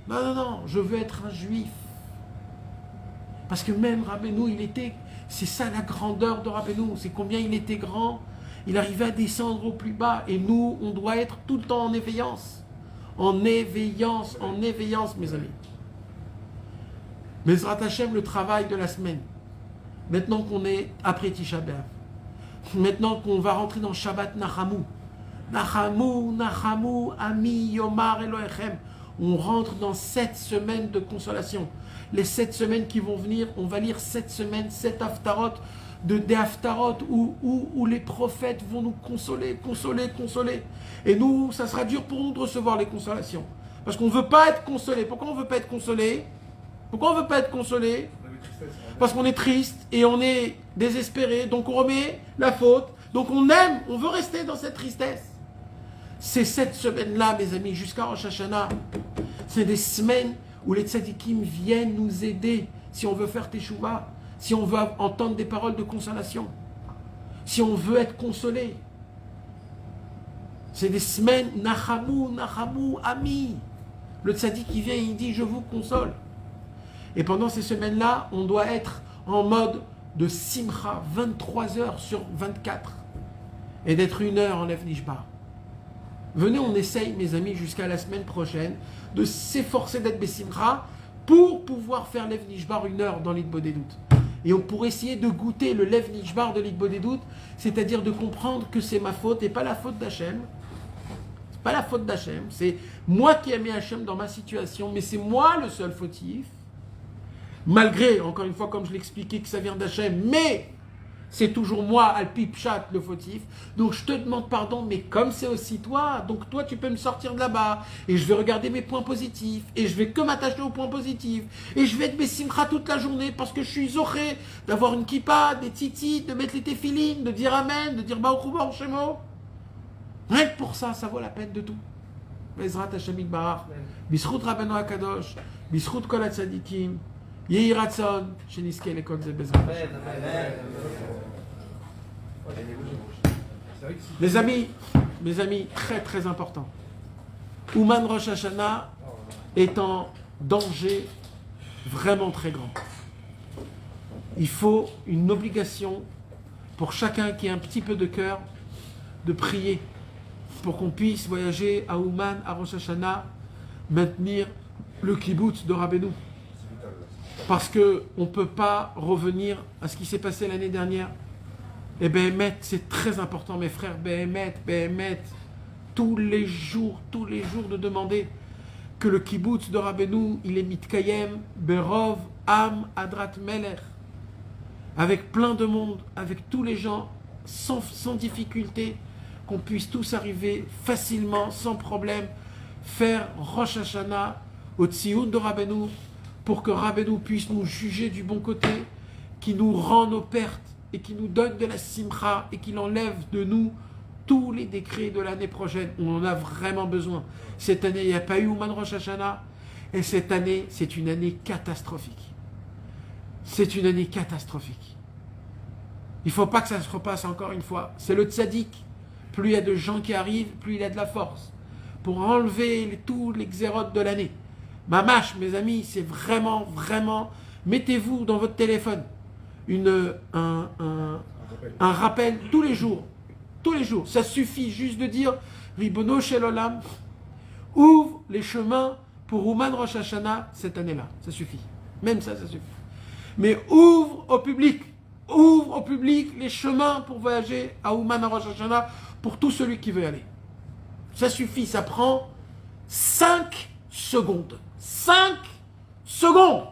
Non, je veux être un juif. Parce que même Rabbeinu, c'est ça la grandeur de Rabbeinu, c'est combien il était grand. Il arrivait à descendre au plus bas. Et nous, on doit être tout le temps en éveillance. En éveillance, mes amis. Bezrat Hashem, le travail de la semaine. Maintenant qu'on est après Tisha B'Av. Maintenant qu'on va rentrer dans Shabbat Nachamu. Nachamu, Nachamu, Ami, Yomar, Elohechem. On rentre dans 7 semaines de consolation. Les 7 semaines qui vont venir, on va lire 7 semaines, 7 haftarot, des haftarot où les prophètes vont nous consoler. Et nous, ça sera dur pour nous de recevoir les consolations. Parce qu'on ne veut pas être consolé. Pourquoi on ne veut pas être consolé? Parce qu'on est triste et on est désespéré, donc on remet la faute, donc on aime, on veut rester dans cette tristesse. Ces 7 semaines-là, mes amis, jusqu'à Rosh Hashanah, c'est des semaines où les tzadikim viennent nous aider si on veut faire teshuva, si on veut entendre des paroles de consolation, si on veut être consolé. C'est des semaines, Nachamu, Nachamu, Ami. Le tzadik qui vient, il dit, je vous console. Et pendant ces semaines-là, on doit être en mode de simcha, 23 heures sur 24. Et d'être 1 heure en Lev Nishbar. Venez, on essaye, mes amis, jusqu'à la semaine prochaine, de s'efforcer d'être Bessimcha pour pouvoir faire Lev Nishbar 1 heure dans l'Itbo des doutes. Et on pourrait essayer de goûter le Lev Nishbar de l'Itbo des doutes, c'est-à-dire de comprendre que c'est ma faute et pas la faute d'Hachem. C'est pas la faute d'Hachem, c'est moi qui ai mis Hachem dans ma situation, mais c'est moi le seul fautif. Malgré, encore une fois, comme je l'expliquais, que ça vient d'Hachem, mais c'est toujours moi, Alpi Pshat, le fautif. Donc je te demande pardon, mais comme c'est aussi toi, donc toi tu peux me sortir de là-bas, et je vais regarder mes points positifs, et je vais que m'attacher aux points positifs, et je vais être Bessimcha toute la journée, parce que je suis zoré d'avoir une kippa, des tzitzit, de mettre les téphilines, de dire Amen, de dire Baruch Hu Shemo. Rien que pour ça, ça vaut la peine de tout. Bezrat Hashem Yitbarach, Bisrout Rabbeinu HaKadosh, Bisrout Kol HaTzadikim, Yehi Ratzon, Sheniske Lekol Ze Bezrat Hashem. Mes amis, très très important. Ouman Rosh Hashanah est en danger vraiment très grand. Il faut une obligation pour chacun qui a un petit peu de cœur de prier pour qu'on puisse voyager à Ouman, à Rosh Hashanah, maintenir le kibbutz de Rabbeinu. Parce qu'on ne peut pas revenir à ce qui s'est passé l'année dernière. Et Béhémet, c'est très important, mes frères, Béhémet, tous les jours, de demander que le kibbutz de Rabbeinu, il est mitkayem, berov, am, adrat, melech, avec plein de monde, avec tous les gens, sans difficulté, qu'on puisse tous arriver facilement, sans problème, faire Rosh Hashanah au Tzioun de Rabbeinu, pour que Rabbeinu puisse nous juger du bon côté, qui nous rend nos pertes, et qui nous donne de la simcha, et qu'il enlève de nous tous les décrets de l'année prochaine. On en a vraiment besoin. Cette année, il n'y a pas eu Ouman Rosh Hashanah, et cette année, c'est une année catastrophique. C'est une année catastrophique. Il ne faut pas que ça se repasse encore une fois. C'est le tzaddik. Plus il y a de gens qui arrivent, plus il a de la force. Pour enlever tous les xérotes de l'année. Mamash, mes amis, c'est vraiment, mettez-vous dans votre téléphone un rappel tous les jours. Ça suffit juste de dire Ribono Shel Olam, ouvre les chemins pour Ouman Rosh Hashanah cette année-là. Ça suffit. Même ça suffit. Mais ouvre au public les chemins pour voyager à Ouman Rosh Hashanah pour tout celui qui veut y aller. Ça suffit, ça prend 5 secondes. 5 secondes.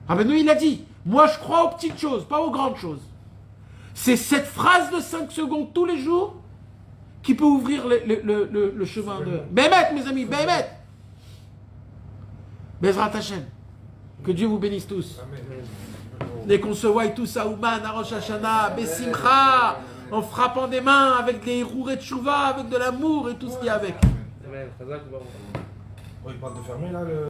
Rabbeinu, il a dit, moi je crois aux petites choses, pas aux grandes choses. C'est cette phrase de 5 secondes tous les jours qui peut ouvrir le chemin de... Béhémet, mes amis, Béhémet. Bezrat Hashem. Que Dieu vous bénisse tous. Et qu'on se voie tous à Ouman, à Rosh Hashanah, Bessimcha, en frappant des mains, avec des rourets de chouva, avec de l'amour et tout ce qu'il y a avec. Il parle de fermer là le...